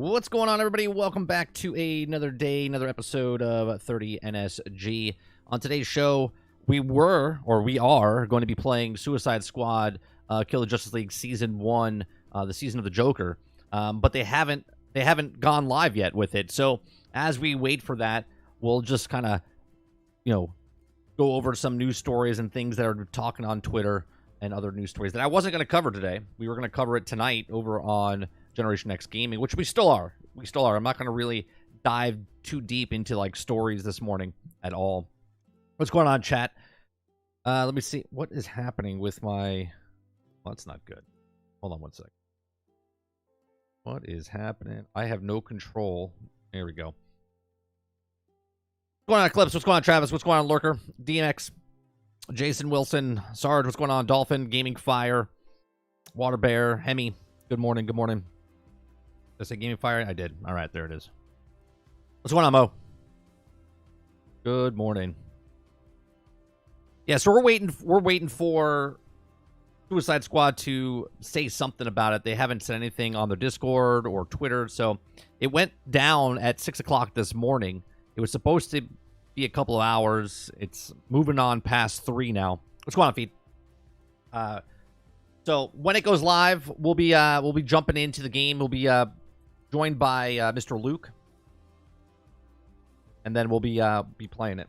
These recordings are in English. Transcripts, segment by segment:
What's going on, everybody? Welcome back to another day, another episode of 30 NSG. On today's show, we are going to be playing Suicide Squad, Kill the Justice League Season 1, the Season of the Joker. But they haven't gone live yet with it. So as we wait for that, we'll just kind of, go over some news stories and things that are talking on Twitter and other news stories that I wasn't going to cover today. We were going to cover it tonight over on Generation X Gaming, which we still are. I'm not going to really dive too deep into like stories this morning at all. What's going on, chat? Let me see what is happening with my. Well, that's not good. Hold on one sec. What is happening? I have no control. There we go. What's going on, Eclipse? What's going on, Travis? What's going on, Lurker? DMX, Jason Wilson, Sarge. What's going on, Dolphin, Gaming Fire, Water Bear, Hemi. Good morning. Good morning. Did I say Gaming Fire? I did. All right, there it is. What's going on, Mo? Good morning. Yeah, so we're waiting for Suicide Squad to say something about it. They haven't said anything on their Discord or Twitter, so it went down at 6 o'clock this morning. It was supposed to be a couple of hours. It's moving on past 3 now. What's going on, Feed? So when it goes live, we'll be jumping into the game. We'll be joined by Mr. Luke, and then we'll be playing it.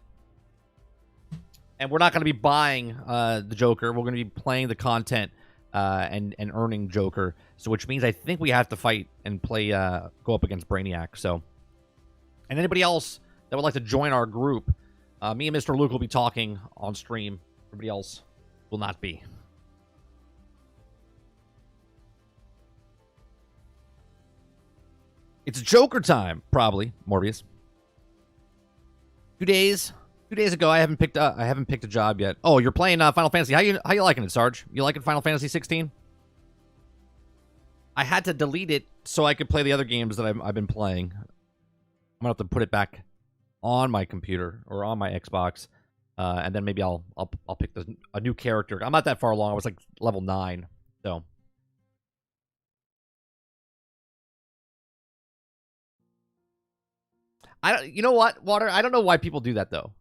And we're not going to be buying the Joker. We're going to be playing the content and earning Joker. So which means I think we have to fight and play go up against Brainiac. So, and anybody else that would like to join our group, me and Mr. Luke will be talking on stream. Everybody else will not be. It's Joker time, probably, Morbius. 2 days ago, I haven't picked a job yet. Oh, you're playing Final Fantasy. How you liking it, Sarge? You liking Final Fantasy 16? I had to delete it so I could play the other games that I've been playing. I'm gonna have to put it back on my computer or on my Xbox, and then maybe I'll pick a new character. I'm not that far along. I was like level 9, so. You know what, Water? I don't know why people do that though.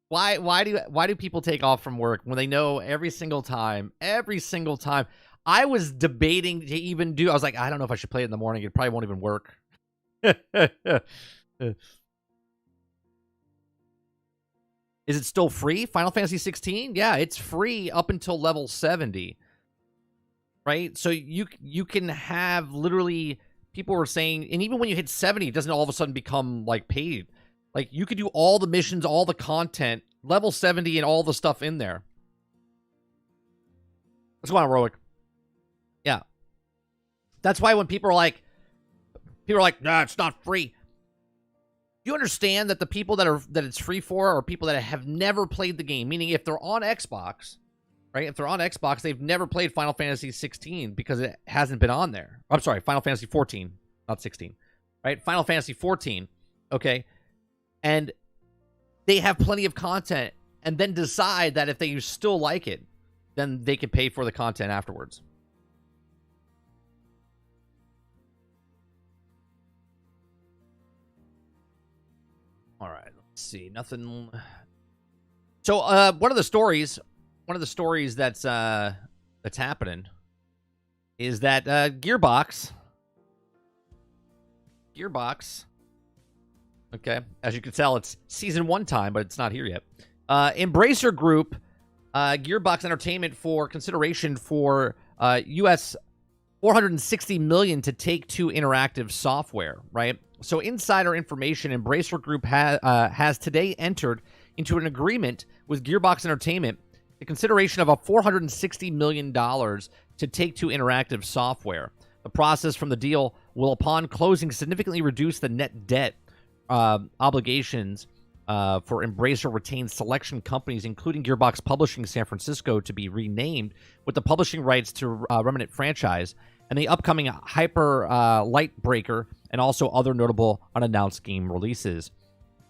Why do people take off from work when they know every single time? I was debating to even do. I was like, I don't know if I should play it in the morning. It probably won't even work. Is it still free? Final Fantasy 16? Yeah, it's free up until level 70. Right? So you can have literally. People were saying, and even when you hit 70, it doesn't all of a sudden become, like, paid. Like, you could do all the missions, all the content, level 70, and all the stuff in there. What's going on, Roic? Yeah. That's why when people are like, nah, it's not free. You understand that the people that it's free for are people that have never played the game. Meaning, if they're on Xbox, right? If they're on Xbox, they've never played Final Fantasy 16 because it hasn't been on there. I'm sorry, Final Fantasy 14, not 16. Right? Final Fantasy 14, okay? And they have plenty of content and then decide that if they still like it, then they can pay for the content afterwards. All right, let's see. Nothing. So, one of the stories that's happening is that Gearbox, okay, as you can tell, it's season 1 time, but it's not here yet. Embracer Group, Gearbox Entertainment for consideration for US $460 million to Take-Two Interactive Software, right? So insider information, Embracer Group has today entered into an agreement with Gearbox Entertainment, the consideration of a $460 million to Take-Two Interactive Software. The process from the deal will, upon closing, significantly reduce the net debt obligations for Embracer retained selection companies, including Gearbox Publishing San Francisco, to be renamed with the publishing rights to Remnant franchise and the upcoming Hyper Light Breaker and also other notable unannounced game releases.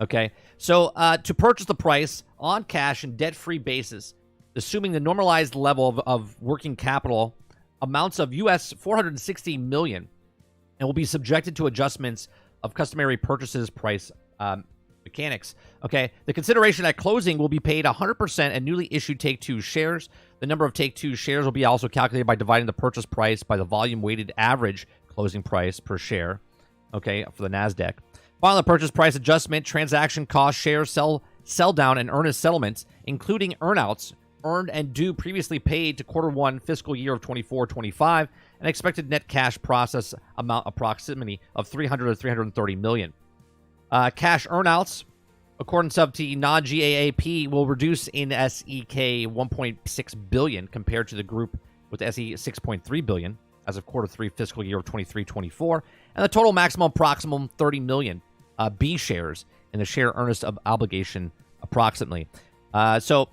Okay, so to purchase the price on cash and debt-free basis, assuming the normalized level of working capital amounts of US $460 million, and will be subjected to adjustments of customary purchases price mechanics. Okay, the consideration at closing will be paid 100% and newly issued Take-Two shares. The number of Take-Two shares will be also calculated by dividing the purchase price by the volume-weighted average closing price per share, okay, for the NASDAQ. Final purchase price adjustment, transaction cost, shares, sell down, and earnest settlements, including earnouts earned and due previously paid to Q1 fiscal year of 24-25, and expected net cash process amount approximately of $300 to $330 million. Cash earnouts, accordance of the non-GAAP, will reduce in SEK 1.6 billion compared to the group with SE 6.3 billion as of Q3 fiscal year of 23-24, and the total maximum approximum 30 million B shares in the share earnest of obligation approximately. So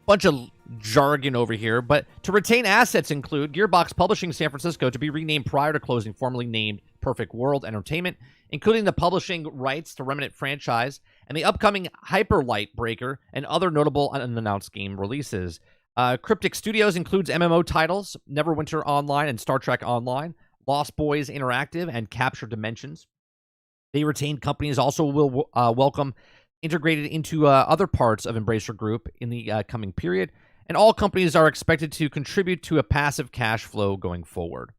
bunch of jargon over here, but to retain assets include Gearbox Publishing San Francisco to be renamed prior to closing, formerly named Perfect World Entertainment, including the publishing rights to Remnant franchise and the upcoming Hyper Light Breaker and other notable unannounced game releases. Cryptic Studios includes MMO titles, Neverwinter Online and Star Trek Online, Lost Boys Interactive, and Capture Dimensions. They retained companies also will welcome integrated into other parts of Embracer Group in the coming period, and all companies are expected to contribute to a passive cash flow going forward.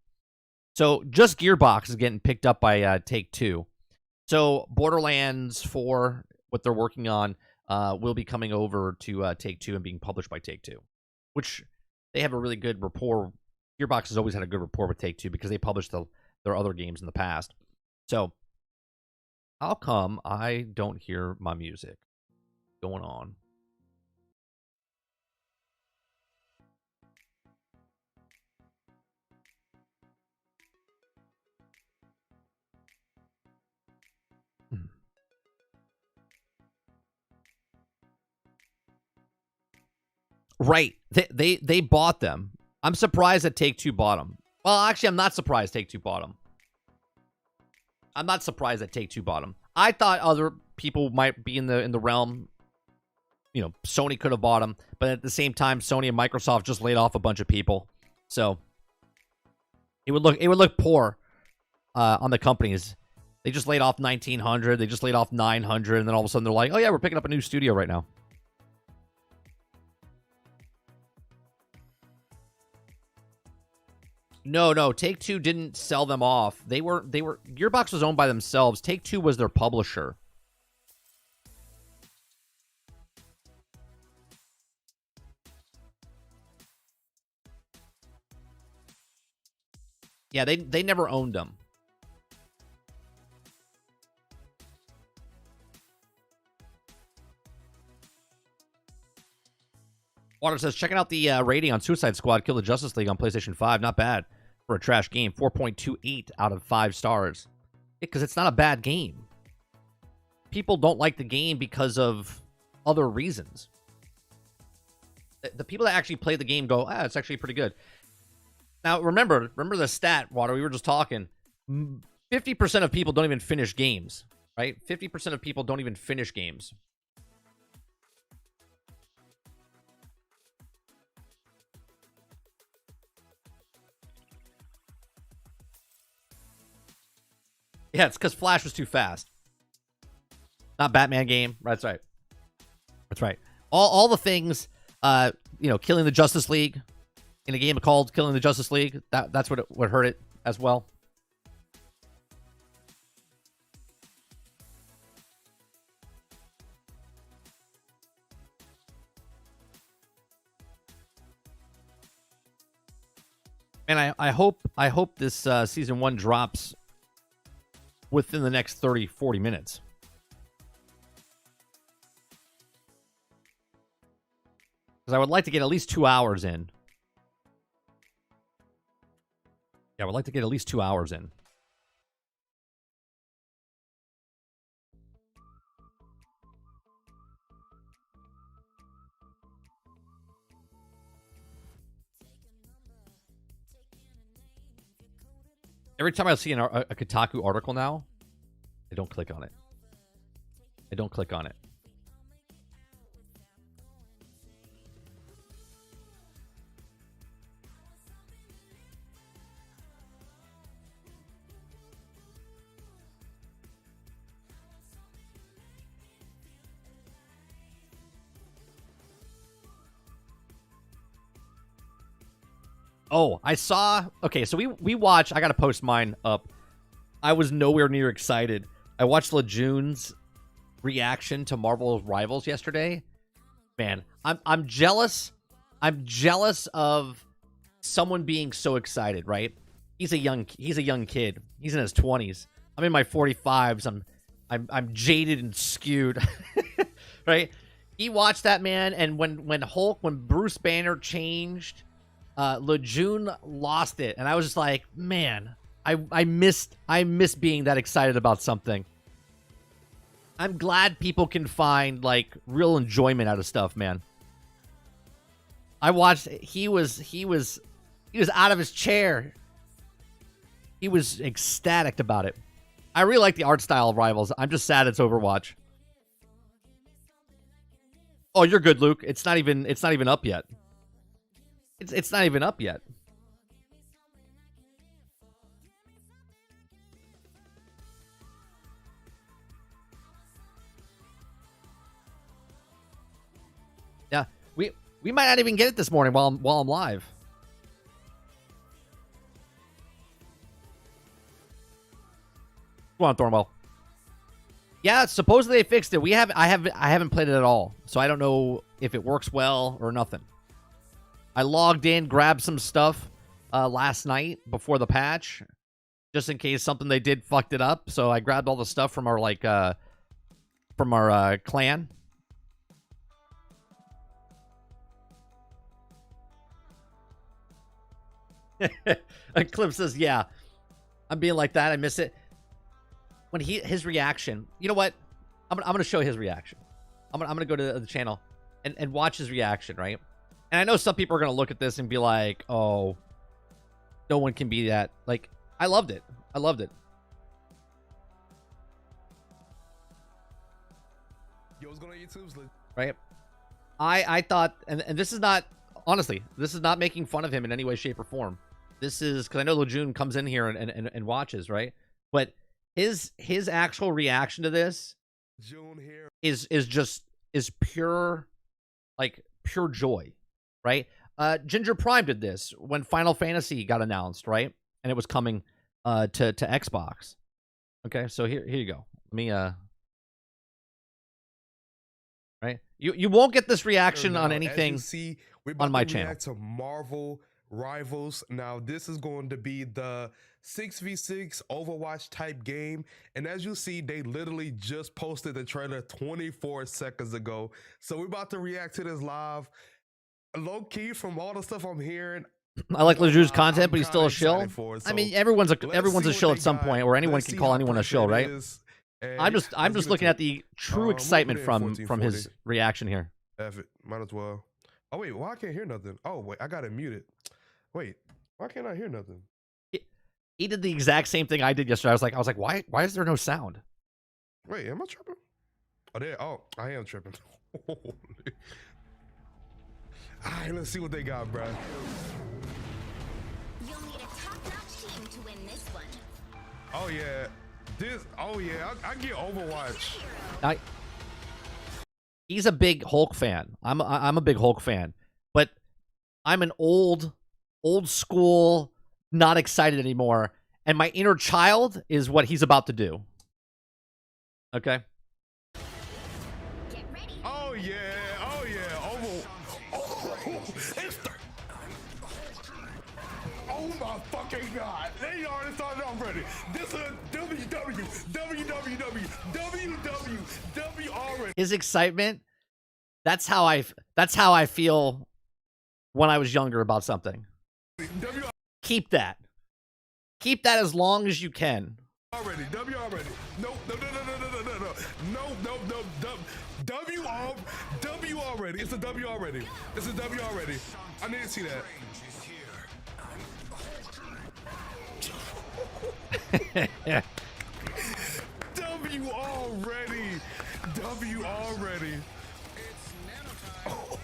So just Gearbox is getting picked up by Take-Two. So Borderlands 4, what they're working on, will be coming over to Take-Two and being published by Take-Two, which they have a really good rapport. Gearbox has always had a good rapport with Take-Two because they published their other games in the past. So how come I don't hear my music going on? Right. They bought them. I'm surprised that Take-Two bought them. Well, actually, I'm not surprised Take-Two bought them. I'm not surprised that Take-Two bought them. I thought other people might be in the realm. You know, Sony could have bought them, but at the same time, Sony and Microsoft just laid off a bunch of people, so it would look poor on the companies. They just laid off 1,900. They just laid off 900, and then all of a sudden they're like, "Oh yeah, we're picking up a new studio right now." No, Take-Two didn't sell them off. They were Gearbox was owned by themselves. Take-Two was their publisher. Yeah, they never owned them. Water says, checking out the rating on Suicide Squad Kill the Justice League on PlayStation 5. Not bad for a trash game. 4.28 out of 5 stars. Because it's not a bad game. People don't like the game because of other reasons. The people that actually play the game go, it's actually pretty good. Now, remember the stat, Water, we were just talking. 50% of people don't even finish games, right? 50% of people don't even finish games. Yeah, it's because Flash was too fast. Not Batman game. That's right. That's right. All the things, killing the Justice League in a game called Killing the Justice League, that's what hurt it as well. And I hope this season 1 drops within the next 30-40 minutes. Because I would like to get at least 2 hours in. Yeah, I would like to get at least 2 hours in. Every time I see a Kotaku article now, I don't click on it. I don't click on it. Oh, I saw. Okay, so we watched. I got to post mine up. I was nowhere near excited. I watched Lejeune's reaction to Marvel's Rivals yesterday. Man, I'm jealous. I'm jealous of someone being so excited, right? He's a young kid. He's in his 20s. I'm in my 45s. I'm jaded and skewed. Right? He watched that, man, and when Bruce Banner changed, Lejeune lost it, and I was just like, man, I miss being that excited about something. I'm glad people can find like real enjoyment out of stuff, man. I watched. He was out of his chair. He was ecstatic about it. I really like the art style of Rivals. I'm just sad it's Overwatch. Oh, you're good, Luke. It's not even up yet. It's not even up yet. Yeah, we might not even get it this morning while I'm live. Go on, Thornwell. Yeah, supposedly they fixed it. I haven't played it at all, so I don't know if it works well or nothing. I logged in, grabbed some stuff last night before the patch, just in case something they did fucked it up. So I grabbed all the stuff from our clan. Clip says, "Yeah, I'm being like that. I miss it." When his reaction, you know what? I'm gonna show his reaction. I'm gonna go to the channel and watch his reaction, right? And I know some people are gonna look at this and be like, "Oh, no one can be that." Like, I loved it. I loved it. Yo, what's going on YouTube? Right? I thought, and this is not, honestly, this is not making fun of him in any way, shape, or form. This is because I know Lejeune comes in here and watches, right? But his actual reaction to this is pure, like, pure joy, right? Ginger Prime did this when Final Fantasy got announced, right? And it was coming to Xbox. Okay, so here you go. Let me right? You won't get this reaction on anything on my channel. To Marvel Rivals. Now this is going to be the 6v6 Overwatch type game, and as you see, they literally just posted the trailer 24 seconds ago. So we're about to react to this live. Low key, from all the stuff I'm hearing, I like Lejeune's content, but he's still a shill. So I mean, everyone's a shill at some point, or anyone can call anyone a shill, right? I'm just looking at the true excitement from his reaction here. F it, might as well. Oh wait, why I can't hear nothing? Oh wait, I got it muted. Wait, why can't I hear nothing? He did the exact same thing I did yesterday. I was like, why is there no sound? Wait, am I tripping? Oh, there. Oh, I am tripping. All right, let's see what they got, bro. You'll need a top-notch team to win this one. Oh yeah, Oh yeah, I get Overwatch. He's a big Hulk fan. I'm a big Hulk fan, but I'm an old school, not excited anymore. And my inner child is what he's about to do. Okay. Get ready. Oh yeah. Oh my fucking god! They already started already. This is WW already. His excitement. That's how I feel when I was younger about something. Keep that. Keep that as long as you can. Already. W already. No. W already. It's a W already. It's a W already. I need to see that. W already. W already. Oh.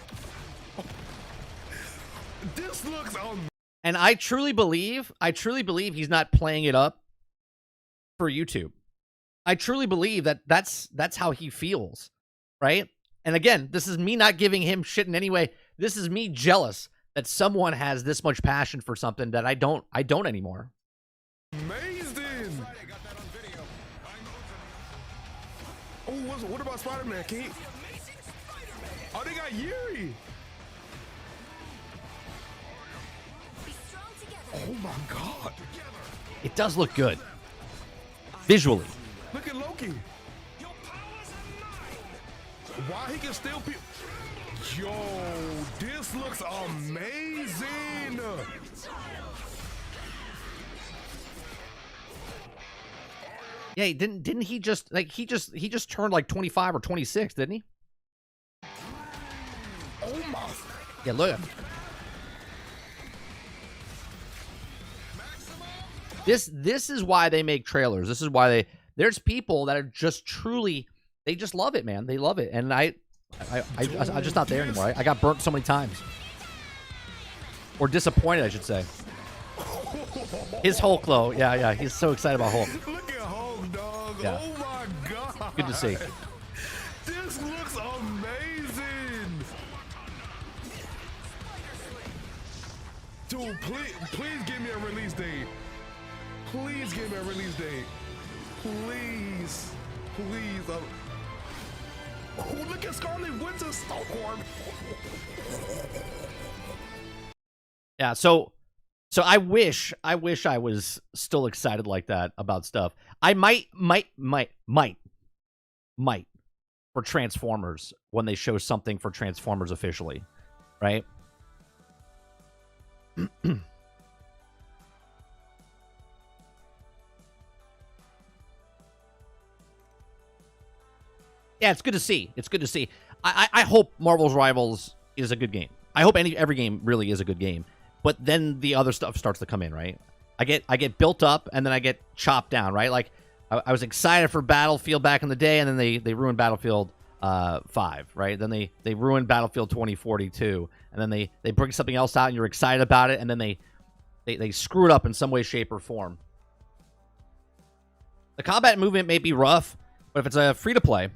This looks on. And I truly believe he's not playing it up for YouTube. I truly believe that's how he feels, right? And again, this is me not giving him shit in any way. This is me jealous. that someone has this much passion for something that I don't anymore. Amazing. Oh, what about Spider-Man? Can he... Oh, they got Yuri. Oh my God. It does look good. Visually. Look at Loki. Why he can still be... Yo, this looks amazing. Yeah, didn't he just like he just turned like 25 or 26, didn't he? Oh my. Yeah, look. This is why they make trailers. This is why there's people that are just truly, they just love it, man. They love it. And I'm just not there anymore. I got burnt so many times. Or disappointed, I should say. His Hulk, though. Yeah. He's so excited about Hulk. Look at Hulk, dog. Yeah. Oh my God. Good to see. This looks amazing. Dude, please give me a release date. Please give me a release date. Please. Oh, look at Scarlet Witcher Stockholm. Yeah, so I wish I was still excited like that about stuff. I might for Transformers when they show something for Transformers officially, right? Yeah, it's good to see. It's good to see. I hope Marvel's Rivals is a good game. I hope every game really is a good game. But then the other stuff starts to come in, right? I get built up and then I get chopped down, right? Like I was excited for Battlefield back in the day, and then they ruined Battlefield 5, right? Then they ruined Battlefield 2042, and then they bring something else out and you're excited about it, and then they screw it up in some way, shape, or form. The combat movement may be rough, but if it's a free to play,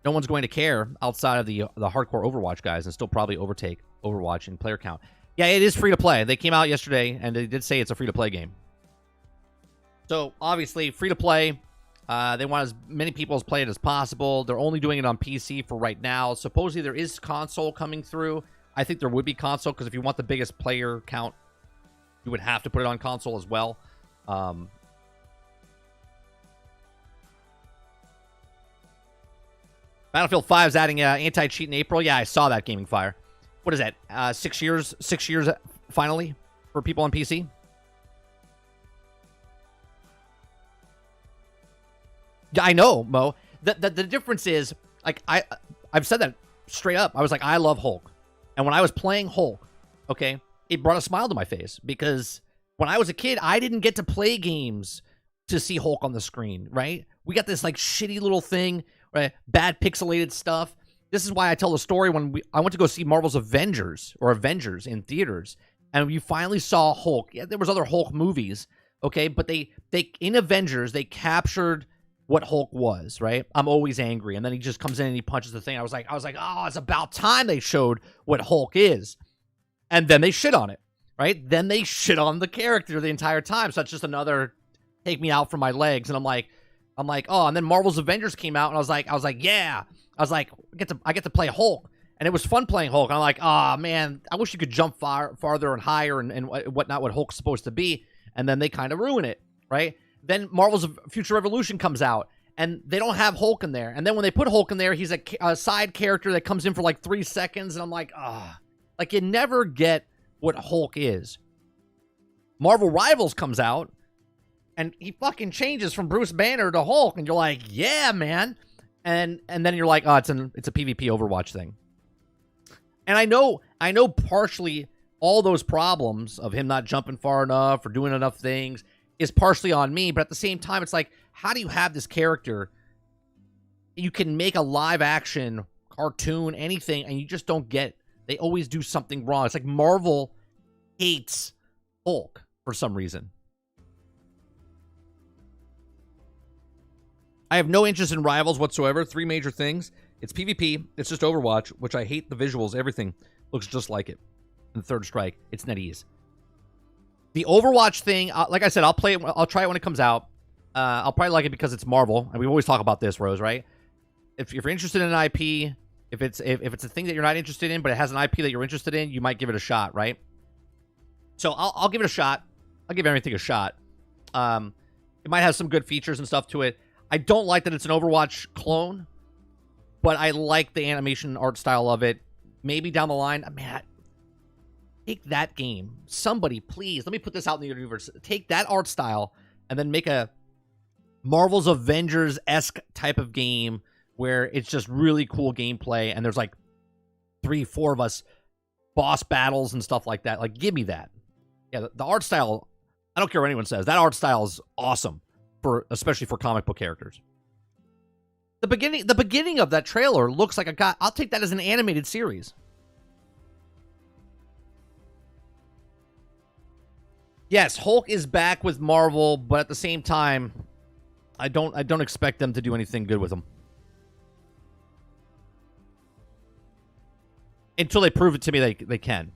no one's going to care outside of the hardcore Overwatch guys, and still probably overtake Overwatch in player count. Yeah, it is free to play. They came out yesterday, and they did say it's a free to play game. So, obviously, free to play. They want as many people to play it as possible. They're only doing it on PC for right now. Supposedly, there is console coming through. I think there would be console, because if you want the biggest player count, you would have to put it on console as well. Battlefield 5 is adding anti-cheat in April. Yeah, I saw that, Gaming Fire. What is that? 6 years? 6 years finally for people on PC? Yeah, I know, Mo. The difference is, like, I've said that straight up. I was like, I love Hulk. And when I was playing Hulk, okay, it brought a smile to my face, because when I was a kid, I didn't get to play games to see Hulk on the screen, right? We got this, like, shitty little thing, right? Bad pixelated stuff. This is why I tell the story when I went to go see Marvel's Avengers in theaters, and you finally saw Hulk. Yeah, there was other Hulk movies, okay, but they in Avengers they captured what Hulk was, right? I'm always angry, and then he just comes in and he punches the thing. I was like, oh, it's about time they showed what Hulk is, and then they shit on it, right? Then they shit on the character the entire time. So that's just another take me out from my legs, and I'm like, oh, and then Marvel's Avengers came out, and I was like, yeah. I was like, I get to play Hulk, and it was fun playing Hulk. I'm like, oh man, I wish you could jump farther and higher and whatnot, what Hulk's supposed to be. And then they kind of ruin it, right? Then Marvel's Future Revolution comes out, and they don't have Hulk in there. And then when they put Hulk in there, he's a side character that comes in for like 3 seconds, and I'm like, like you never get what Hulk is. Marvel Rivals comes out, and he fucking changes from Bruce Banner to Hulk, and you're like, yeah, man. And then you're like, oh, it's a PvP Overwatch thing. And I know partially all those problems of him not jumping far enough or doing enough things is partially on me, but at the same time, it's like, how do you have this character? You can make a live action cartoon, anything, and you just don't get it. They always do something wrong. It's like Marvel hates Hulk for some reason. I have no interest in Rivals whatsoever. 3 major things. It's PvP. It's just Overwatch, which I hate the visuals. Everything looks just like it. and Third Strike. It's NetEase. The Overwatch thing, like I said, I'll play it. I'll try it when it comes out. I'll probably like it because it's Marvel, and we always talk about this, Rose, right? If you're interested in an IP, if it's a thing that you're not interested in, but it has an IP that you're interested in, you might give it a shot, right? So I'll give it a shot. I'll give everything a shot. It might have some good features and stuff to it. I don't like that it's an Overwatch clone, but I like the animation art style of it. Maybe down the line, man, take that game. Somebody, please, let me put this out in the universe. Take that art style and then make a Marvel's Avengers-esque type of game where it's just really cool gameplay and there's like 3-4 of us boss battles and stuff like that. Like, give me that. Yeah, the art style, I don't care what anyone says. That art style is awesome, especially for comic book characters. The beginning of that trailer looks like I'll take that as an animated series. Yes, Hulk is back with Marvel, but at the same time, I don't expect them to do anything good with him. Until they prove it to me they can.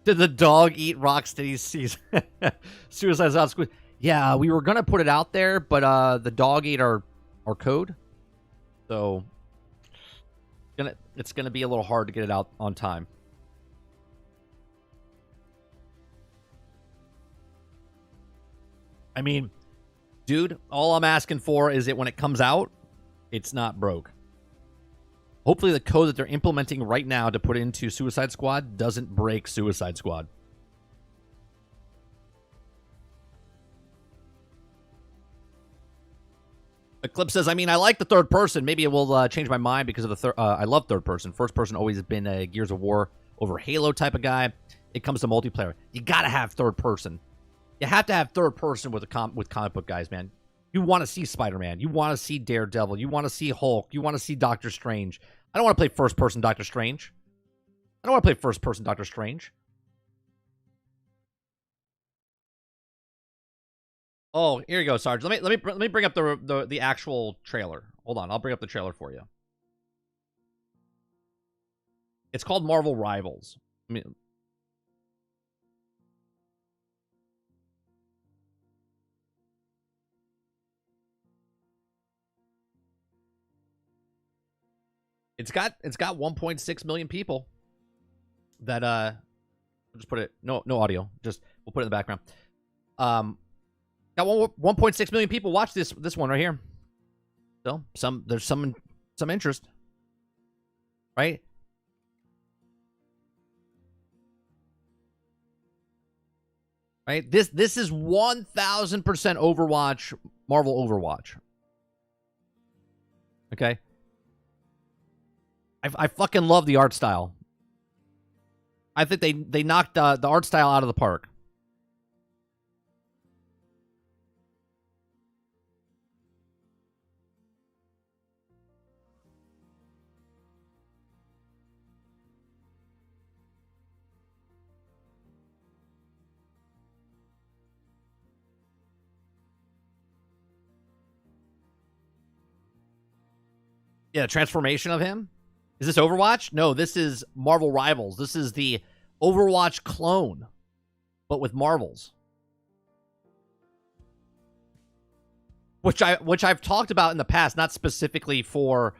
Did the dog eat Rocksteady's Suicide Squad? Yeah, we were gonna put it out there, but the dog ate our code, so it's gonna be a little hard to get it out on time. I mean, dude, all I'm asking for is that when it comes out, it's not broke. Hopefully the code that they're implementing right now to put into Suicide Squad doesn't break Suicide Squad. Eclipse says, I mean, I like the third person. Maybe it will change my mind because of the I love third person. First person always been a Gears of War over Halo type of guy. It comes to multiplayer. You got to have third person. You have to have third person with comic book guys, man. You want to see Spider-Man. You want to see Daredevil. You want to see Hulk. You want to see Doctor Strange. I don't want to play first-person Doctor Strange. I don't want to play first-person Doctor Strange. Oh, here you go, Sarge. Let me bring up the actual trailer. Hold on, I'll bring up the trailer for you. It's called Marvel Rivals. I mean, It's got 1.6 million people that we'll just put it no audio, just we'll put it in the background. Got 1.6 million people watch this one right here. So there's some interest, right? Right? This is 1,000% Overwatch, Marvel Overwatch. Okay? I fucking love the art style. I think they knocked the art style out of the park. Yeah, transformation of him. Is this Overwatch? No, this is Marvel Rivals. This is the Overwatch clone, but with Marvels. Which I've talked about in the past, not specifically for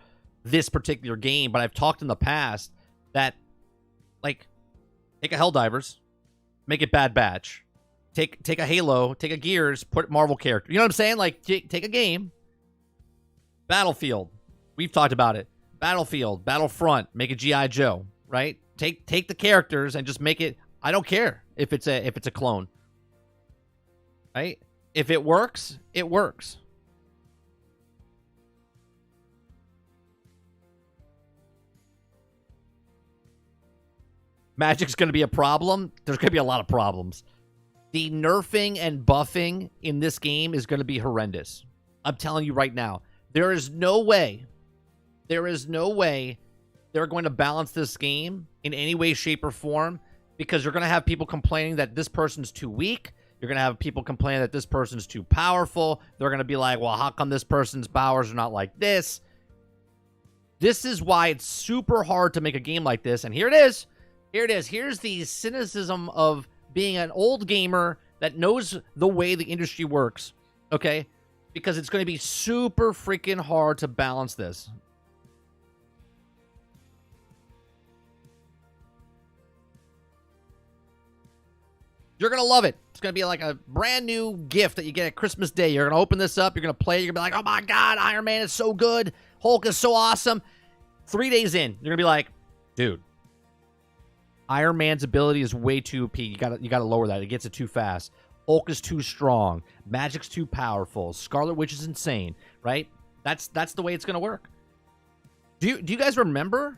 this particular game, but I've talked in the past that, like, take a Helldivers, make it Bad Batch. Take a Halo, take a Gears, put Marvel character. You know what I'm saying? Like, take a game. Battlefield. We've talked about it. Battlefield, Battlefront, make a G.I. Joe, right? Take the characters and just make it. I don't care if it's a clone, right? If it works, it works. Magic's going to be a problem. There's going to be a lot of problems. The nerfing and buffing in this game is going to be horrendous. I'm telling you right now. There is no way they're going to balance this game in any way, shape, or form, because you're going to have people complaining that this person's too weak, You're going to have people complain that this person's too powerful. They're going to be like, well, how come this person's powers are not like this? This is why it's super hard to make a game like this. And here it is. Here it is. Here's the cynicism of being an old gamer that knows the way the industry works, okay? Because it's going to be super freaking hard to balance this. You're going to love it. It's going to be like a brand new gift that you get at Christmas Day. You're going to open this up. You're going to play. You're going to be like, oh my God, Iron Man is so good. Hulk is so awesome. 3 days in, you're going to be like, dude, Iron Man's ability is way too OP. You got to lower that. It gets it too fast. Hulk is too strong. Magic's too powerful. Scarlet Witch is insane, right? That's the way it's going to work. Do you guys remember?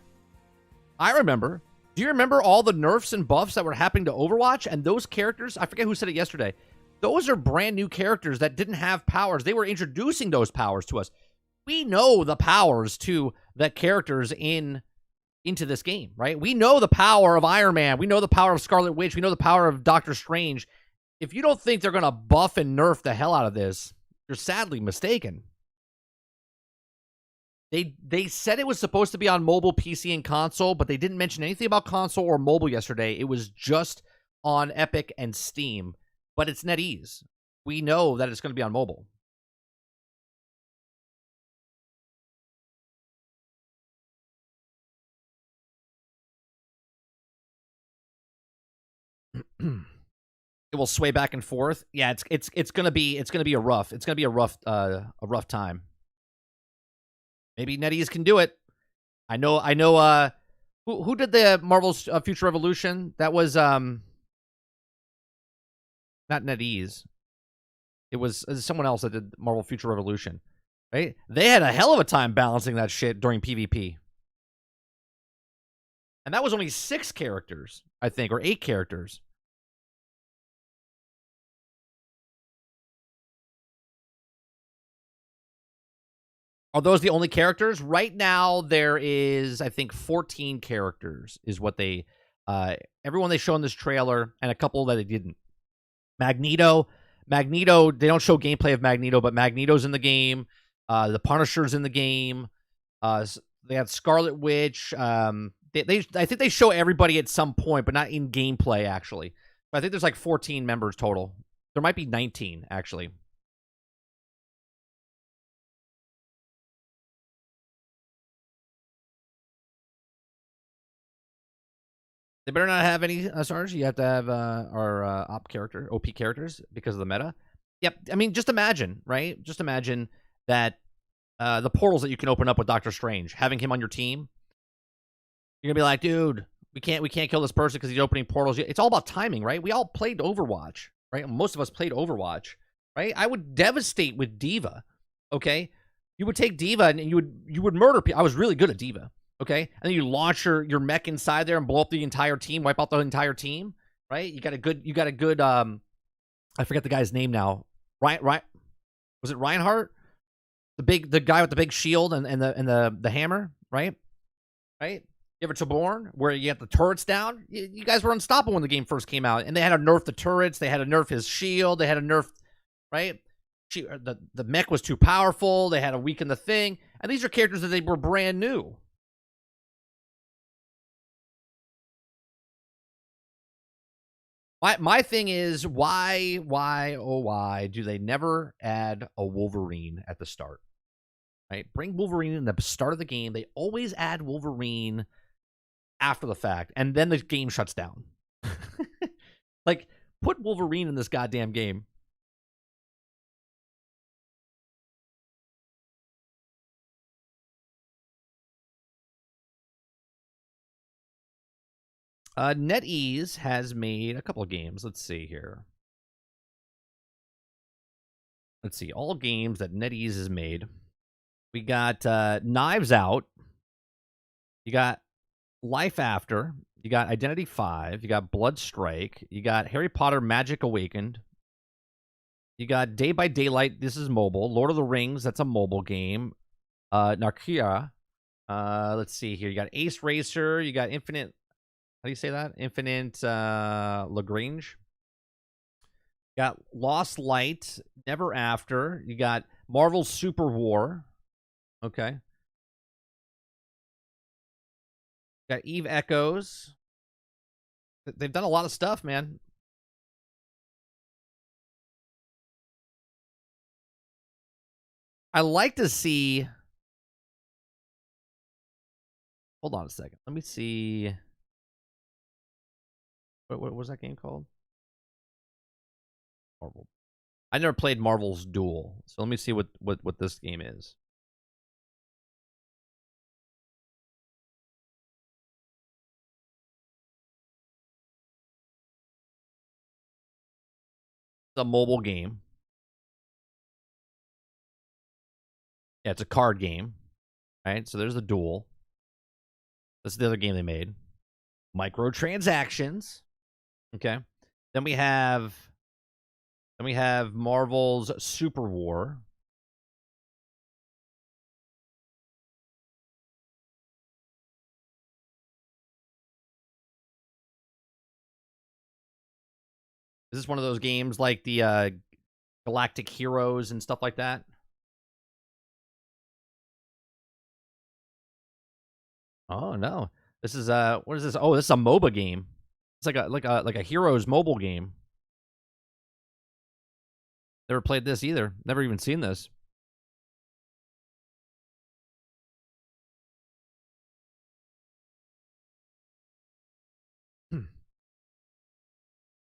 I remember. Do you remember all the nerfs and buffs that were happening to Overwatch? And those characters, I forget who said it yesterday, those are brand new characters that didn't have powers. They were introducing those powers to us. We know the powers to the characters into this game, right? We know the power of Iron Man. We know the power of Scarlet Witch. We know the power of Doctor Strange. If you don't think they're going to buff and nerf the hell out of this, you're sadly mistaken. They said it was supposed to be on mobile, PC, and console, but they didn't mention anything about console or mobile yesterday. It was just on Epic and Steam, but it's NetEase. We know that it's going to be on mobile. It will sway back and forth. Yeah, it's gonna be a rough time. Maybe NetEase can do it. I know. Who did the Marvel's Future Revolution? That was not NetEase. It was someone else that did Marvel Future Revolution. Right? They had a hell of a time balancing that shit during PvP. And that was only 6 characters, I think, or 8 characters. Are those the only characters? Right now, there is, I think, 14 characters is what they, everyone they show in this trailer, and a couple that they didn't. Magneto, they don't show gameplay of Magneto, but Magneto's in the game. The Punisher's in the game. They have Scarlet Witch. I think they show everybody at some point, but not in gameplay, actually. But I think there's like 14 members total. There might be 19, actually. They better not have any Sarge. You have to have our OP characters because of the meta. Yep. I mean, just imagine, right? Just imagine that the portals that you can open up with Doctor Strange, having him on your team. You're gonna be like, dude, we can't kill this person because he's opening portals. It's all about timing, right? We all played Overwatch, right? Most of us played Overwatch, right? I would devastate with Diva. Okay, you would take Diva and you would murder people. I was really good at Diva. Okay, and then you launch your mech inside there and blow up the entire team, wipe out the entire team, right? You got a good I forget the guy's name now. Ryan was it Reinhardt? The guy with the big shield and the hammer, right? Right? You ever Tiborn, where you have the turrets down? You guys were unstoppable when the game first came out, and they had to nerf the turrets, they had to nerf his shield, they had to nerf, right? The mech was too powerful, they had to weaken the thing, and these are characters that they were brand new. My thing is, why do they never add a Wolverine at the start? Right? Bring Wolverine in the start of the game. They always add Wolverine after the fact, and then the game shuts down. Like, put Wolverine in this goddamn game. NetEase has made a couple of games. Let's see here. Let's see. All games that NetEase has made. We got Knives Out. You got Life After. You got Identity 5. You got Blood Strike. You got Harry Potter Magic Awakened. You got Day by Daylight. This is mobile. Lord of the Rings. That's a mobile game. Narkia. Let's see here. You got Ace Racer. You got Infinite... How do you say that? Infinite Lagrange. Got Lost Light, Never After. You got Marvel's Super War. Okay. Got Eve Echoes. They've done a lot of stuff, man. I like to see... Hold on a second. Let me see... What was that game called? Marvel. I never played Marvel's Duel, so let me see what this game is. It's a mobile game. Yeah, it's a card game. Right? So there's the Duel. This is the other game they made. Microtransactions. Okay. Then we have Marvel's Super War. Is this one of those games like the Galactic Heroes and stuff like that? Oh no. This is what is this? Oh, this is a MOBA game. It's like a Heroes mobile game. Never played this either. Never even seen this.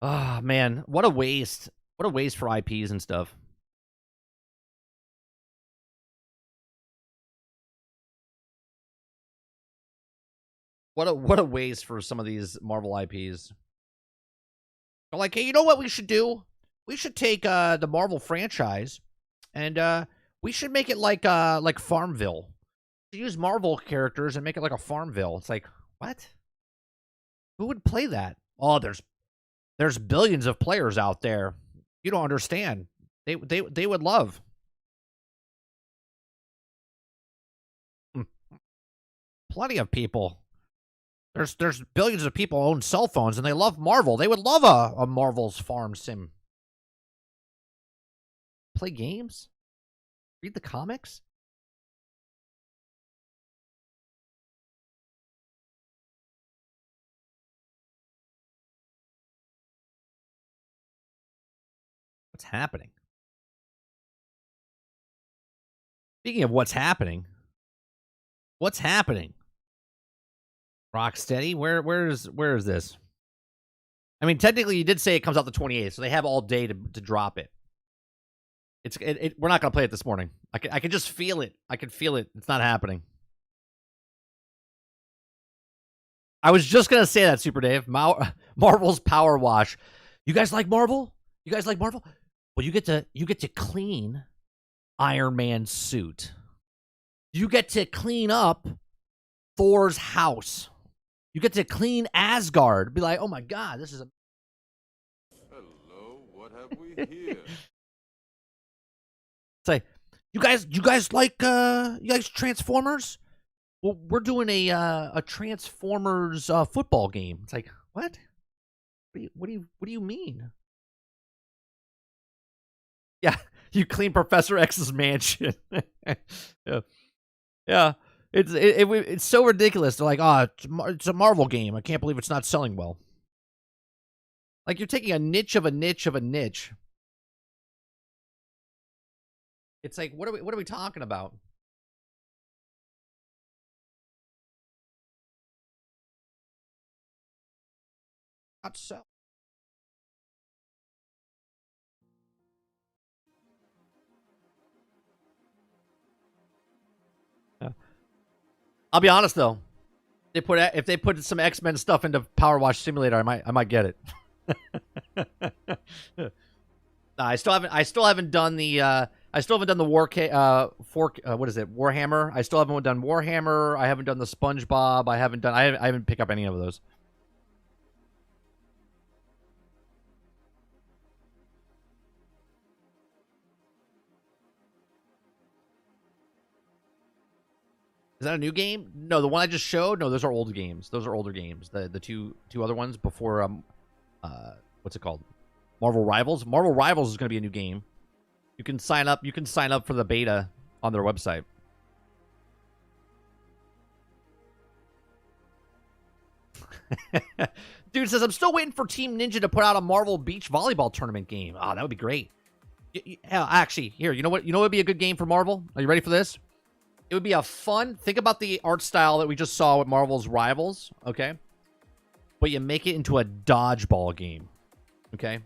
Ah, man, what a waste. What a waste for IPs and stuff. What a waste for some of these Marvel IPs. They're like, hey, you know what we should do? We should take the Marvel franchise and we should make it like Farmville. Use Marvel characters and make it like a Farmville. It's like, what? Who would play that? Oh, there's billions of players out there. You don't understand. They would love. Plenty of people. There's billions of people who own cell phones and they love Marvel. They would love a Marvel's farm sim. Play games? Read the comics? What's happening? Speaking of what's happening, Rocksteady, where is this? I mean, technically, you did say it comes out the 28th, so they have all day to drop it. We're not gonna play it this morning. I can just feel it. I can feel it. It's not happening. I was just gonna say that, Super Dave. Marvel's Power Wash. You guys like Marvel? You guys like Marvel? Well, you get to clean Iron Man's suit. You get to clean up Thor's house. You get to clean Asgard. Be like, oh my god, this is a... Hello, what have we here? Say, you guys like Transformers? Well, we're doing a Transformers football game. It's like, what? What do you mean? Yeah, you clean Professor X's mansion. Yeah. It's so ridiculous. They're like, oh, it's a Marvel game. I can't believe it's not selling well. Like, you're taking a niche of a niche of a niche. It's like, what are we talking about? Not so. I'll be honest though. If they put some X-Men stuff into Power Wash Simulator, I might get it. Nah, I still haven't done the what is it? Warhammer. I still haven't done Warhammer. I haven't done the SpongeBob. I haven't picked up any of those. Is that a new game? No, the one I just showed. No, those are old games. Those are older games. The two other ones before what's it called? Marvel Rivals. Marvel Rivals is going to be a new game. You can sign up. You can sign up for the beta on their website. Dude says, I'm still waiting for Team Ninja to put out a Marvel Beach volleyball tournament game. Oh, that would be great. Hell, actually, here, you know what? You know what would be a good game for Marvel? Are you ready for this? It would be a fun... Think about the art style that we just saw with Marvel's Rivals, okay? But you make it into a dodgeball game, okay?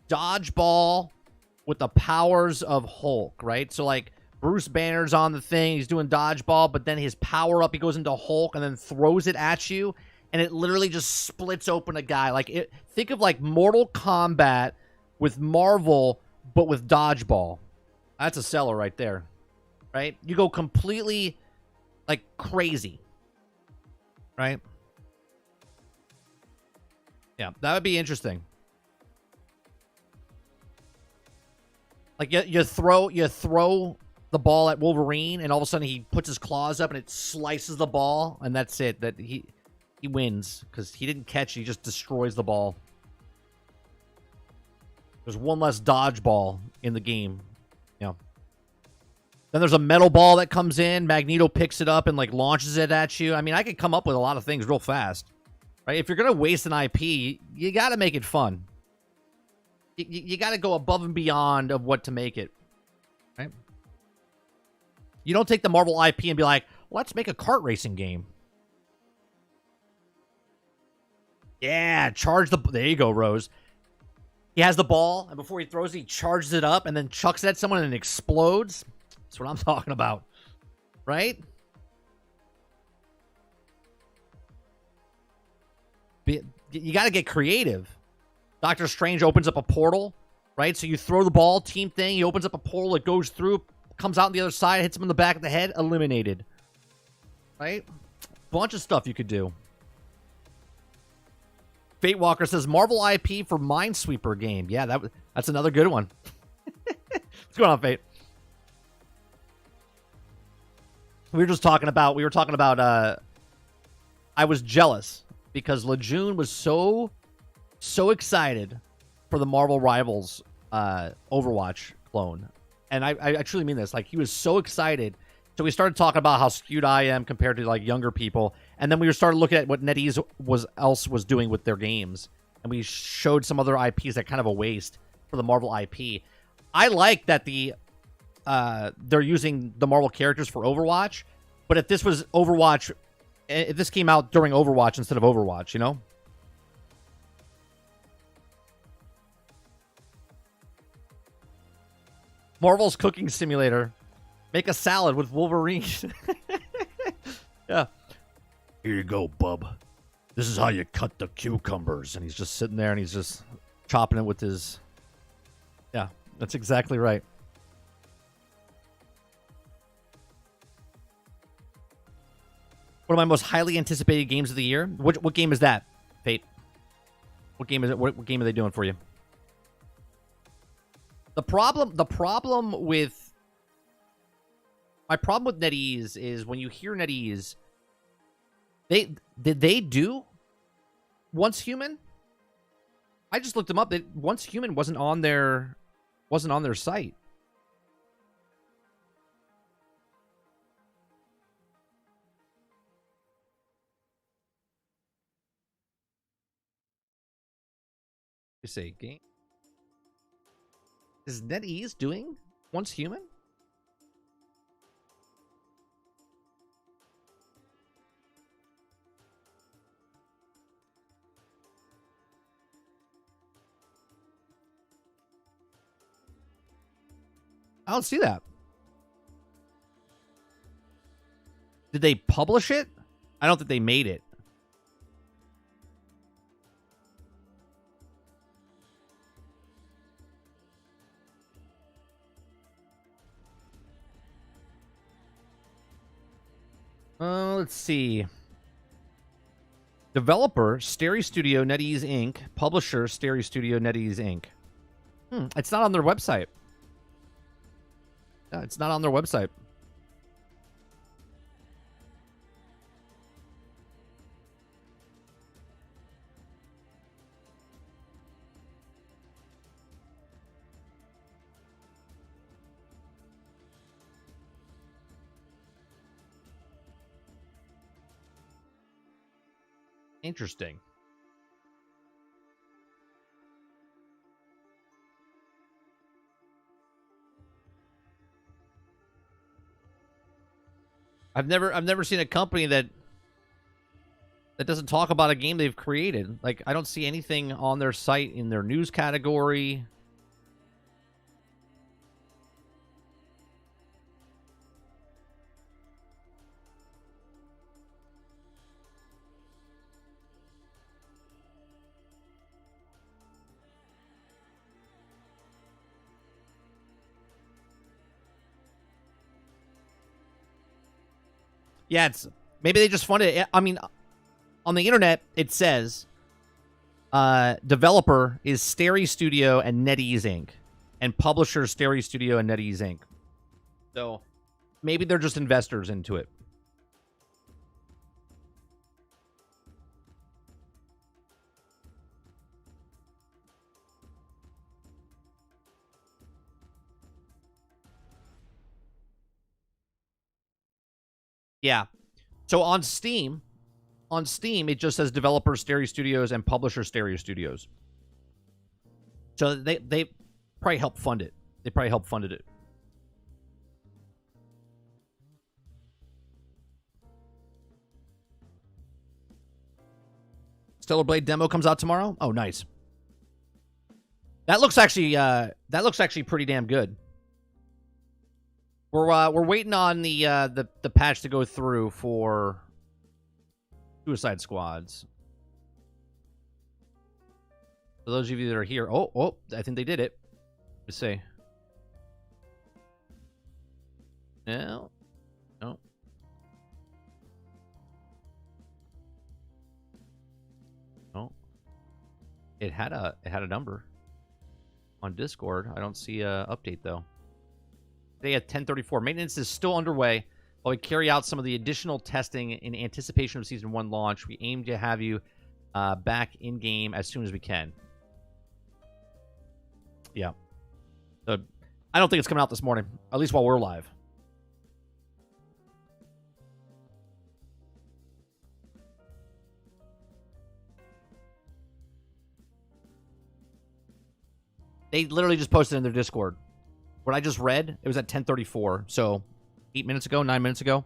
Dodgeball with the powers of Hulk, right? So, like, Bruce Banner's on the thing. He's doing dodgeball, but then his power-up, he goes into Hulk and then throws it at you. And it literally just splits open a guy. Like, think of like Mortal Kombat with Marvel, but with dodgeball. That's a seller right there, right? You go completely like crazy, right? Yeah, that would be interesting. Like you throw the ball at Wolverine, and all of a sudden he puts his claws up and it slices the ball, and that's it. That he wins because he didn't catch it. He just destroys the ball. There's one less dodgeball in the game. Yeah. Then there's a metal ball that comes in. Magneto picks it up and like launches it at you. I mean, I could come up with a lot of things real fast. Right? If you're going to waste an IP, you got to make it fun. You got to go above and beyond of what to make it. Right? You don't take the Marvel IP and be like, let's make a kart racing game. Yeah, charge the... There you go, Rose. He has the ball, and before he throws it, he charges it up and then chucks it at someone and it explodes. That's what I'm talking about. Right? You got to get creative. Doctor Strange opens up a portal, right? So you throw the ball, team thing, he opens up a portal, it goes through, comes out on the other side, hits him in the back of the head, eliminated. Right? Bunch of stuff you could do. Fate Walker says, Marvel IP for Minesweeper game. Yeah, that's another good one. What's going on, Fate? We were talking about, I was jealous because Lejeune was so excited for the Marvel Rivals Overwatch clone. And I truly mean this. Like, he was so excited. So we started talking about how skewed I am compared to like younger people, and then we started looking at what NetEase was doing with their games, and we showed some other IPs that kind of a waste for the Marvel IP. I like that they're using the Marvel characters for Overwatch, but if this was Overwatch, if this came out during Overwatch instead of Overwatch, you know. Marvel's cooking simulator. Make a salad with Wolverine. Yeah. Here you go, bub. This is how you cut the cucumbers. And he's just sitting there and he's just chopping it with his... Yeah, that's exactly right. One of my most highly anticipated games of the year. What game is that, Fate? What game is it? What game are they doing for you? The problem with... My problem with NetEase is when you hear NetEase, did they do Once Human? I just looked them up. Once Human wasn't on their site. You say game? Is NetEase doing Once Human? I don't see that. Did they publish it? I don't think they made it. Let's see. Developer, Stary Studio, NetEase Inc. Publisher, Stary Studio, NetEase Inc. It's not on their website. Yeah, it's not on their website. Interesting. I've never seen a company that doesn't talk about a game they've created. Like, I don't see anything on their site in their news category. Yeah, it's maybe they just funded it. I mean, on the internet it says developer is Starry Studio and NetEase Inc. and publisher Starry Studio and NetEase Inc. So maybe they're just investors into it. Yeah. So on Steam, it just says developer Starry Studios and publisher Starry Studios. So they probably helped fund it. They probably helped funded it. Stellar Blade demo comes out tomorrow. Oh, nice. That looks actually pretty damn good. We're waiting on the patch to go through for Suicide Squads. For those of you that are here, oh, I think they did it. Let's see. No. It had a number on Discord. I don't see a update though. Today at 10:34. Maintenance is still underway while we carry out some of the additional testing in anticipation of Season 1 launch. We aim to have you back in-game as soon as we can. Yeah. So, I don't think it's coming out this morning, at least while we're live. They literally just posted in their Discord. What I just read, it was at 10:34, so 8 minutes ago, 9 minutes ago.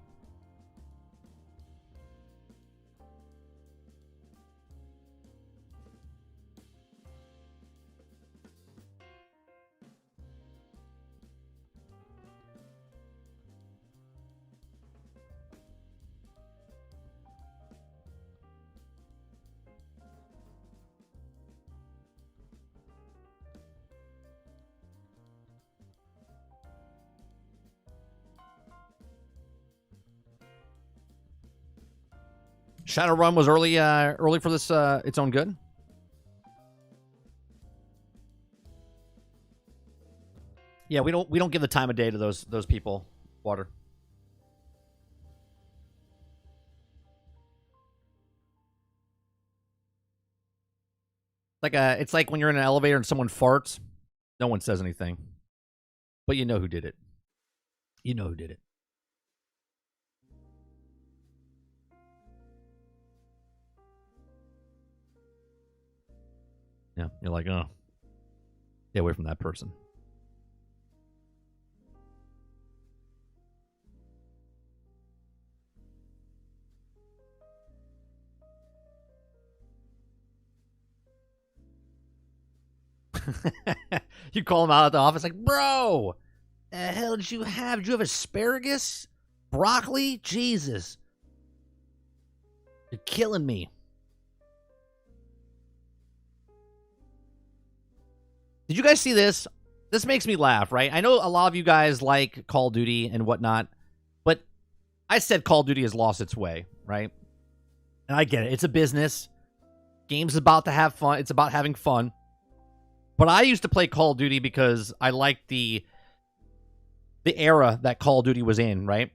Shadowrun was early for this its own good. Yeah, we don't give the time of day to those people. Water. It's like when you're in an elevator and someone farts, no one says anything. But you know who did it. You know who did it. Yeah, you're like, oh, stay away from that person. You call him out at the office like, bro, the hell did you have? Did you have asparagus? Broccoli? Jesus. You're killing me. Did you guys see this? This makes me laugh, right? I know a lot of you guys like Call of Duty and whatnot, but I said Call of Duty has lost its way, right? And I get it. It's a business. Game's about to have fun. It's about having fun. But I used to play Call of Duty because I liked the era that Call of Duty was in, right?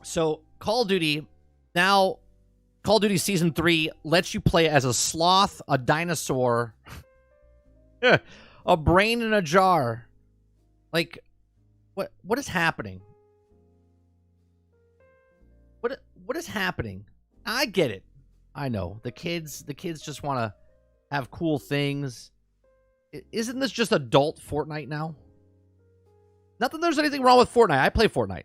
So Call of Duty, now Call of Duty Season 3 lets you play as a sloth, a dinosaur, a brain in a jar. Like, what is happening? What is happening? I get it. I know. The kids just want to have cool things. Isn't this just adult Fortnite now? Not that there's anything wrong with Fortnite. I play Fortnite.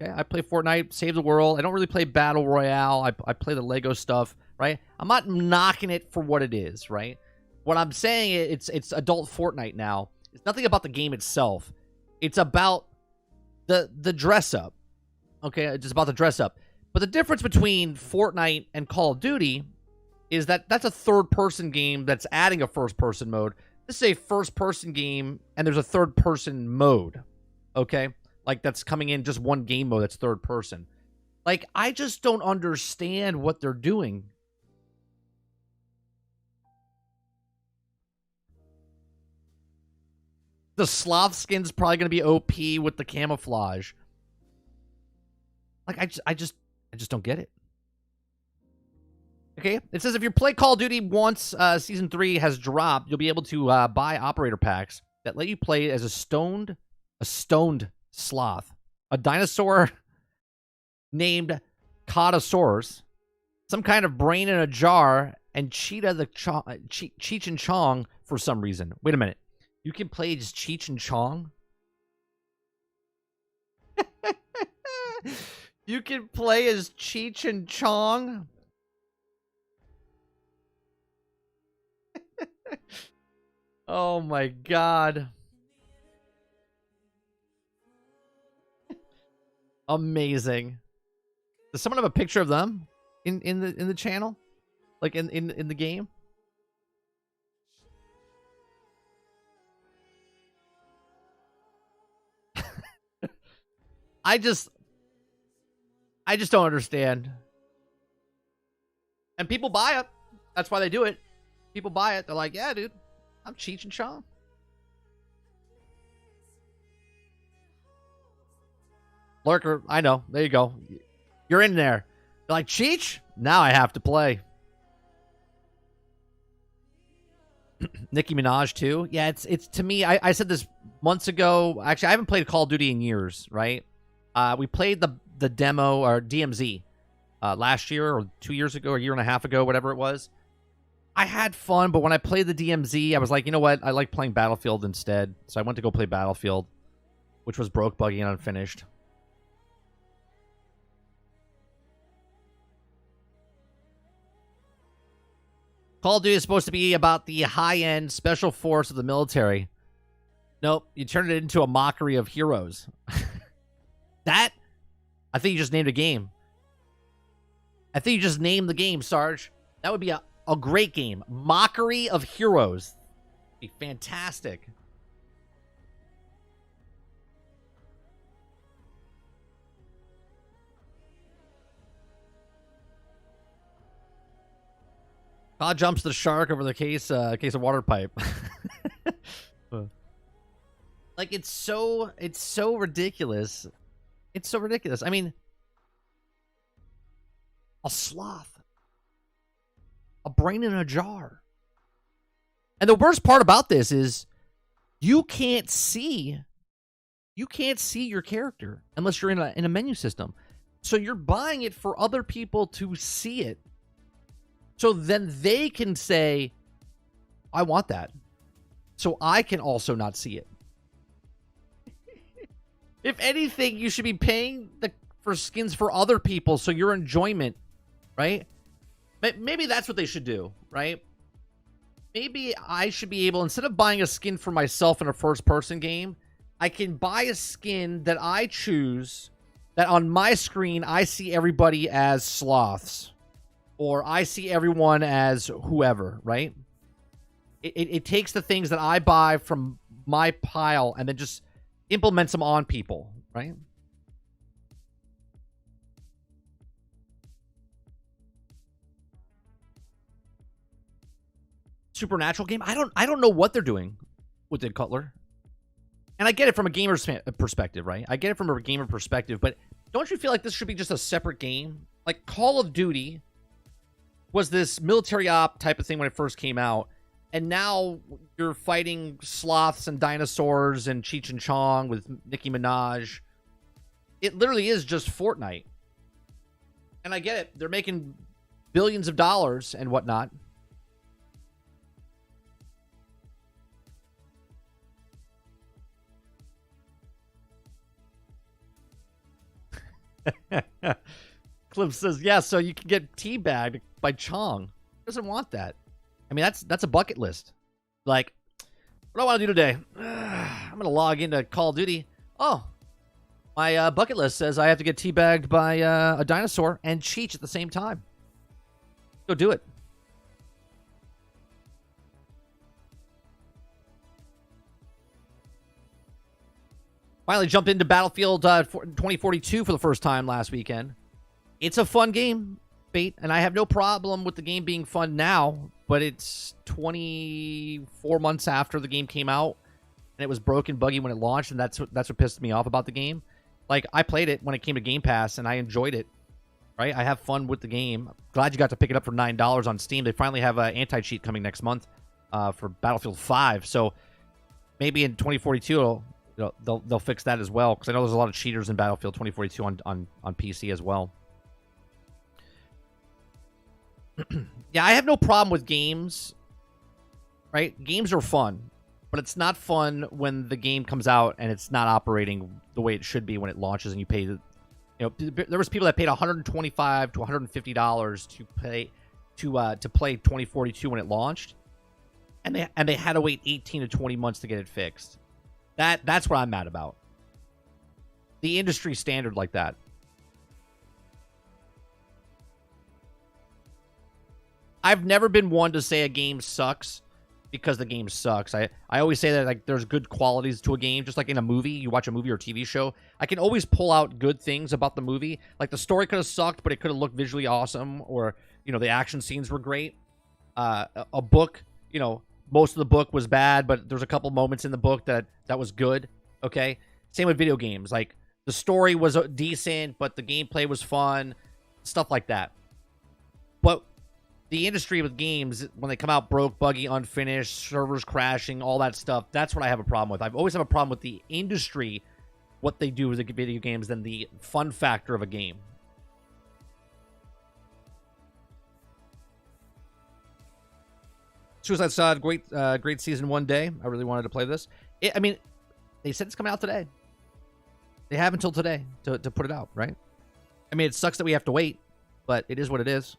Okay, I play Fortnite, Save the World. I don't really play Battle Royale. I play the Lego stuff, right? I'm not knocking it for what it is, right? What I'm saying is it's adult Fortnite now. It's nothing about the game itself. It's about the dress up. Okay, it's just about the dress up. But the difference between Fortnite and Call of Duty is that that's a third-person game that's adding a first-person mode. This is a first-person game, and there's a third-person mode, okay? Like, that's coming in just one game mode that's third-person. Like, I just don't understand what they're doing. The sloth skin's probably going to be OP with the camouflage. Like, I just don't get it. Okay, it says if you play Call of Duty once Season 3 has dropped, you'll be able to buy operator packs that let you play as a stoned sloth. A dinosaur named Codosaurus, some kind of brain in a jar, and Cheetah the Cheech and Chong for some reason. Wait a minute. You can play as Cheech and Chong? You can play as Cheech and Chong? Oh my god. Amazing. Does someone have a picture of them in the channel? Like in the game? I just don't understand. And people buy it. That's why they do it. People buy it. They're like, yeah, dude, I'm Cheech and Chong. Lurker, I know. There you go. You're in there. They're like, Cheech? Now I have to play. Nicki Minaj, too. Yeah, it's to me, I said this months ago. Actually, I haven't played Call of Duty in years, right? We played the demo, or DMZ, last year, or 2 years ago, or a year and a half ago, whatever it was. I had fun, but when I played the DMZ, I was like, you know what? I like playing Battlefield instead. So I went to go play Battlefield, which was broke, buggy, and unfinished. Call of Duty is supposed to be about the high-end special force of the military. Nope, you turned it into a mockery of heroes. That? I think you just named a game. I think you just named the game, Sarge. That would be a great game. Mockery of Heroes. Be fantastic. Todd jumps the shark over the case of water pipe. Like, it's so ridiculous. It's so ridiculous. I mean, a sloth. A brain in a jar. And the worst part about this is you can't see your character unless you're in a menu system. So you're buying it for other people to see it. So then they can say, I want that. So I can also not see it. If anything, you should be paying for skins for other people so your enjoyment, right? Maybe that's what they should do, right? Maybe I should be able, instead of buying a skin for myself in a first-person game, I can buy a skin that I choose, that on my screen I see everybody as sloths. Or I see everyone as whoever, right? It takes the things that I buy from my pile and then just implements them on people, right? Supernatural game? I don't know what they're doing with Ed Cutler. And I get it from a gamer's perspective, right? I get it from a gamer perspective, but don't you feel like this should be just a separate game? Like Call of Duty was this military op type of thing when it first came out, and now you're fighting sloths and dinosaurs and Cheech and Chong with Nicki Minaj. It literally is just Fortnite. And I get it. They're making billions of dollars and whatnot. Cliff says, yeah, so you can get teabagged by Chong. Doesn't want that. I mean, that's a bucket list. Like, what do I want to do today? I'm going to log into Call of Duty. Oh, my bucket list says I have to get teabagged by a dinosaur and Cheech at the same time. Go do it. Finally jumped into Battlefield 2042 for the first time last weekend. It's a fun game, Fate, and I have no problem with the game being fun now, but it's 24 months after the game came out, and it was broken, buggy when it launched, and that's what pissed me off about the game. Like, I played it when it came to Game Pass, and I enjoyed it, right? I have fun with the game. Glad you got to pick it up for $9 on Steam. They finally have an anti-cheat coming next month for Battlefield 5, so maybe in 2042 they'll fix that as well, because I know there's a lot of cheaters in Battlefield 2042 on PC as well. Yeah, I have no problem with games, right? Games are fun, but it's not fun when the game comes out and it's not operating the way it should be when it launches and you pay there was people that paid $125 to $150 to play 2042 when it launched, and they had to wait 18 to 20 months to get it fixed. That's what I'm mad about. The industry standard like that. I've never been one to say a game sucks because the game sucks. I always say that, like, there's good qualities to a game, just like in a movie. You watch a movie or a TV show, I can always pull out good things about the movie. Like, the story could have sucked, but it could have looked visually awesome, or, the action scenes were great. A book, most of the book was bad, but there's a couple moments in the book that was good. Okay, same with video games. Like, the story was decent, but the gameplay was fun, stuff like that. But the industry with games, when they come out broke, buggy, unfinished, servers crashing, all that stuff, that's what I have a problem with. I've always have a problem with the industry, what they do with the video games, than the fun factor of a game. Suicide Squad, great season one day. I really wanted to play this. I mean, they said it's coming out today. They have until today to put it out, right? I mean, it sucks that we have to wait, but it is what it is.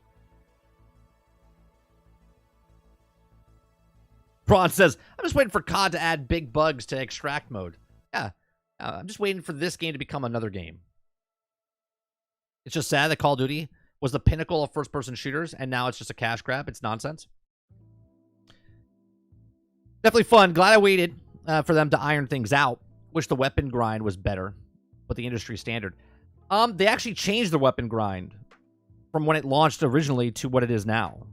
Braun says, I'm just waiting for COD to add big bugs to extract mode. Yeah, I'm just waiting for this game to become another game. It's just sad that Call of Duty was the pinnacle of first-person shooters, and now it's just a cash grab. It's nonsense. Definitely fun. Glad I waited for them to iron things out. Wish the weapon grind was better, but the industry standard. They actually changed the weapon grind from when it launched originally to what it is now.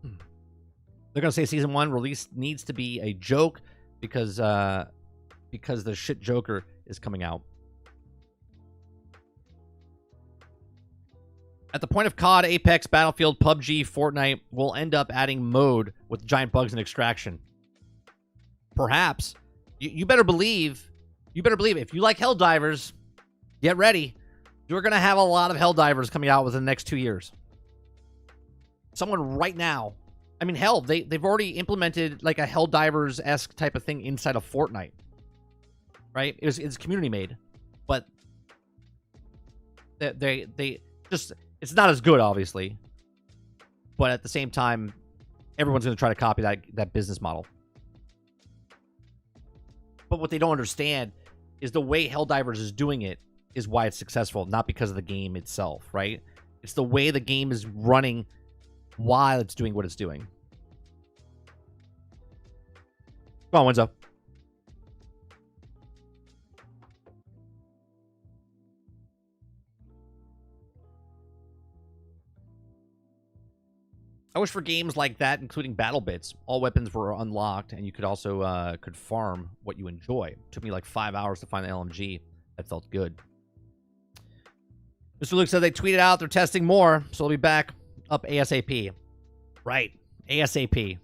They're going to say Season 1 release needs to be a joke because the shit Joker is coming out. At the point of COD, Apex, Battlefield, PUBG, Fortnite will end up adding mode with giant bugs and extraction. Perhaps. You better believe. If you like Helldivers, get ready. You're going to have a lot of Helldivers coming out within the next 2 years. Someone right now. I mean, hell, they've already implemented like a Helldivers-esque type of thing inside of Fortnite. Right? It's community made. But they just, it's not as good, obviously. But at the same time, everyone's going to try to copy that business model. But what they don't understand is the way Helldivers is doing it is why it's successful, not because of the game itself, right? It's the way the game is running while it's doing what it's doing. Come on, Winzo. I wish for games like that, including battle bits, all weapons were unlocked, and you could also could farm what you enjoy. It took me like 5 hours to find the LMG. That felt good. Mr. Luke said they tweeted out they're testing more, so they'll be back up ASAP. Right. ASAP.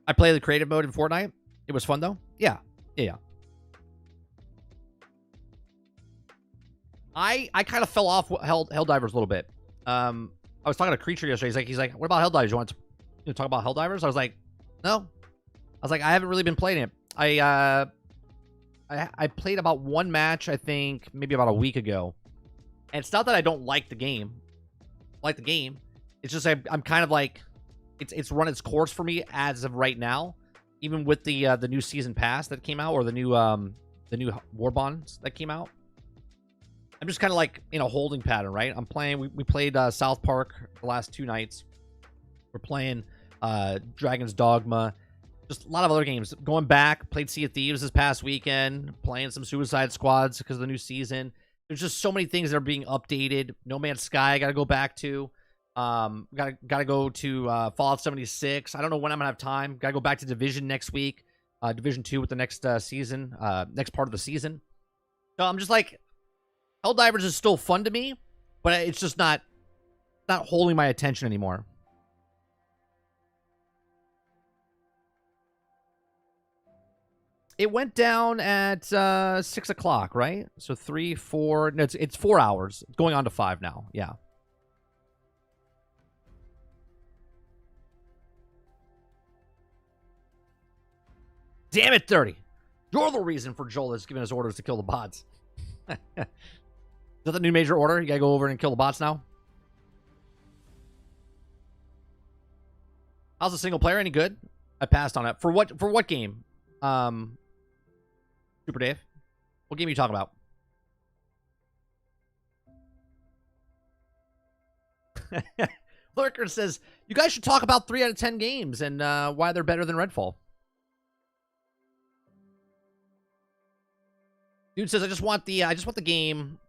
I played the creative mode in Fortnite. It was fun, though. Yeah. I kind of fell off Helldivers a little bit. I was talking to Creature yesterday. He's like, what about Helldivers? You want to talk about Helldivers? I was like, no. I was like, I haven't really been playing it. I played about one match, I think, maybe about a week ago. And it's not that I don't like the game. I like the game. It's just I'm kind of like, it's run its course for me as of right now. Even with the new season pass that came out, or the new war bonds that came out. I'm just kind of like in a holding pattern, right? I'm playing. We played South Park the last 2 nights. We're playing Dragon's Dogma. Just a lot of other games. Going back, played Sea of Thieves this past weekend. Playing some Suicide Squads because of the new season. There's just so many things that are being updated. No Man's Sky, I got to go back to. Gotta go to Fallout 76. I don't know when I'm gonna have time. Gotta go back to Division next week. Division 2 with the next season. Next part of the season. So I'm just like, Helldivers is still fun to me, but it's just not holding my attention anymore. It went down at 6 o'clock, right? So 3, 4. No, it's 4 hours. It's going on to 5 now. Yeah. Damn it, 30. You're the reason for Joel is giving us orders to kill the bots. Is that the new major order? You gotta go over and kill the bots now? How's the single player? Any good? I passed on it. For what game? Super Dave? What game are you talking about? Lurker says, you guys should talk about 3 out of 10 games and why they're better than Redfall. Dude says, I just want the game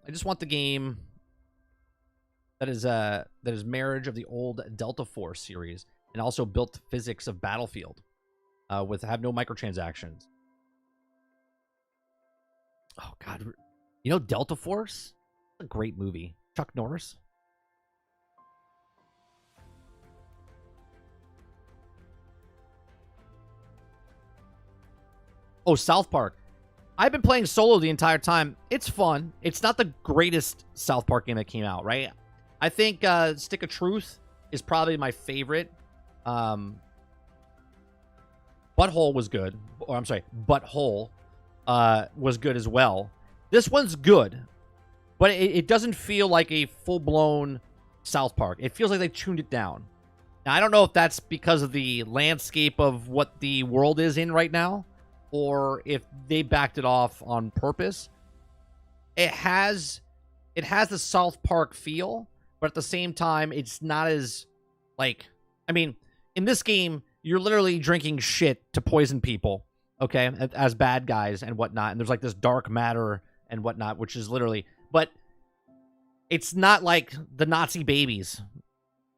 that is marriage of the old Delta Force series and also built physics of Battlefield with have no microtransactions. Oh God, you know Delta Force? A great movie. Chuck Norris. Oh, South Park. I've been playing solo the entire time. It's fun. It's not the greatest South Park game that came out, right? I think Stick of Truth is probably my favorite. Butthole was good. Or I'm sorry, Butthole was good as well. This one's good, but it doesn't feel like a full-blown South Park. It feels like they tuned it down. Now, I don't know if that's because of the landscape of what the world is in right now, or if they backed it off on purpose. It has the South Park feel, but at the same time, it's not as, like, I mean, in this game, you're literally drinking shit to poison people, okay, as bad guys and whatnot, and there's, like, this dark matter and whatnot, which is literally, but it's not like the Nazi babies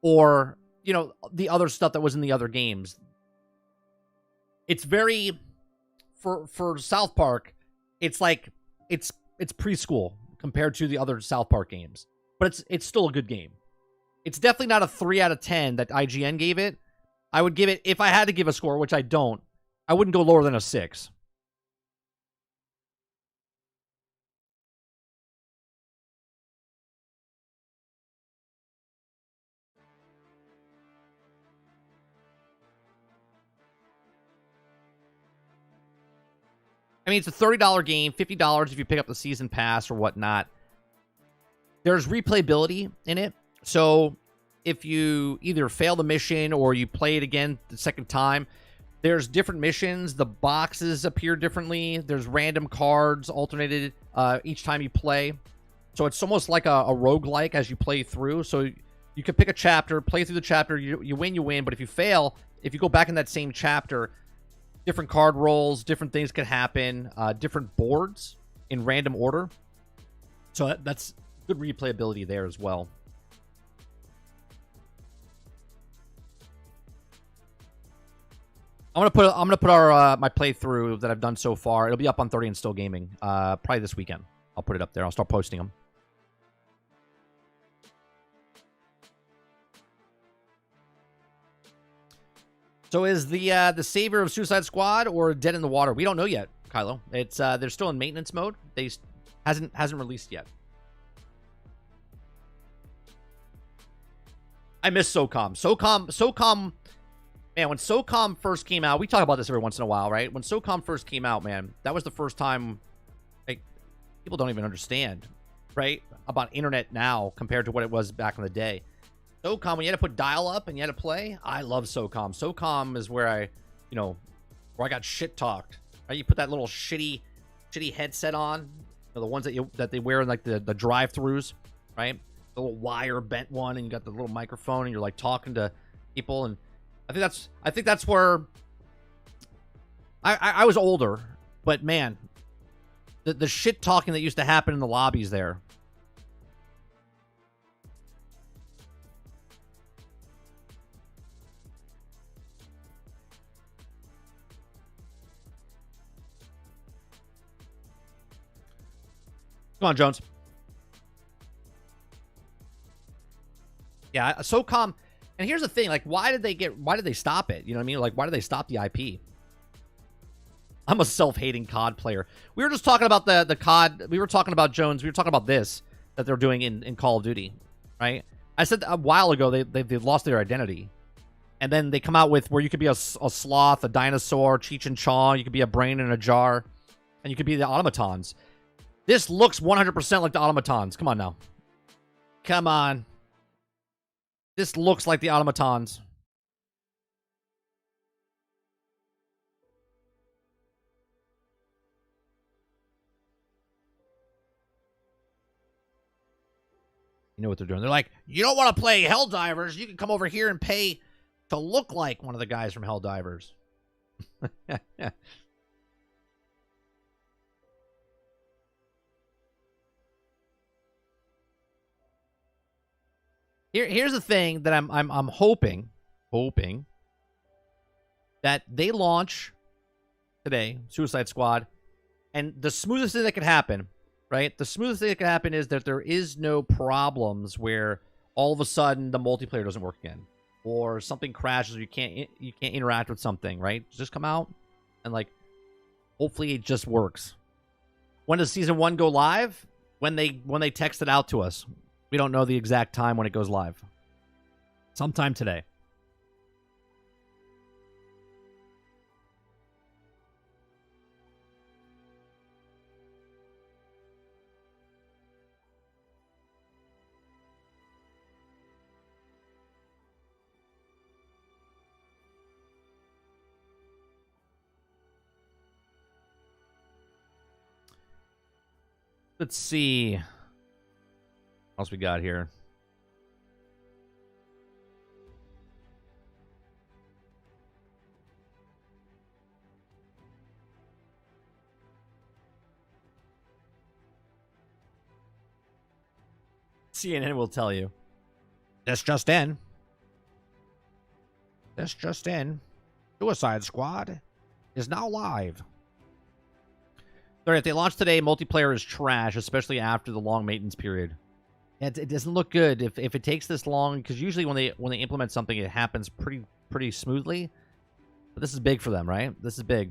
or, you know, the other stuff that was in the other games. It's very... For South Park, it's like it's preschool compared to the other South Park games, but it's still a good game. It's definitely not a 3 out of 10 that IGN gave it. I would give it, if I had to give a score, which I don't, I wouldn't go lower than a 6. I mean, it's a $30 game, $50 if you pick up the season pass or whatnot. There's replayability in it. So if you either fail the mission or you play it again the second time, there's different missions. The boxes appear differently. There's random cards alternated each time you play. So it's almost like a roguelike as you play through. So you can pick a chapter, play through the chapter. You win. But if you fail, if you go back in that same chapter, different card rolls, different things can happen, different boards in random order. So that's good replayability there as well. I'm gonna put our my playthrough that I've done so far. It'll be up on 30 and Still Gaming probably this weekend. I'll put it up there. I'll start posting them. So is the savior of Suicide Squad or Dead in the Water? We don't know yet, Kylo. It's they're still in maintenance mode. They hasn't released yet. I miss SOCOM. SOCOM. Man, when SOCOM first came out, we talk about this every once in a while, right? When SOCOM first came out, man, that was the first time, like, people don't even understand, right, about internet now compared to what it was back in the day. SOCOM, when you had to put dial up and you had to play, I love SOCOM. SOCOM is where I got shit talked. Right? You put that little shitty headset on, the ones that they wear in like the drive-throughs, right? The little wire bent one, and you got the little microphone, and you're like talking to people. And I think that's where I was older, but man, the shit talking that used to happen in the lobbies there. Come on, Jones. Yeah, SOCOM. And here's the thing, like, why did they stop it? You know what I mean? Like, why did they stop the IP? I'm a self-hating COD player. We were just talking about the COD. We were talking about Jones. We were talking about this that they're doing in Call of Duty, right? I said a while ago they've lost their identity. And then they come out with where you could be a sloth, a dinosaur, Cheech and Chong. You could be a brain in a jar. And you could be the automatons. This looks 100% like the automatons. Come on now. Come on. This looks like the automatons. You know what they're doing. They're like, you don't want to play Helldivers? You can come over here and pay to look like one of the guys from Helldivers. Here's the thing that I'm hoping that they launch today, Suicide Squad, and the smoothest thing that could happen, right? The smoothest thing that could happen is that there is no problems where all of a sudden the multiplayer doesn't work again, or something crashes, or you can't interact with something, right? Just come out and like, hopefully it just works. When does season 1 go live? When they text it out to us. We don't know the exact time when it goes live. Sometime today. Let's see. What else we got here? CNN will tell you. This just in. This just in. Suicide Squad is now live. All right, if they launch today, multiplayer is trash, especially after the long maintenance period. It doesn't look good if it takes this long, because usually when they implement something, it happens pretty smoothly. But this is big for them, right? This is big.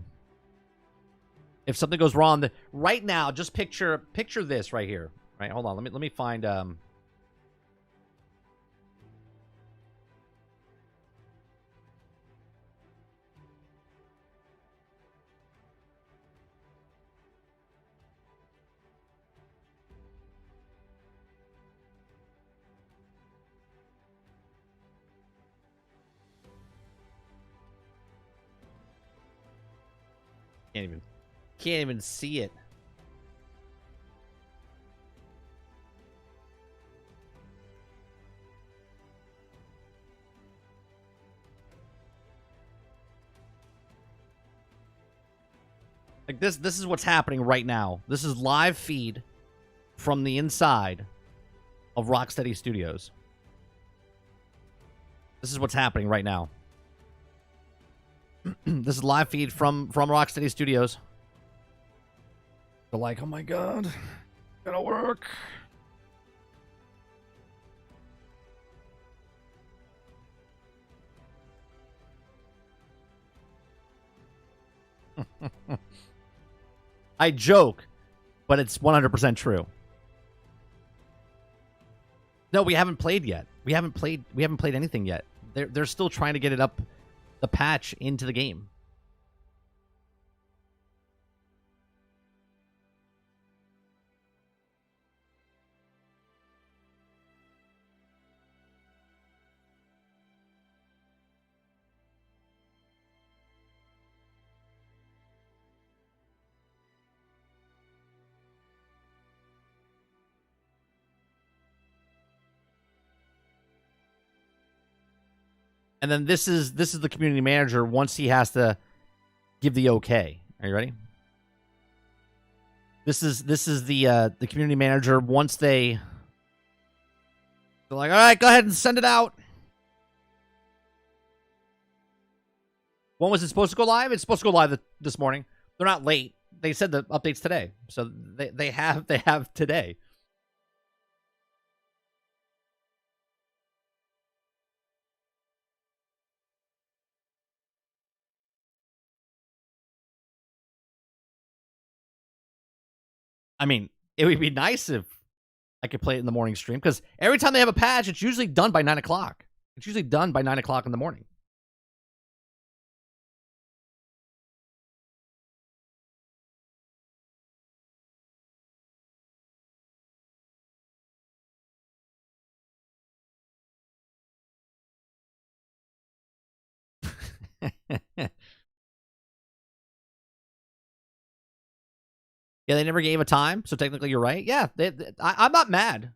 If something goes wrong, right now, just picture this right here. Right, hold on. Let me find Can't even see it. Like this is what's happening right now. This is live feed from the inside of Rocksteady Studios. This is what's happening right now. This is live feed from Rocksteady Studios. They're like, oh my god, gonna work. I joke, but it's 100% true. No, we haven't played yet. We haven't played anything yet. They're still trying to get it up, the patch into the game. And then this is the community manager once he has to give the okay. Are you ready? This is the community manager once they're like, all right, go ahead and send it out. When was it supposed to go live? It's supposed to go live this morning. They're not late. They said the update's today, so they have today. I mean, it would be nice if I could play it in the morning stream, because every time they have a patch, it's usually done by 9 o'clock. It's usually done by 9 o'clock in the morning. Yeah, they never gave a time, so technically you're right. Yeah, I'm not mad.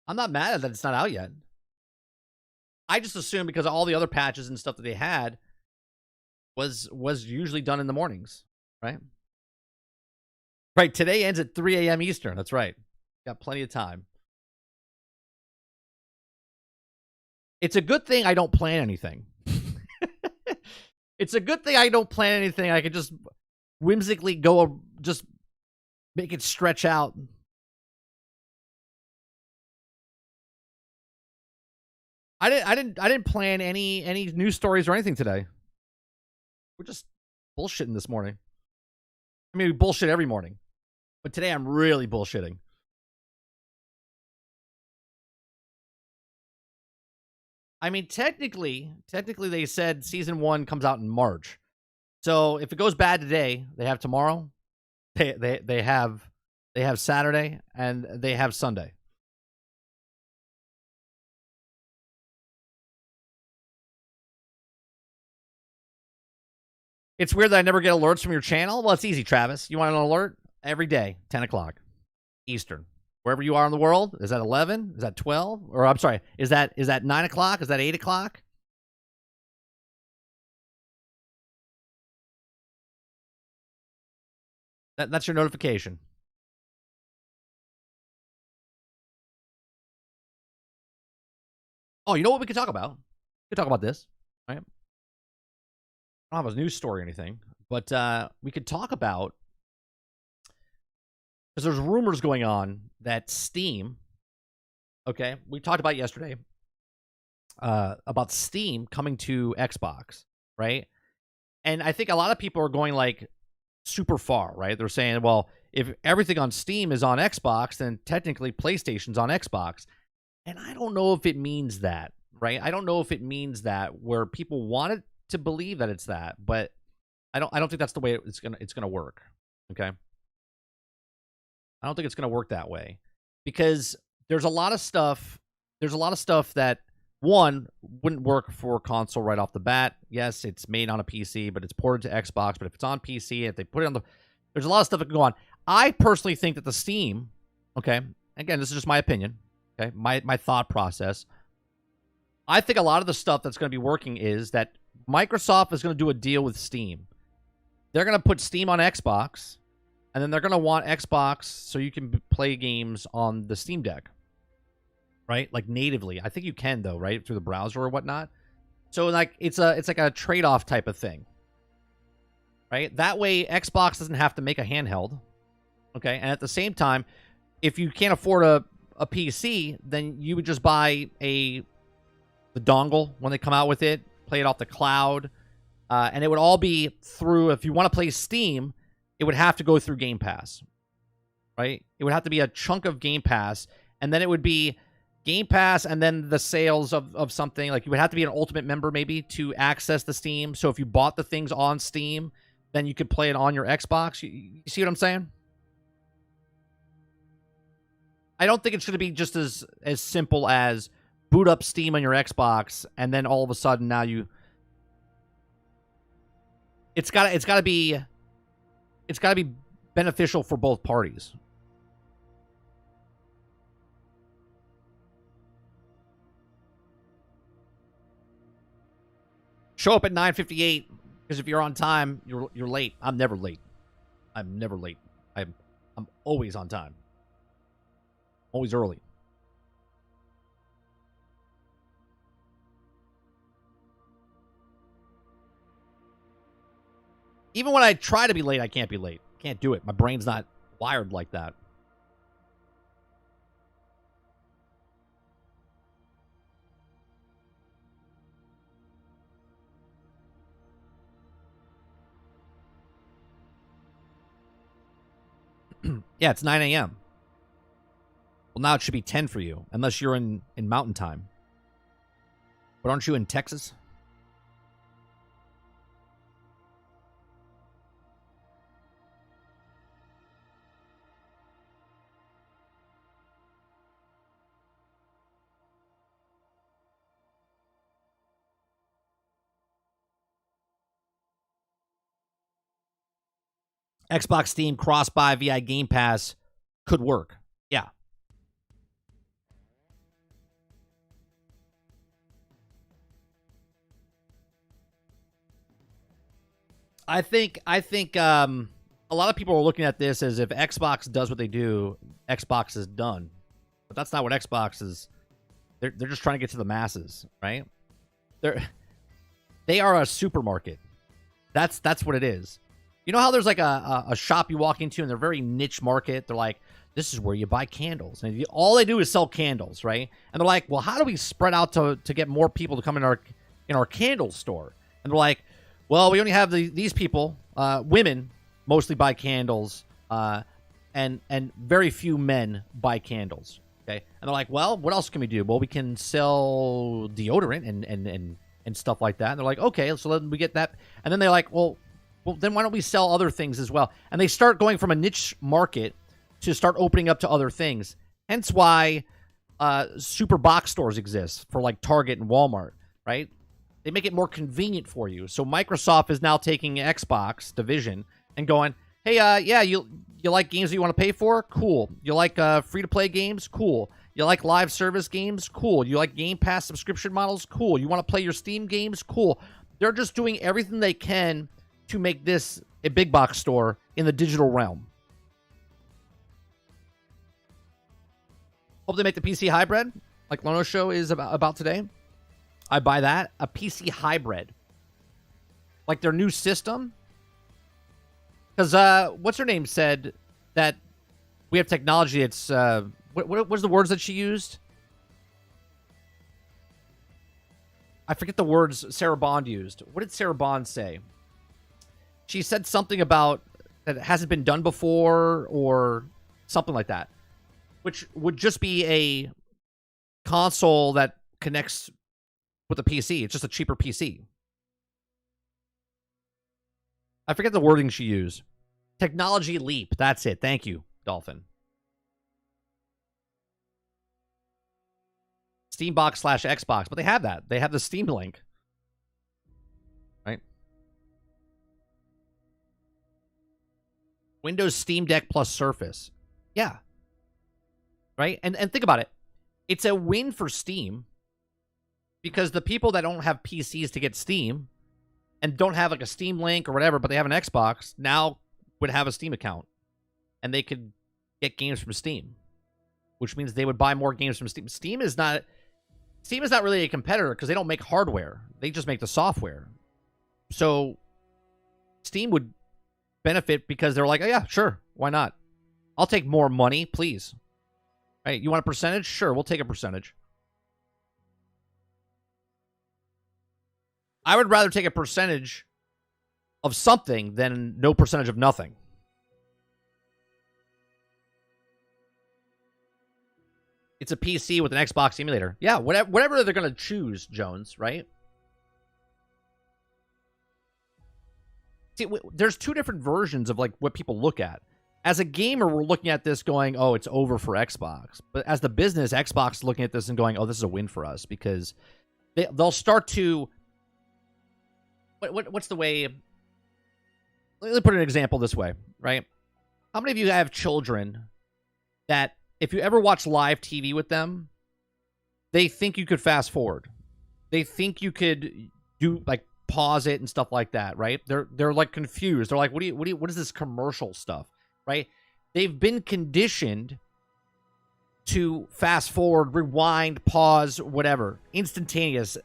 I'm not mad that it's not out yet. I just assumed because all the other patches and stuff that they had was usually done in the mornings, right? Right, today ends at 3 a.m. Eastern. That's right. Got plenty of time. It's a good thing I don't plan anything. It's a good thing I don't plan anything. I could just whimsically go, just make it stretch out. I didn't plan any news stories or anything today. We're just bullshitting this morning. I mean, we bullshit every morning, but today I'm really bullshitting. I mean, technically they said season 1 comes out in March. So if it goes bad today, they have tomorrow. They have Saturday and they have Sunday. It's weird that I never get alerts from your channel. Well, it's easy, Travis. You want an alert? Every day, 10 o'clock Eastern. Wherever you are in the world. Is that 11? Is that 12? Or I'm sorry, is that 9 o'clock? Is that 8 o'clock? That's your notification. Oh, you know what we could talk about? We could talk about this, right? I don't have a news story or anything, but we could talk about, because there's rumors going on that Steam, okay, we talked about yesterday, about Steam coming to Xbox, right? And I think a lot of people are going like super far, right? They're saying, well, if everything on Steam is on Xbox, then technically PlayStation's on Xbox. And I don't know if it means that, right? I don't know if it means that where people want it to believe that it's that, but I don't think that's the way it's gonna work. Okay. I don't think it's gonna work that way, because there's a lot of stuff that, one, wouldn't work for console right off the bat. Yes, it's made on a PC, but it's ported to Xbox. But if it's on PC, if they put it on there's a lot of stuff that can go on. I personally think that the Steam, okay, again, this is just my opinion, okay, my thought process. I think a lot of the stuff that's going to be working is that Microsoft is going to do a deal with Steam. They're going to put Steam on Xbox, and then they're going to want Xbox so you can play games on the Steam Deck, right? Like natively. I think you can, though, right? Through the browser or whatnot. So like it's like a trade-off type of thing, right? That way Xbox doesn't have to make a handheld, okay? And at the same time, if you can't afford a PC, then you would just buy the dongle when they come out with it, play it off the cloud, and it would all be through, if you want to play Steam, it would have to go through Game Pass, right? It would have to be a chunk of Game Pass, and then it would be Game Pass and then the sales of something. Like, you would have to be an Ultimate member maybe to access the Steam. So if you bought the things on Steam, then you could play it on your Xbox. You see what I'm saying? I don't think it should be just as simple as boot up Steam on your Xbox and then all of a sudden now you... It's gotta be beneficial for both parties. Show up at 9:58 because if you're on time, you're late. I'm never late. I'm never late. I'm always on time. Always early. Even when I try to be late, I can't be late. Can't do it. My brain's not wired like that. Yeah, it's 9 a.m. Well, now it should be 10 for you, unless you're in Mountain Time. But aren't you in Texas? Xbox Steam cross-buy via Game Pass could work. Yeah. I think a lot of people are looking at this as if Xbox does what they do, Xbox is done. But that's not what Xbox is. They're just trying to get to the masses, right? They are a supermarket. That's what it is. You know how there's like a shop you walk into and they're very niche market? They're like, this is where you buy candles. And all they do is sell candles, right? And they're like, well, how do we spread out to get more people to come in our candle store? And they're like, well, we only have these people, women mostly buy candles, and very few men buy candles. Okay. And they're like, well, what else can we do? Well, we can sell deodorant and stuff like that. And they're like, okay, so then we get that. And then they're like, well, then why don't we sell other things as well? And they start going from a niche market to start opening up to other things. Hence why super box stores exist for like Target and Walmart, right? They make it more convenient for you. So Microsoft is now taking Xbox division and going, hey, yeah, you like games that you want to pay for? Cool. You like free-to-play games? Cool. You like live service games? Cool. You like Game Pass subscription models? Cool. You want to play your Steam games? Cool. They're just doing everything they can to make this a big box store in the digital realm. Hope they make the PC hybrid, like Lono Show is about today. I buy that. A PC hybrid. Like their new system. Because what's her name said that we have technology. It's what was the words that she used? I forget the words Sarah Bond used. What did Sarah Bond say? She said something about that it hasn't been done before or something like that, which would just be a console that connects with a PC. It's just a cheaper PC. I forget the wording she used. Technology leap. That's it. Thank you, Dolphin. Steambox/Xbox. But they have that. They have the Steam Link. Right? Windows Steam Deck plus Surface. Yeah. Right? And think about it. It's a win for Steam. Because the people that don't have PCs to get Steam and don't have like a Steam Link or whatever, but they have an Xbox, now would have a Steam account. And they could get games from Steam. Which means they would buy more games from Steam. Steam is not really a competitor because they don't make hardware. They just make the software. So Steam would benefit because they're like, oh yeah, sure, why not? I'll take more money, please. Right, you want a percentage? Sure, we'll take a percentage. I would rather take a percentage of something than no percentage of nothing. It's a PC with an Xbox emulator. Yeah, whatever they're going to choose, Jones, right? See, there's two different versions of like what people look at. As a gamer, we're looking at this going, oh, it's over for Xbox. But as the business, Xbox is looking at this and going, oh, this is a win for us, because they'll start to... What's the way... Let me put an example this way, right? How many of you have children that if you ever watch live TV with them, they think you could fast forward? They think you could do like pause it and stuff like that, right? They're like confused. They're like, what is this commercial stuff, right? They've been conditioned to fast forward, rewind, pause, whatever, instantaneous,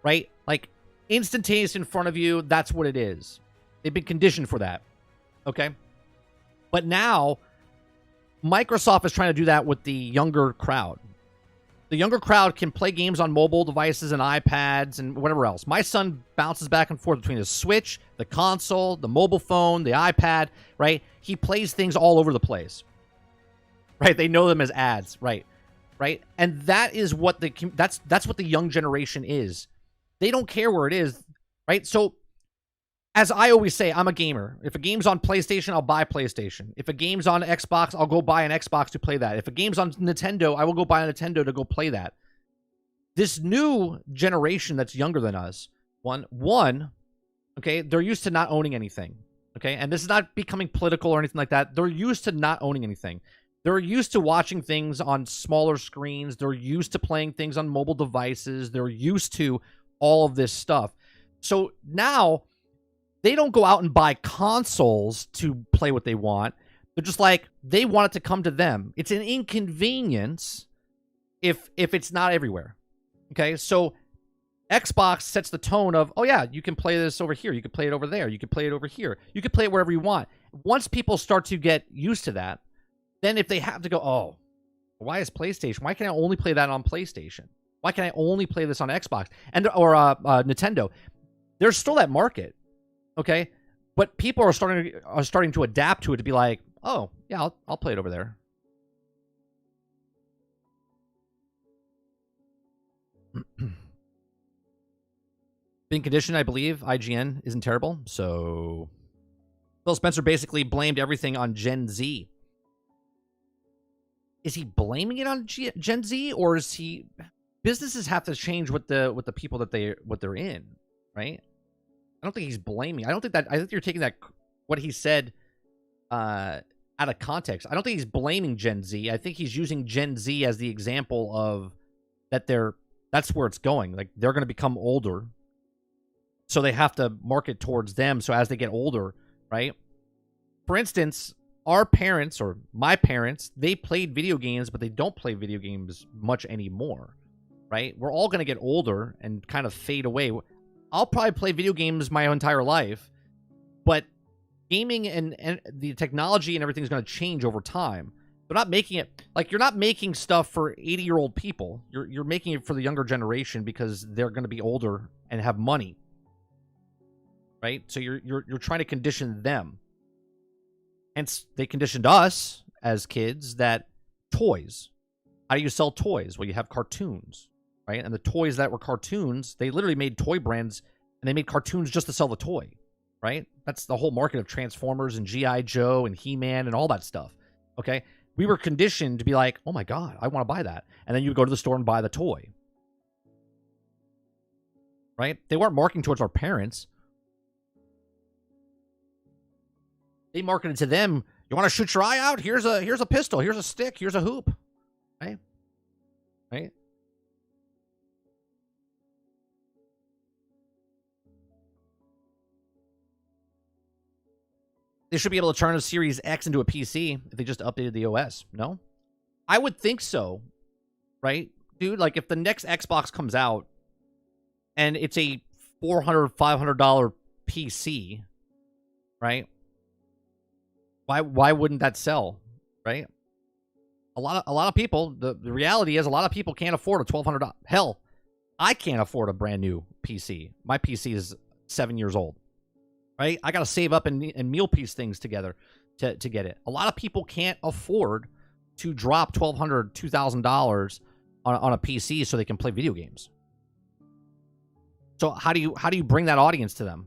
right? Like instantaneous in front of you. That's what it is. They've been conditioned for that. Okay. But now Microsoft is trying to do that with the younger crowd. The younger crowd can play games on mobile devices and iPads and whatever else. My son bounces back and forth between the Switch, the console, the mobile phone, the iPad, right? He plays things all over the place, right? They know them as ads, right? Right? And that is what that's what the young generation is. They don't care where it is, right? So, as I always say, I'm a gamer. If a game's on PlayStation, I'll buy PlayStation. If a game's on Xbox, I'll go buy an Xbox to play that. If a game's on Nintendo, I will go buy a Nintendo to go play that. This new generation that's younger than us, one, okay, they're used to not owning anything, okay? And this is not becoming political or anything like that. They're used to not owning anything. They're used to watching things on smaller screens. They're used to playing things on mobile devices. They're used to all of this stuff. So now... they don't go out and buy consoles to play what they want. They're just like, they want it to come to them. It's an inconvenience if it's not everywhere. Okay, so Xbox sets the tone of, oh yeah, you can play this over here. You can play it over there. You can play it over here. You can play it wherever you want. Once people start to get used to that, then if they have to go, oh, why is PlayStation? Why can I only play that on PlayStation? Why can I only play this on Xbox or Nintendo? There's still that market. Okay, but people are starting to adapt to it, to be like, oh yeah, I'll play it over there. Being conditioned, I believe IGN isn't terrible. So Phil Spencer basically blamed everything on Gen Z. Is he blaming it on Gen Z, or is he? Businesses have to change with the people that they're in, right? I don't think he's blaming. I think you're taking that what he said out of context. I don't think he's blaming Gen Z. I think he's using Gen Z as the example of that's where it's going. Like, they're going to become older, so they have to market towards them. So as they get older, right? For instance, our parents or my parents, they played video games, but they don't play video games much anymore, right? We're all going to get older and kind of fade away. I'll probably play video games my entire life, but gaming and the technology and everything is going to change over time. They're not making it like, you're not making stuff for 80-year-old people. You're making it for the younger generation because they're going to be older and have money, right? So you're trying to condition them. Hence, they conditioned us as kids that toys. How do you sell toys? Well, you have cartoons. Right? And the toys that were cartoons, they literally made toy brands, and they made cartoons just to sell the toy, right? That's the whole market of Transformers and G.I. Joe and He-Man and all that stuff, okay? We were conditioned to be like, oh my God, I want to buy that. And then you would go to the store and buy the toy, right? They weren't marketing towards our parents. They marketed to them, you want to shoot your eye out? Here's a pistol, here's a stick, here's a hoop, right? Right? They should be able to turn a Series X into a PC if they just updated the OS. No? I would think so. Right? Dude, like, if the next Xbox comes out and it's a $400, $500 PC, right? Why wouldn't that sell? Right? A lot of people, the reality is a lot of people can't afford a $1,200. Hell, I can't afford a brand new PC. My PC is 7 years old. Right? I got to save up and meal piece things together to get it. A lot of people can't afford to drop $1,200, $2,000 on a PC so they can play video games. So how do you bring that audience to them?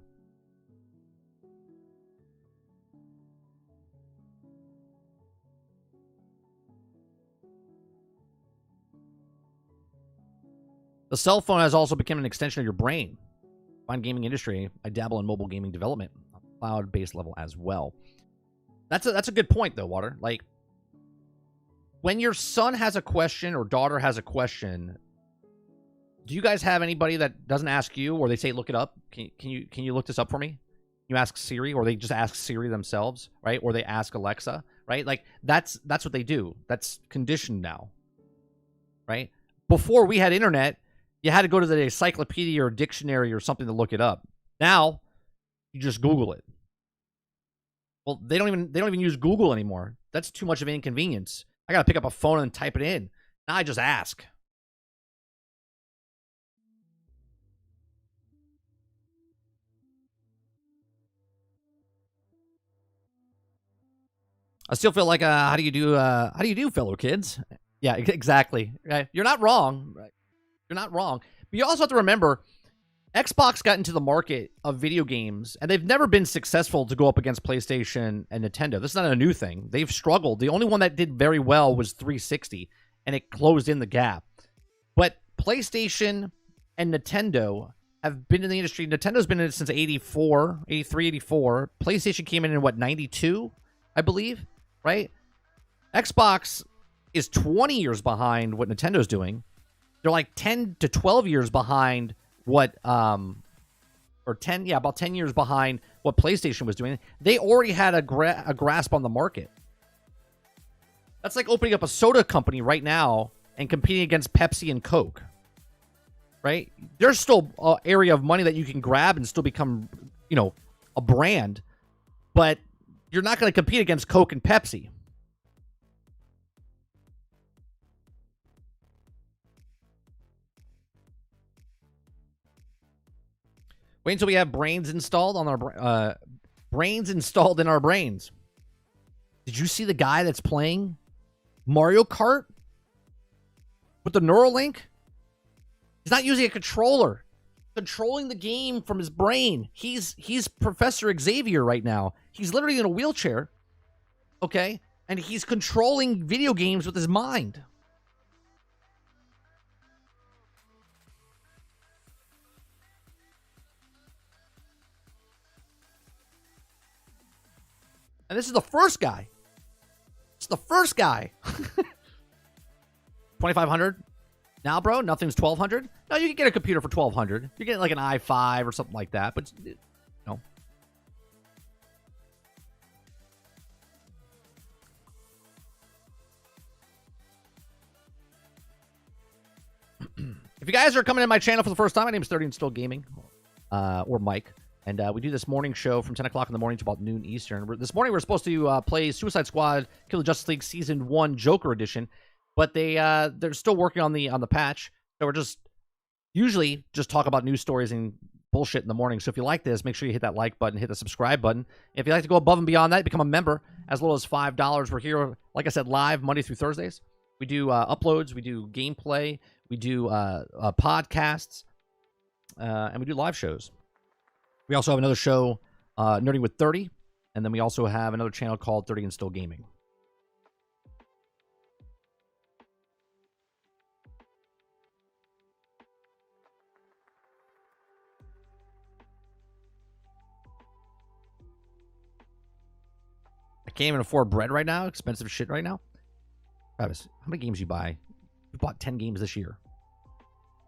The cell phone has also become an extension of your brain. Fine gaming industry. I dabble in mobile gaming development, cloud-based level as well. That's a good point though, Water. Like, when your son has a question or daughter has a question, do you guys have anybody that doesn't ask you, or they say, look it up? Can you look this up for me? You ask Siri, or they just ask Siri themselves, right? Or they ask Alexa, right? Like, that's what they do. That's conditioned now, right? Before we had internet, you had to go to the encyclopedia or dictionary or something to look it up. Now, you just Google it. Well, they don't even use Google anymore. That's too much of an inconvenience. I gotta pick up a phone and type it in. Now I just ask. I still feel like, how do you do, fellow kids? Yeah, exactly. Right? You're not wrong. Right? You're not wrong. But you also have to remember, Xbox got into the market of video games, and they've never been successful to go up against PlayStation and Nintendo. This is not a new thing. They've struggled. The only one that did very well was 360, and it closed in the gap. But PlayStation and Nintendo have been in the industry. Nintendo's been in it since 84, 83, 84. PlayStation came in what, 92, I believe, right? Xbox is 20 years behind what Nintendo's doing. They're like 10 to 12 years behind what, about 10 years behind what PlayStation was doing. They already had a grasp on the market. That's like opening up a soda company right now and competing against Pepsi and Coke, right? There's still an area of money that you can grab and still become, a brand, but you're not going to compete against Coke and Pepsi. Wait until we have brains installed on our brains installed in our brains. Did you see the guy that's playing Mario Kart with the Neuralink? He's not using a controller, controlling the game from his brain. He's Professor Xavier right now. He's literally in a wheelchair, okay, and he's controlling video games with his mind. And this is the first guy. It's the first guy. 2,500. Now, bro, nothing's 1,200. No, you can get a computer for 1,200. You get like an i5 or something like that, but no. If you guys are coming in my channel for the first time, my name is 30 and Still Gaming, or Mike. And we do this morning show from 10 o'clock in the morning to about noon Eastern. This morning we're supposed to play Suicide Squad Kill the Justice League Season 1 Joker Edition, but they're still working on the patch. So we're usually just talk about news stories and bullshit in the morning. So if you like this, make sure you hit that like button, hit the subscribe button. If you'd like to go above and beyond that, become a member as little as $5. We're here, like I said, live Monday through Thursdays. We do uploads, we do gameplay, we do podcasts, and we do live shows. We also have another show, Nerding with 30, and then we also have another channel called 30 and Still Gaming. I can't even afford bread right now. Expensive shit right now. Travis, how many games you buy? You bought 10 games this year.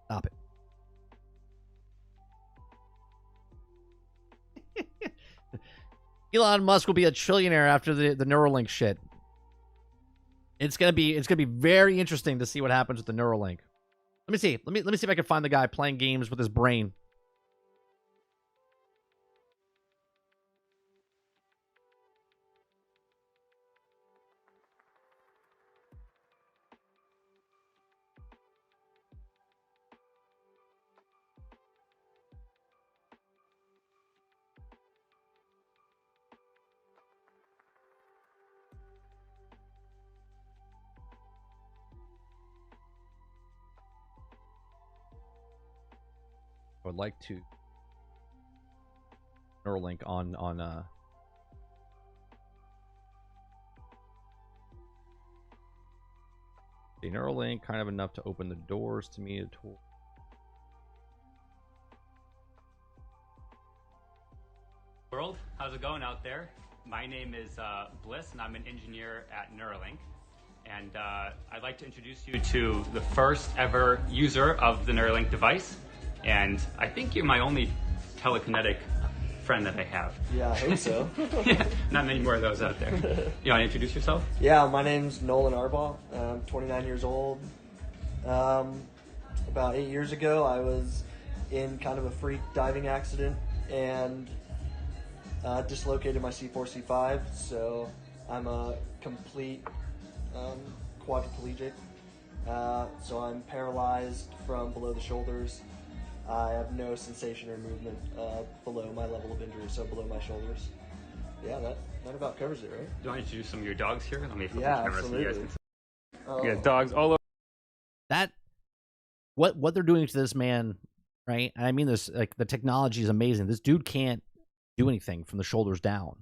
Stop it. Elon Musk will be a trillionaire after the Neuralink shit. It's gonna be very interesting to see what happens with the Neuralink. Let me see. Let me see if I can find the guy playing games with his brain. would like to Neuralink on the Neuralink, kind of enough to open the doors to me. World, how's it going out there? My name is Bliss, and I'm an engineer at Neuralink. And I'd like to introduce you to the first ever user of the Neuralink device. And I think you're my only telekinetic friend that I have. Yeah, I hope so. Yeah, not many more of those out there. You want to introduce yourself? Yeah, my name's Nolan Arbaugh. I'm 29 years old. About 8 years ago, I was in kind of a freak diving accident and dislocated my C4, C5, so I'm a complete quadriplegic. So I'm paralyzed from below the shoulders. I have no sensation or movement below my level of injury, so below my shoulders. Yeah, that about covers it, right? Do you want to introduce some of your dogs here? Let me flip Yeah, the camera so you guys absolutely. can see. You got dogs all over. That what they're doing to this man, right? And I mean this, like, the technology is amazing. This dude can't do anything from the shoulders down,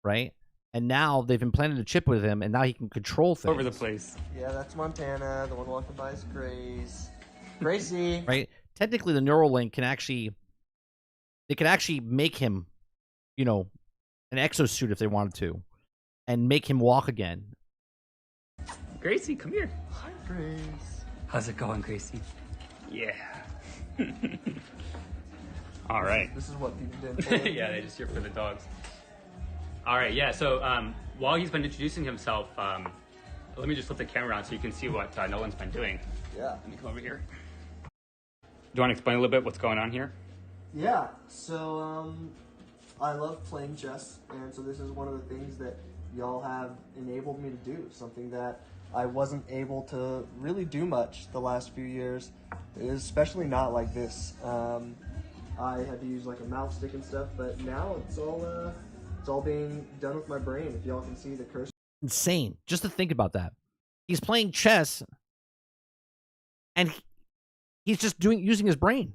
right? And now they've implanted a chip with him, and now he can control things Over the place. Yeah, that's Montana. The one walking by is Grace. Gracie. right? Technically, the Neuralink can actually make him, you know, an exosuit if they wanted to, and make him walk again. Gracie, come here. Hi, Grace. How's it going, Gracie? Yeah. All right. This is what people did for Yeah, they just here for the dogs. All right, yeah. So while he's been introducing himself, let me just flip the camera around so you can see what Nolan's been doing. Yeah. Let me come over here. Do you want to explain a little bit what's going on here? Yeah, so I love playing chess, and so this is one of the things that y'all have enabled me to do, something that I wasn't able to really do much the last few years, especially not like this. I had to use like a mouse stick and stuff, but now it's all being done with my brain. If y'all can see the cursor. Insane. Just to think about that. He's playing chess, and he's just using his brain.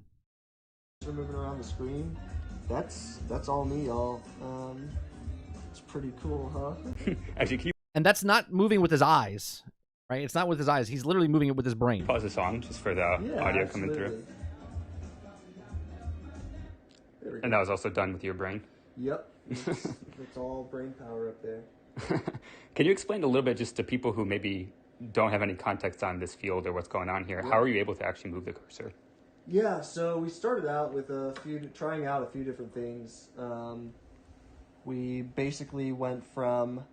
Moving around the screen, that's all me, y'all. It's pretty cool, huh? As you keep And that's not moving with his eyes, right? It's not with his eyes. He's literally moving it with his brain. pause the song just for the Yeah, audio absolutely. coming through. There we go. And that was also done with your brain. Yep, it's all brain power up there. Can you explain a little bit just to people who maybe don't have any context on this field or what's going on here? How are you able to actually move the cursor? Yeah, so we started out with trying out a few different things. We basically went from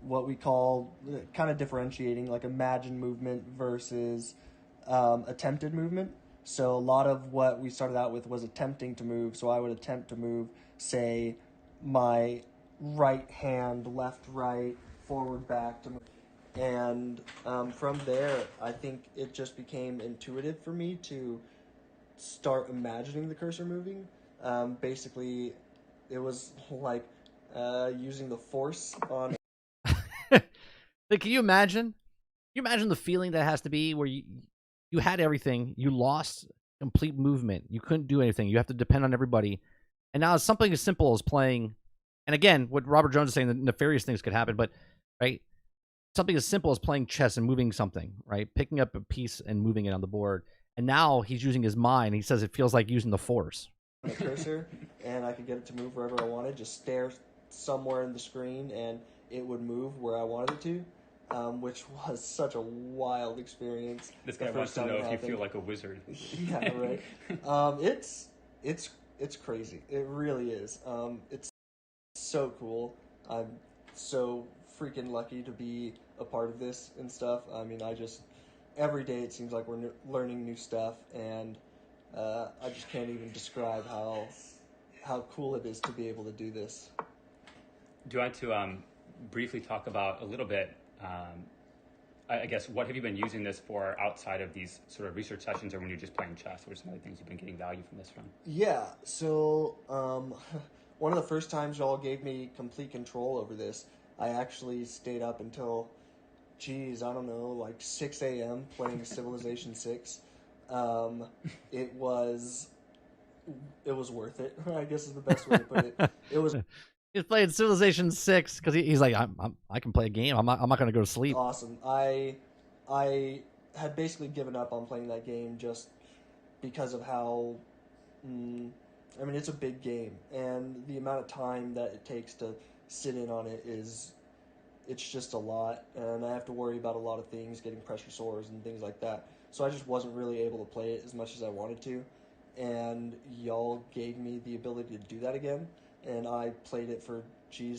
what we call kind of differentiating, like imagined movement versus attempted movement. So a lot of what we started out with was attempting to move. So I would attempt to move, say, my right hand, left, right, forward, back to move. And from there, I think it just became intuitive for me to start imagining the cursor moving. Basically, it was like using the force on. Like, can you imagine? Can you imagine the feeling that has to be where you had everything, you lost complete movement, you couldn't do anything, you have to depend on everybody, and now it's something as simple as playing. And again, what Robert Jones is saying, the nefarious things could happen, but right, something as simple as playing chess and moving something, right, picking up a piece and moving it on the board, and now he's using his mind. He says it feels like using the force. The cursor, and I could get it to move wherever I wanted. Just stare somewhere in the screen, and it would move where I wanted it to. Which was such a wild experience. This guy wants to know if you feel like a wizard. Yeah, right. It's crazy. It really is. It's so cool. I'm so freaking lucky to be a part of this and stuff. I mean, every day it seems like we're learning new stuff, and I just can't even describe how cool it is to be able to do this. Do you want to briefly talk about a little bit, I guess, what have you been using this for outside of these sort of research sessions, or when you're just playing chess? What are some of the things you've been getting value from this from? Yeah, so one of the first times y'all gave me complete control over this, I actually stayed up until, I don't know, like 6 a.m. playing Civilization 6. It was it was worth it. I guess is the best way to put it. It was He's playing Civilization 6 because he's like, I can play a game. I'm not going to go to sleep. awesome. I had basically given up on playing that game just because of how. I mean, it's a big game, and the amount of time that it takes to sit in on it it's just a lot, and I have to worry about a lot of things, getting pressure sores and things like that. So I just wasn't really able to play it as much as I wanted to, and y'all gave me the ability to do that again, and I played it for,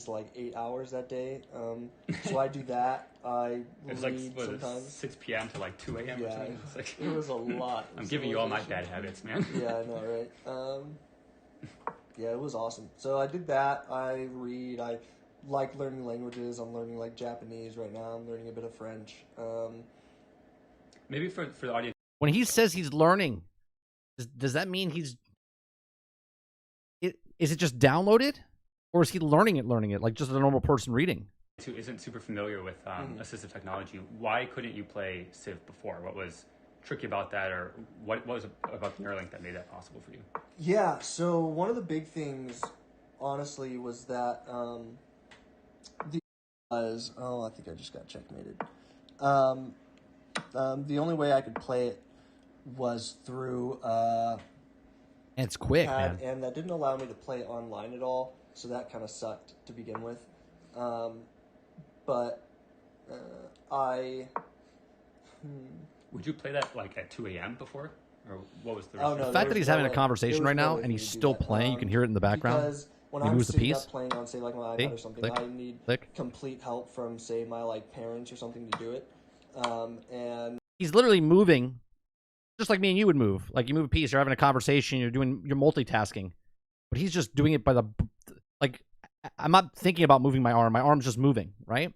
like 8 hours that day. So I do that. I It's read like, what, sometimes. 6 p.m. to like 2 a.m. or Yeah, something. It's like, it was a lot. I'm giving you all my bad habits, man. Yeah, I know, right? Yeah, it was awesome. So I did that. I read. I like learning languages. I'm learning like Japanese right now. I'm learning a bit of French. Maybe for the audience, When he says he's learning, does that mean is it just downloaded? Or is he learning it like just a normal person reading? who isn't super familiar with assistive technology, why couldn't you play Civ before? What was tricky about that, or what was it about Neuralink that made that possible for you? Yeah, so one of the big things, honestly, was that I think I just got checkmated. The only way I could play it was through And it's quick, pad, man. and that didn't allow me to play online at all, so that kind of sucked to begin with. But Would you play that like at 2 a.m. before, or what was the? Oh, no, The there fact that was he's no having a way- conversation there was right no now way and for he's me to do still that. playing, you can hear it in the background. Because when He I'm moves the sitting piece. up playing on, say, like my See? iPad or something, Click. I need Click. complete help from, say, my like parents or something to do it. And He's literally moving, just like me and you would move. Like you move a piece, you're having a conversation, you're multitasking, but he's just doing it by like. I'm not thinking about moving my arm. My arm's just moving, right?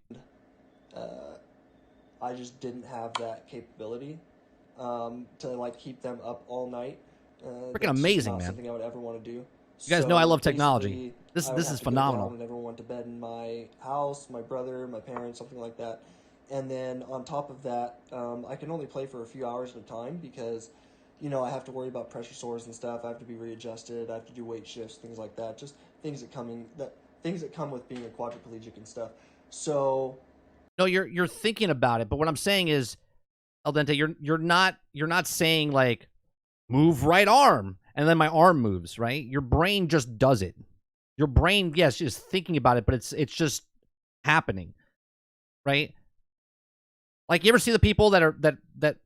I just didn't have that capability to like keep them up all night. That's just amazing, not man. Something I would ever want to do. You guys know I love technology. basically, This I would is have to go phenomenal. down and everyone went to bed in my house, my brother, my parents, something like that. And then on top of that, I can only play for a few hours at a time because, I have to worry about pressure sores and stuff. I have to be readjusted. I have to do weight shifts, things like that. Just things that come with being a quadriplegic and stuff. So No, you're thinking about it, but what I'm saying is, El Dente, you're not saying like move right arm and then my arm moves, right? Your brain just does it. Your brain, yes, is thinking about it, but it's just happening, right? Like you ever see the people that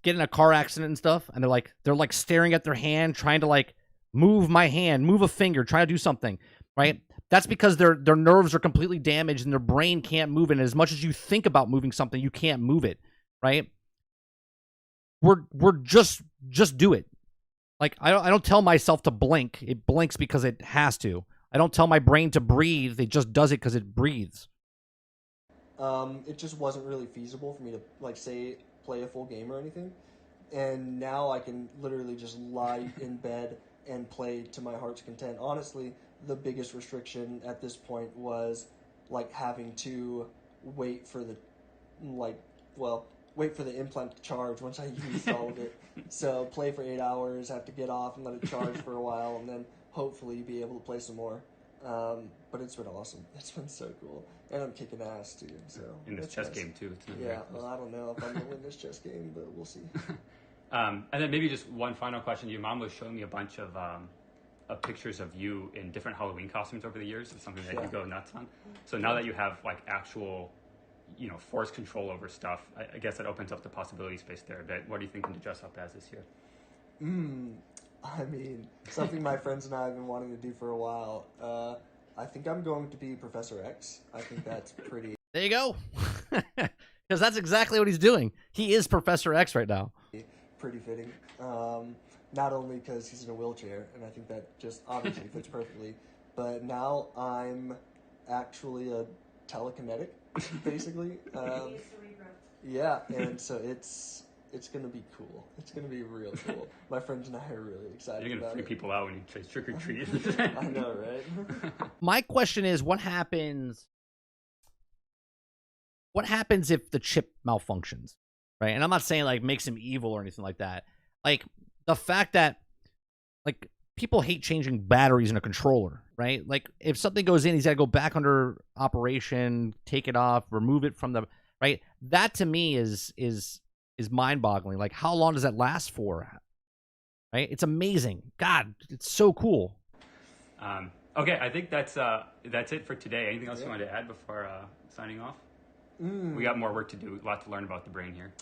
get in a car accident and stuff, and they're like staring at their hand, trying to like move my hand, move a finger, try to do something, right? That's because their nerves are completely damaged and their brain can't move it. And as much as you think about moving something, you can't move it, right? We're just do it. Like I don't tell myself to blink. It blinks because it has to. I don't tell my brain to breathe. It just does it because it breathes. it just wasn't really feasible for me to like say play a full game or anything. And now I can literally just lie in bed and play to my heart's content. Honestly, the biggest restriction at this point was like having to wait for the implant to charge once I used all of it. So play for 8 hours, have to get off and let it charge for a while, and then hopefully be able to play some more. But it's been awesome. It's been so cool, and I'm kicking ass too. So In this it's chess nice. game too. It's Yeah, well, I don't know if I'm gonna win this chess game, but we'll see. And then maybe just one final question. Your mom was showing me a bunch of pictures of you in different Halloween costumes over the years. It's something that you go nuts on. So now that you have like actual, force control over stuff, I guess that opens up the possibility space there a bit. What are you thinking to dress up as this year? I mean, something my friends and I have been wanting to do for a while. I think I'm going to be Professor X. I think that's pretty There you go. Because that's exactly what he's doing. He is Professor X right now. fitting. Not only because he's in a wheelchair, and I think that just obviously fits perfectly, but now I'm actually a telekinetic, basically. Yeah, and so it's gonna be cool. It's gonna be real cool. My friends and I are really excited You're gonna about freak it. people out when you say trick or treat. I know, right? My question is, what happens if the chip malfunctions, right? And I'm not saying like makes him evil or anything like that. Like the fact that like people hate changing batteries in a controller, right? Like if something goes in, he's got to go back under operation, take it off, remove it from the right. That to me is mind-boggling. Like how long does that last for? Right? It's amazing. God, it's so cool. Okay, I think that's it for today. Anything else you wanted to add before signing off? We got more work to do. A lot to learn about the brain here.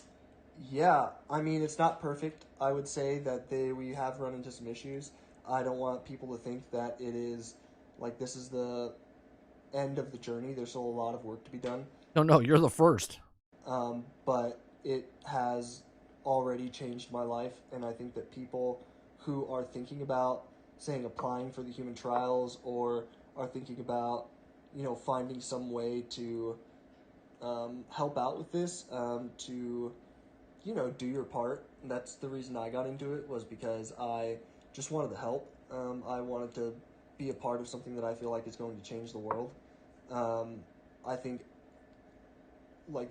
Yeah, I mean, it's not perfect. I would say that we have run into some issues. I don't want people to think that it is like this is the end of the journey. There's still a lot of work to be done. No, you're the first. But it has already changed my life, and I think that people who are thinking about, saying, applying for the human trials, or are thinking about, finding some way to help out with this, to, do your part. And that's the reason I got into it, was because I just wanted to help. I wanted to be a part of something that I feel like is going to change the world. I think,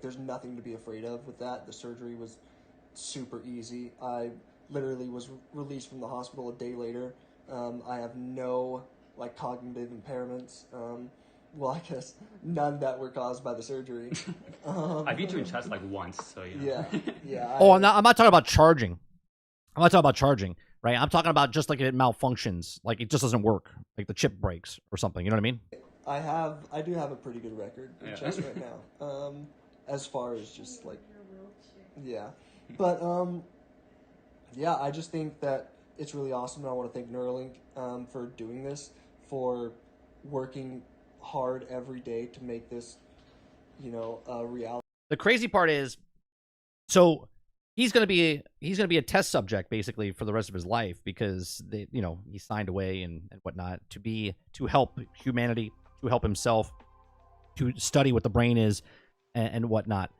there's nothing to be afraid of with that. The surgery was super easy. I literally was released from the hospital a day later. I have no, cognitive impairments. Well, I guess none that were caused by the surgery. I beat you in chess once, so yeah. I'm not talking about charging. I'm not talking about charging, right? I'm talking about just it malfunctions, it just doesn't work, the chip breaks or something. You know what I mean? I do have a pretty good record in chess right now. As far as just yeah, but yeah, I just think that it's really awesome, and I want to thank Neuralink for doing this, for working hard every day to make this, a reality. The crazy part is, so he's gonna be a test subject basically for the rest of his life, because he signed away and whatnot to help humanity, to help himself, to study what the brain is and whatnot.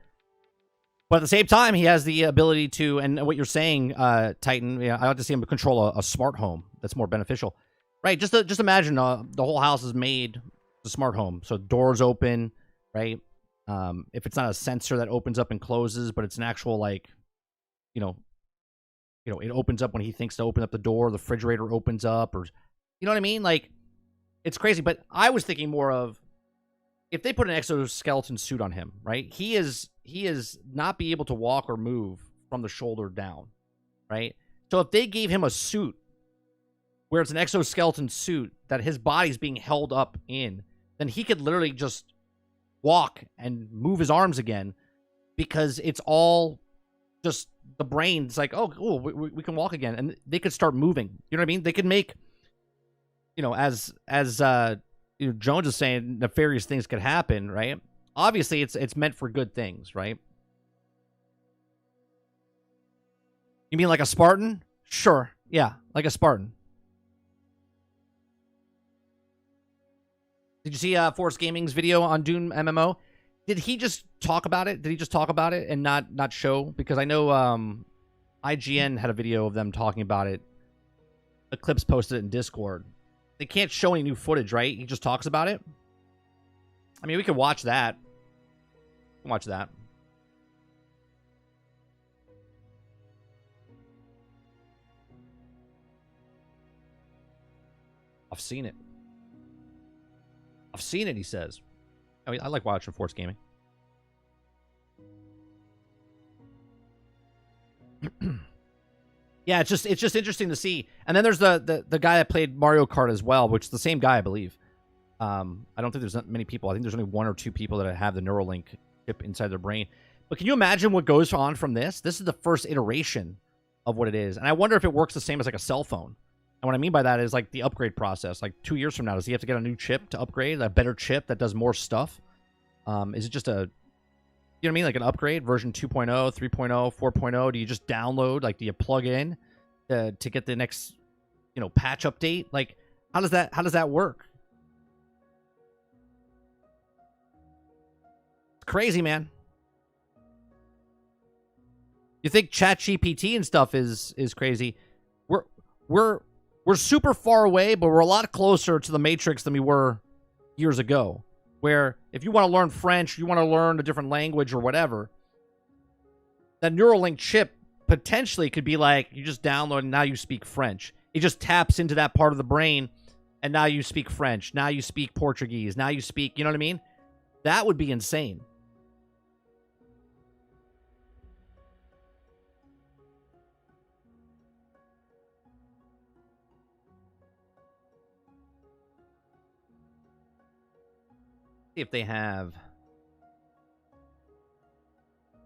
But at the same time, he has the ability to, and what you're saying, Titan, I like to see him control a smart home. That's more beneficial, right? Just imagine the whole house is made a smart home, so doors open, right? If it's not a sensor that opens up and closes, but it's an actual it opens up when he thinks to open up the door. The refrigerator opens up, or you know what I mean? It's crazy. But I was thinking more of, if they put an exoskeleton suit on him, right? He is not be able to walk or move from the shoulder down, right? So if they gave him a suit where it's an exoskeleton suit that his body's being held up in, then he could literally just walk and move his arms again, because it's all just the brain. It's we can walk again, and they could start moving. You know what I mean? They could make, as Jones is saying, nefarious things could happen, right? Obviously, it's meant for good things, right? You mean like a Spartan? Sure, yeah, like a Spartan. Did you see Force Gaming's video on Dune MMO? Did he just talk about it? Did he just talk about it and not show? Because I know IGN had a video of them talking about it. Eclipse posted it in Discord. They can't show any new footage, right? He just talks about it. I mean, we could watch that. Watch that. I've seen it. I've seen it, he says. I mean, I like watching Force Gaming. Yeah, it's just interesting to see. And then there's the guy that played Mario Kart as well, which is the same guy, I believe. I don't think there's not many people. I think there's only 1 or 2 people that have the Neuralink chip inside their brain. But can you imagine what goes on from this? This is the first iteration of what it is. And I wonder if it works the same as a cell phone. And what I mean by that is the upgrade process. 2 years from now, does he have to get a new chip to upgrade? A better chip that does more stuff? Is it just an upgrade? Version 2.0, 3.0, 4.0? Do you just download? Do you plug in to get the next, patch update? How does that work? It's crazy, man. You think ChatGPT and stuff is crazy? We're super far away, but we're a lot closer to the Matrix than we were years ago. Where if you want to learn French, you want to learn a different language or whatever, that Neuralink chip potentially could be you just download and now you speak French. It just taps into that part of the brain, and now you speak French. Now you speak Portuguese. Now you speak, you know what I mean? That would be insane. See if they have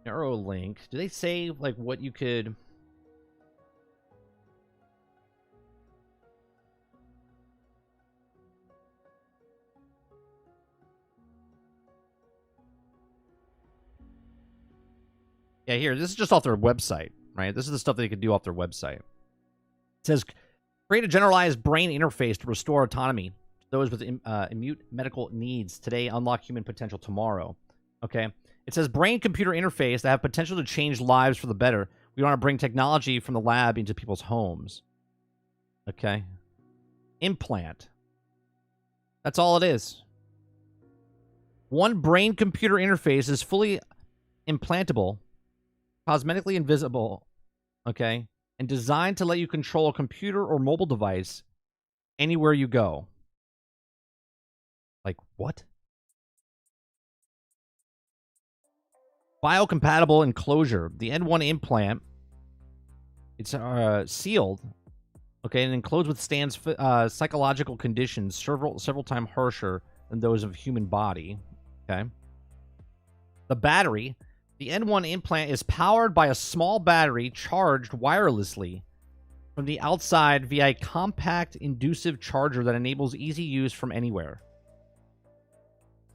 Neuralink. Do they say like what you could? Yeah, here. This is just off their website, right? This is the stuff they could do off their website. It says create a generalized brain interface to restore autonomy. Those with immune medical needs today unlock human potential tomorrow. Okay. It says brain-computer interface that have potential to change lives for the better. We want to bring technology from the lab into people's homes. Okay. Implant. That's all it is. One brain-computer interface is fully implantable, cosmetically invisible, okay, and designed to let you control a computer or mobile device anywhere you go. Like, what? Biocompatible enclosure. The N1 implant, it's sealed, okay, and enclosed withstands psychological conditions several times harsher than those of human body, okay? The battery. The N1 implant is powered by a small battery charged wirelessly from the outside via a compact inducive charger that enables easy use from anywhere.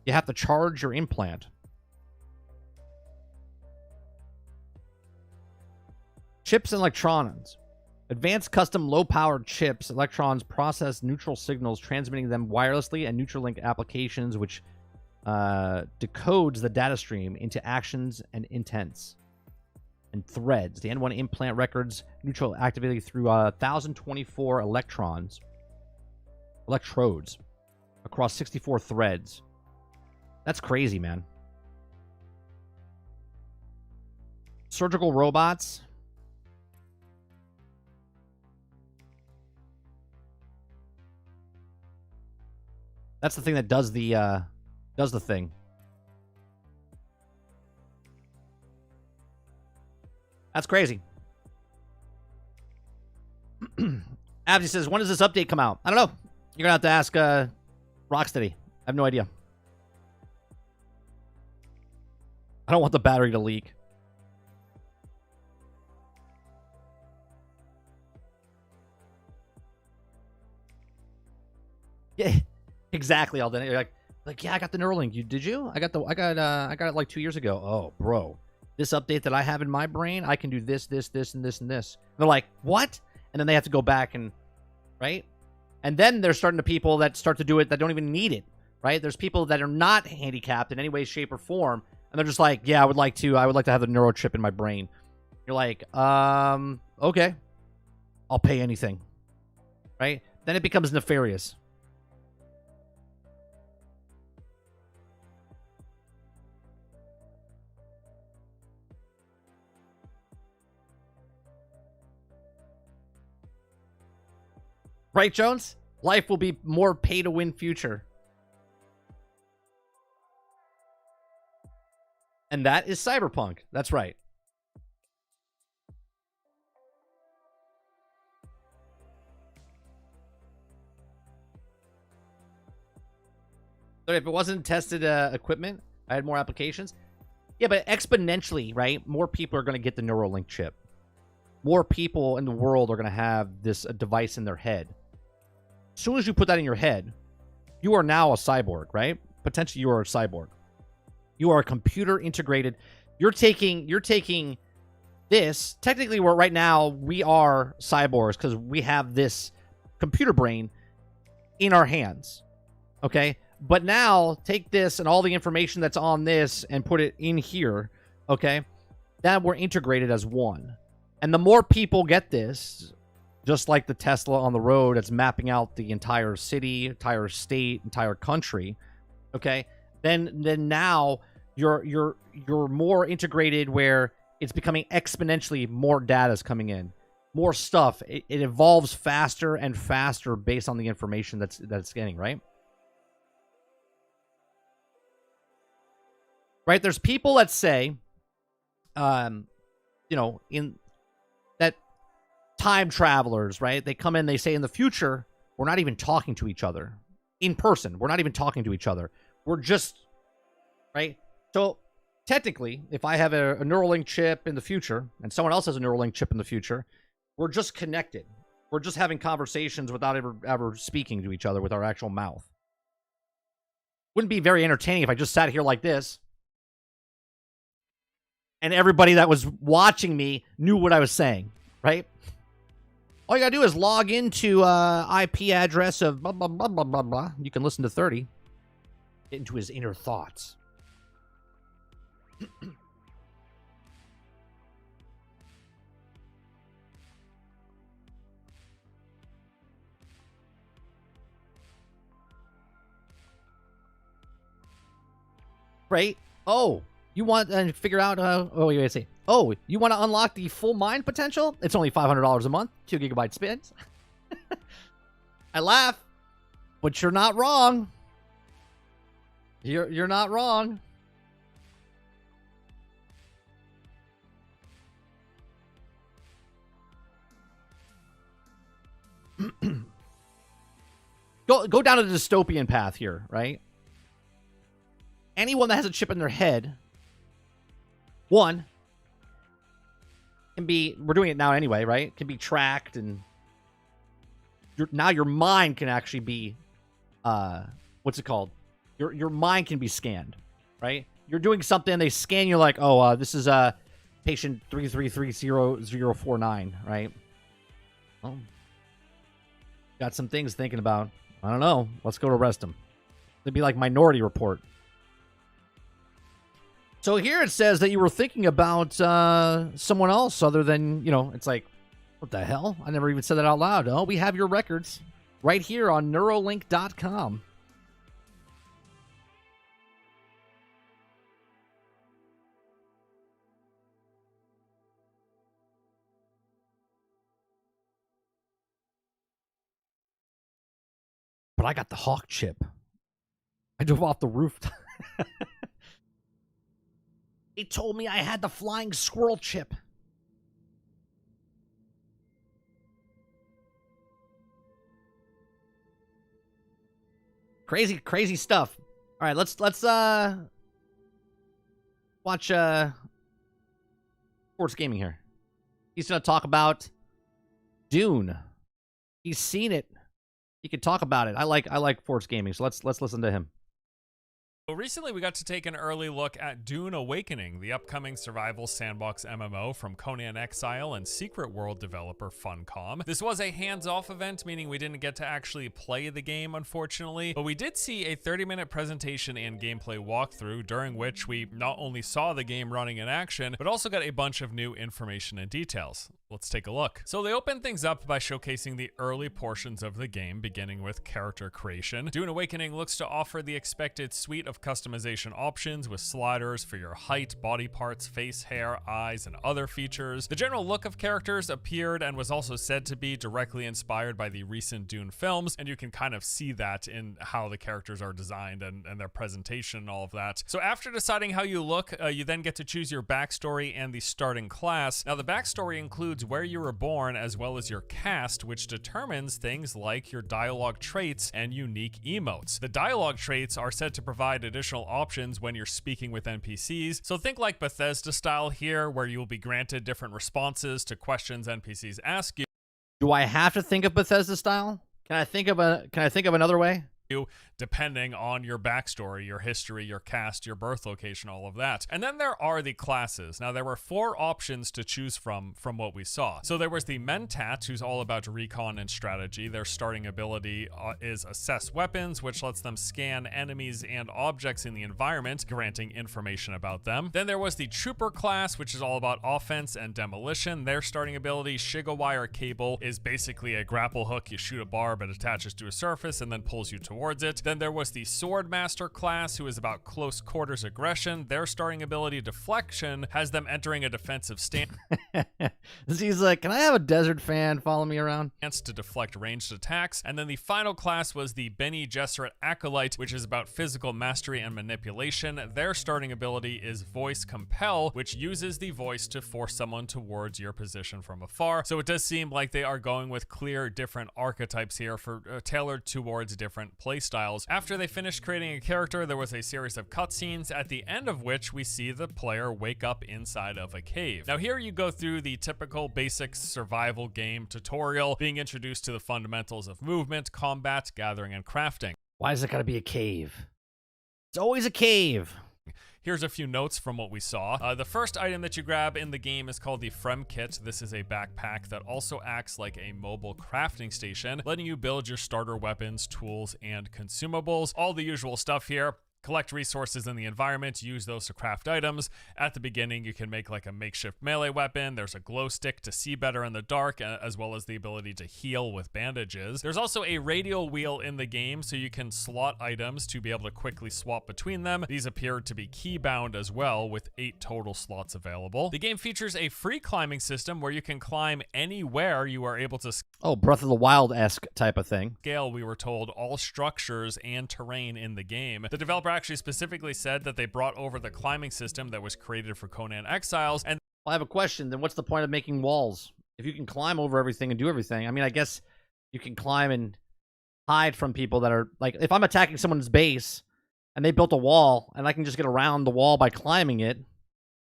You have to charge your implant. Chips and electrons. Advanced custom low-powered chips, electrons process neutral signals, transmitting them wirelessly, and Neuralink applications, which decodes the data stream into actions and intents and threads. The N1 implant records neutral activity through 1,024 electrodes across 64 threads. That's crazy, man. Surgical robots. That's the thing that does the thing. That's crazy. Abdi says, when does this update come out? I don't know. You're going to have to ask Rocksteady. I have no idea. I don't want the battery to leak. Yeah, exactly, Alden. You're like, yeah, I got the Neuralink. Did you? I got it like 2 years ago. Oh, bro. This update that I have in my brain, I can do this, this, this, and this, and this. And they're like, what? And then they have to go back and, right? And then there's starting to people that start to do it that don't even need it, right? There's people that are not handicapped in any way, shape, or form, and they're just like, yeah, I would like to have the neural chip in my brain. You're like, okay, I'll pay anything, right? Then it becomes nefarious. Right, Jones? Life will be more pay-to-win future. And that is Cyberpunk. That's right. So if it wasn't tested equipment, I had more applications. Yeah, but exponentially, right? More people are going to get the Neuralink chip. More people in the world are going to have this device in their head. As soon as you put that in your head, you are now a cyborg, right? Potentially you are a cyborg. You are a computer integrated. You're taking this. Technically, right now, we are cyborgs because we have this computer brain in our hands. Okay? But now, take this and all the information that's on this and put it in here. Okay? That we're integrated as one. And the more people get this, just like the Tesla on the road that's mapping out the entire city, entire state, entire country, okay? Then now you're more integrated where it's becoming exponentially more data is coming in. more stuff. It evolves faster and faster based on the information that's getting, right? Right? There's people that say, you know, in that time travelers, right? They come in, they say in the future, we're not even talking to each other in person. We're not even talking to each other. We're just, right? So technically, if I have a Neuralink chip in the future and someone else has a Neuralink chip in the future, we're just connected. We're just having conversations without ever speaking to each other with our actual mouth. Wouldn't be very entertaining if I just sat here like this and everybody that was watching me knew what I was saying, right? All you gotta do is log into IP address of blah, blah, blah, blah, blah, blah. You can listen to 30. Get into his inner thoughts. Right? Oh, you want to figure out, oh, wait, see. Oh, you want to unlock the full mind potential? It's only $500 a month, 2 gigabyte spins. I laugh, but you're not wrong. You're not wrong. Go down a dystopian path here, right? Anyone that has a chip in their head, one, can be, we're doing it now anyway, right? Can be tracked, and now your mind can actually be, what's it called? Your mind can be scanned, right? You're doing something, they scan you like, oh, this is patient 3330049, right? Well, got some things thinking about. I don't know. Let's go to arrest him. It'd be like Minority Report. So here it says that you were thinking about someone else other than, you know, it's like, what the hell? I never even said that out loud. Oh, we have your records right here on Neuralink.com. But I got the Hawk chip. I drove off the roof. He told me I had the flying squirrel chip. Crazy, crazy stuff. All right, let's watch sports gaming here. He's gonna talk about Dune. He's seen it. He could talk about it. I like Force Gaming, so let's listen to him. So recently we got to take an early look at Dune Awakening, the upcoming survival sandbox MMO from Conan Exile and Secret World developer Funcom. This was a hands-off event, meaning we didn't get to actually play the game, unfortunately, but we did see a 30-minute presentation and gameplay walkthrough, during which we not only saw the game running in action, but also got a bunch of new information and details. Let's take a look. So they opened things up by showcasing the early portions of the game, beginning with character creation. Dune Awakening looks to offer the expected suite of customization options with sliders for your height, body parts, face, hair, eyes, and other features. The general look of characters appeared and was also said to be directly inspired by the recent Dune films, and you can kind of see that in how the characters are designed and their presentation and all of that. So after deciding how you look, you then get to choose your backstory and the starting class. Now the backstory includes where you were born as well as your caste, which determines things like your dialogue traits and unique emotes. The dialogue traits are said to provide additional options when you're speaking with NPCs, so think like Bethesda style here, where you'll be granted different responses to questions NPCs ask you. Do I have to think of Bethesda style? Can I think of another way? Depending on your backstory, your history, your caste, your birth location, all of that. And then there are the classes. Now there were 4 options to choose from what we saw. So there was the Mentat, who's all about recon and strategy. Their starting ability is assess weapons, which lets them scan enemies and objects in the environment, granting information about them. Then there was the Trooper class, which is all about offense and demolition. Their starting ability, Shigawire Cable, is basically a grapple hook. You shoot a barb, it attaches to a surface and then pulls you towards towards it. Then there was the Swordmaster class, who is about close quarters aggression. Their starting ability, Deflection, has them entering a defensive stance He's like, can I have a desert fan follow me around? to deflect ranged attacks. And then the final class was the Bene Gesserit Acolyte, which is about physical mastery and manipulation. Their starting ability is Voice Compel, which uses the voice to force someone towards your position from afar. So it does seem like they are going with clear different archetypes here for tailored towards different playstyles. After they finished creating a character, there was a series of cutscenes, at the end of which we see the player wake up inside of a cave. Now here you go through the typical basic survival game tutorial, being introduced to the fundamentals of movement, combat, gathering, and crafting. Why is it gotta be a cave? It's always a cave. Here's a few notes from what we saw. The first item that you grab in the game is called the Frem Kit. This is a backpack that also acts like a mobile crafting station, letting you build your starter weapons, tools, and consumables. All the usual stuff here. Collect resources in the environment, use those to craft items. At the beginning, you can make like a makeshift melee weapon. There's a glow stick to see better in the dark, as well as the ability to heal with bandages. There's also a radial wheel in the game, so you can slot items to be able to quickly swap between them. These appear to be keybound as well, with 8 total slots available. The game features a free climbing system where you can climb anywhere you are able to Oh, Breath of the Wild-esque type of thing. scale, we were told, all structures and terrain in the game. The developer actually specifically said that they brought over the climbing system that was created for Conan Exiles, and Well, I have a question. Then what's the point of making walls? If you can climb over everything and do everything, I mean, I guess you can climb and hide from people that are, like, if I'm attacking someone's base and they built a wall and I can just get around the wall by climbing it,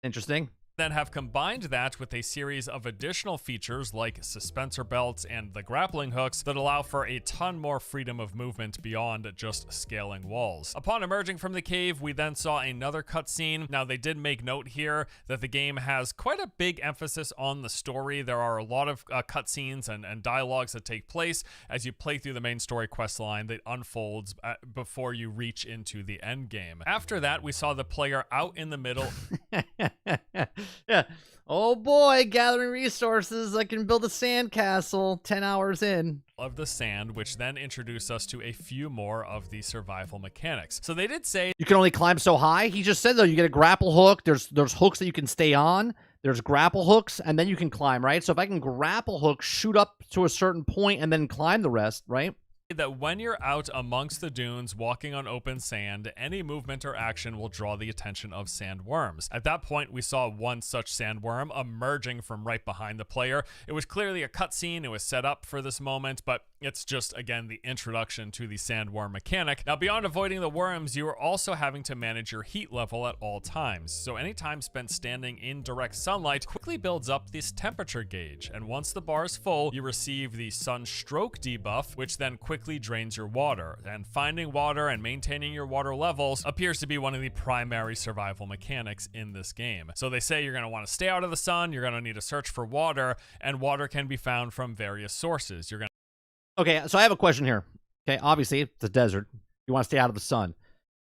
interesting. then have combined that with a series of additional features like suspensor belts and the grappling hooks that allow for a ton more freedom of movement beyond just scaling walls. Upon emerging from the cave, we then saw another cutscene. Now, they did make note here that the game has quite a big emphasis on the story. There are a lot of cutscenes and dialogues that take place as you play through the main story quest line that unfolds before you reach into the end game. After that, we saw the player out in the middle Yeah. Oh boy, gathering resources. I can build a sandcastle 10 hours in. of the sand, which then introduced us to a few more of the survival mechanics. So they did say You can only climb so high. He just said, though, you get a grapple hook. There's hooks that you can stay on. There's grapple hooks, and then you can climb, right? So if I can grapple hook, shoot up to a certain point, and then climb the rest, right? that when you're out amongst the dunes walking on open sand, any movement or action will draw the attention of sandworms. At that point, we saw one such sandworm emerging from right behind the player. It was clearly a cutscene. It was set up for this moment, but it's just, again, the introduction to the sandworm mechanic. Now, beyond avoiding the worms, you are also having to manage your heat level at all times. So any time spent standing in direct sunlight quickly builds up this temperature gauge. And once the bar is full, you receive the sunstroke debuff, which then quickly drains your water. And finding water and maintaining your water levels appears to be one of the primary survival mechanics in this game. So they say you're going to want to stay out of the sun, you're going to need to search for water, and water can be found from various sources. You're going to Okay, so I have a question here. Okay, obviously, it's a desert. You want to stay out of the sun.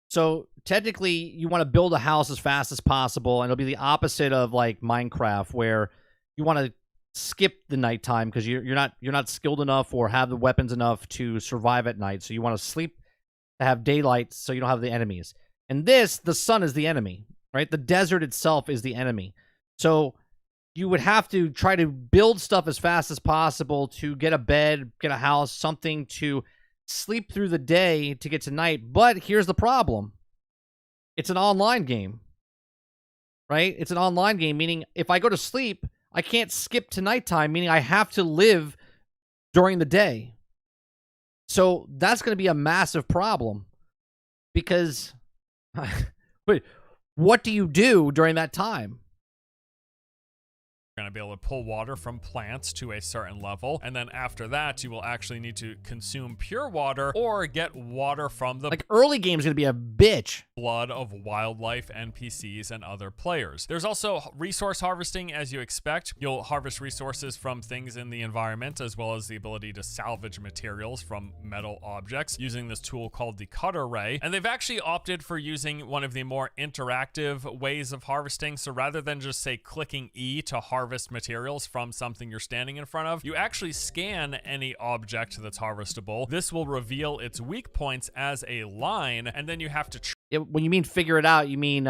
So technically, you want to build a house as fast as possible, and it'll be the opposite of like Minecraft, where you want to skip the nighttime because you're not skilled enough or have the weapons enough to survive at night. So you want to sleep to have daylight so you don't have the enemies. And this, the sun is the enemy, right? The desert itself is the enemy. So you would have to try to build stuff as fast as possible to get a bed, get a house, something to sleep through the day to get to night. But here's the problem. It's an online game, right? It's an online game, meaning if I go to sleep, I can't skip to nighttime, meaning I have to live during the day. So that's going to be a massive problem because wait, what do you do during that time? going to be able to pull water from plants to a certain level, and then after that you will actually need to consume pure water or get water from the Like early game's going to be a bitch. blood of wildlife, NPCs, and other players. There's also resource harvesting, as you expect. You'll harvest resources from things in the environment, as well as the ability to salvage materials from metal objects using this tool called the cutter ray. And they've actually opted for using one of the more interactive ways of harvesting. So rather than just say clicking E to harvest harvest materials from something you're standing in front of, you actually scan any object that's harvestable. This will reveal its weak points as a line, and then you have to When you mean figure it out, you mean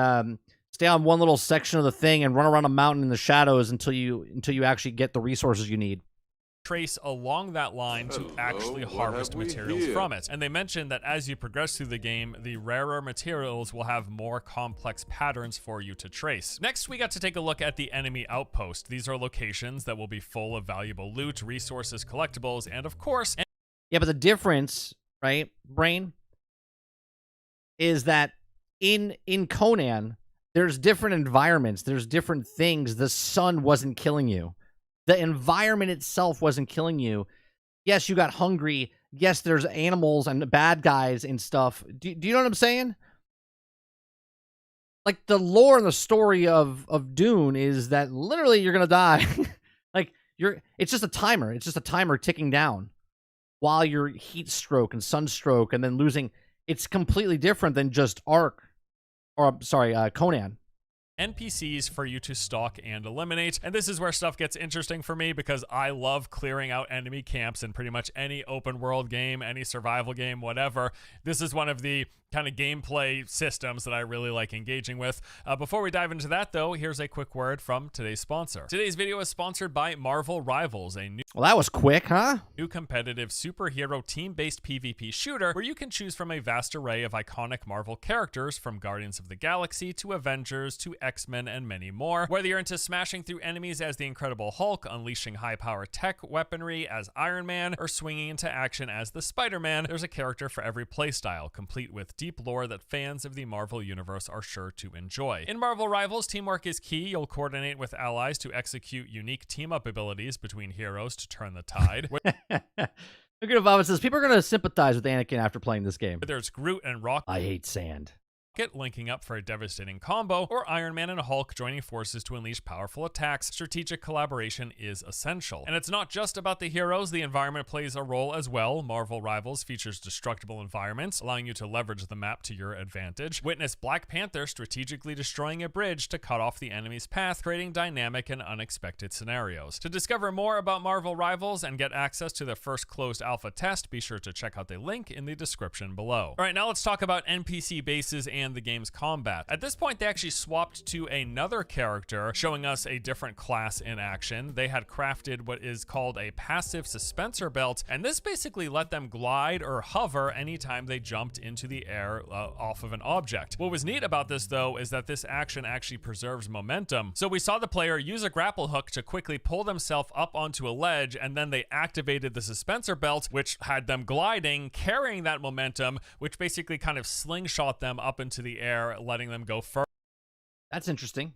stay on one little section of the thing and run around a mountain in the shadows until you actually get the resources you need. trace along that line to actually harvest materials from it. And they mentioned that as you progress through the game, the rarer materials will have more complex patterns for you to trace. Next, we got to take a look at the enemy outpost. These are locations that will be full of valuable loot, resources, collectibles, and of course... Yeah, but the difference, right, Brain, is that in Conan, there's different environments, there's different things. The sun wasn't killing you. The environment itself wasn't killing you. Yes, you got hungry. Yes, there's animals and bad guys and stuff. Do you know what I'm saying? Like, the lore and the story of Dune is that literally you're going to die. Like, it's just a timer. It's just a timer ticking down while you're heat stroke and sunstroke and then losing. It's completely different than just Conan. NPCs for you to stalk and eliminate. And this is where stuff gets interesting for me because I love clearing out enemy camps in pretty much any open world game, any survival game, whatever. This is one of the kind of gameplay systems that I really like engaging with. Before we dive into that though, here's a quick word from today's sponsor. Today's video is sponsored by Marvel Rivals, a Well, that was quick, huh? new competitive superhero team-based PvP shooter where you can choose from a vast array of iconic Marvel characters from Guardians of the Galaxy to Avengers to X-Men and many more. Whether you're into smashing through enemies as the Incredible Hulk, unleashing high-power tech weaponry as Iron Man, or swinging into action as the Spider-Man, there's a character for every playstyle, complete with deep lore that fans of the Marvel Universe are sure to enjoy. In Marvel Rivals, teamwork is key. You'll coordinate with allies to execute unique team-up abilities between heroes to turn the tide. Look at Obama says people are going to sympathize with Anakin after playing this game. There's Groot and Rocket I hate sand. linking up for a devastating combo, or Iron Man and Hulk joining forces to unleash powerful attacks. Strategic collaboration is essential. And it's not just about the heroes, the environment plays a role as well. Marvel Rivals features destructible environments, allowing you to leverage the map to your advantage. Witness Black Panther strategically destroying a bridge to cut off the enemy's path, creating dynamic and unexpected scenarios. To discover more about Marvel Rivals and get access to the first closed alpha test, be sure to check out the link in the description below. All right, now let's talk about NPC bases and the game's combat. At this point, they actually swapped to another character, showing us a different class in action. They had crafted what is called a passive suspensor belt, and this basically let them glide or hover anytime they jumped into the air off of an object. What was neat about this, though, is that this action actually preserves momentum. So we saw the player use a grapple hook to quickly pull themselves up onto a ledge, and then they activated the suspensor belt, which had them gliding, carrying that momentum, which basically kind of slingshot them up into the air, letting them go further. That's interesting.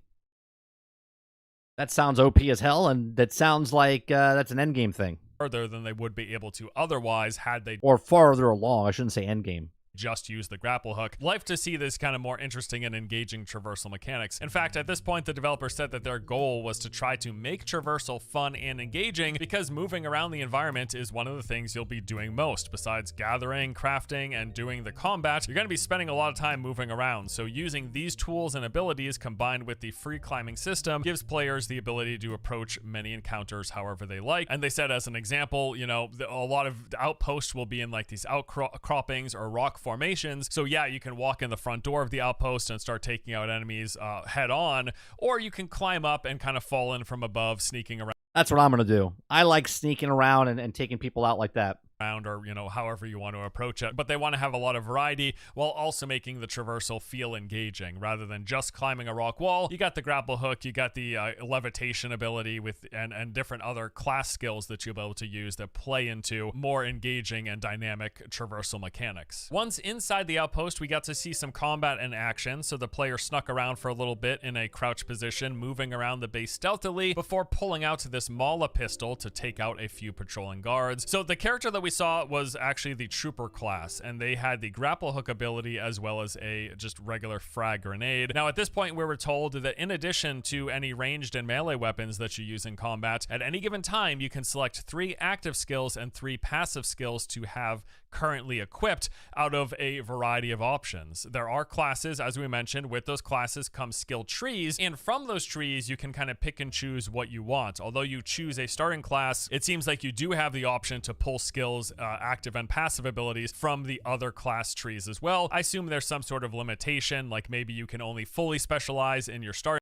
That sounds OP as hell, and that sounds like that's an endgame thing. Further than they would be able to otherwise had they Or farther along. I shouldn't say endgame. just use the grapple hook. Like to see this kind of more interesting and engaging traversal mechanics. In fact, at this point, the developer said that their goal was to try to make traversal fun and engaging because moving around the environment is one of the things you'll be doing most. Besides gathering, crafting, and doing the combat, you're going to be spending a lot of time moving around. So using these tools and abilities combined with the free climbing system gives players the ability to approach many encounters however they like. And they said as an example, you know, a lot of outposts will be in like these outcroppings or rock formations. So yeah, you can walk in the front door of the outpost and start taking out enemies head on, or you can climb up and kind of fall in from above, sneaking around. That's what I'm going to do. I like sneaking around and taking people out like that. Or, you know, however you want to approach it. But they want to have a lot of variety while also making the traversal feel engaging rather than just climbing a rock wall. You got the grapple hook, you got the levitation ability with and different other class skills that you'll be able to use that play into more engaging and dynamic traversal mechanics. Once inside the outpost, we got to see some combat and action. So the player snuck around for a little bit in a crouch position, moving around the base stealthily before pulling out this Mala pistol to take out a few patrolling guards. So the character that we saw was actually the Trooper class, and they had the grapple hook ability as well as a just regular frag grenade. Now, at this point, we were told that in addition to any ranged and melee weapons that you use in combat, at any given time, you can select 3 active skills and 3 passive skills to have currently equipped out of a variety of options. There are classes, as we mentioned. With those classes come skill trees, and from those trees you can kind of pick and choose what you want. Although you choose a starting class, it seems like you do have the option to pull skills, active and passive abilities from the other class trees as well. I assume there's some sort of limitation, like maybe you can only fully specialize in your start.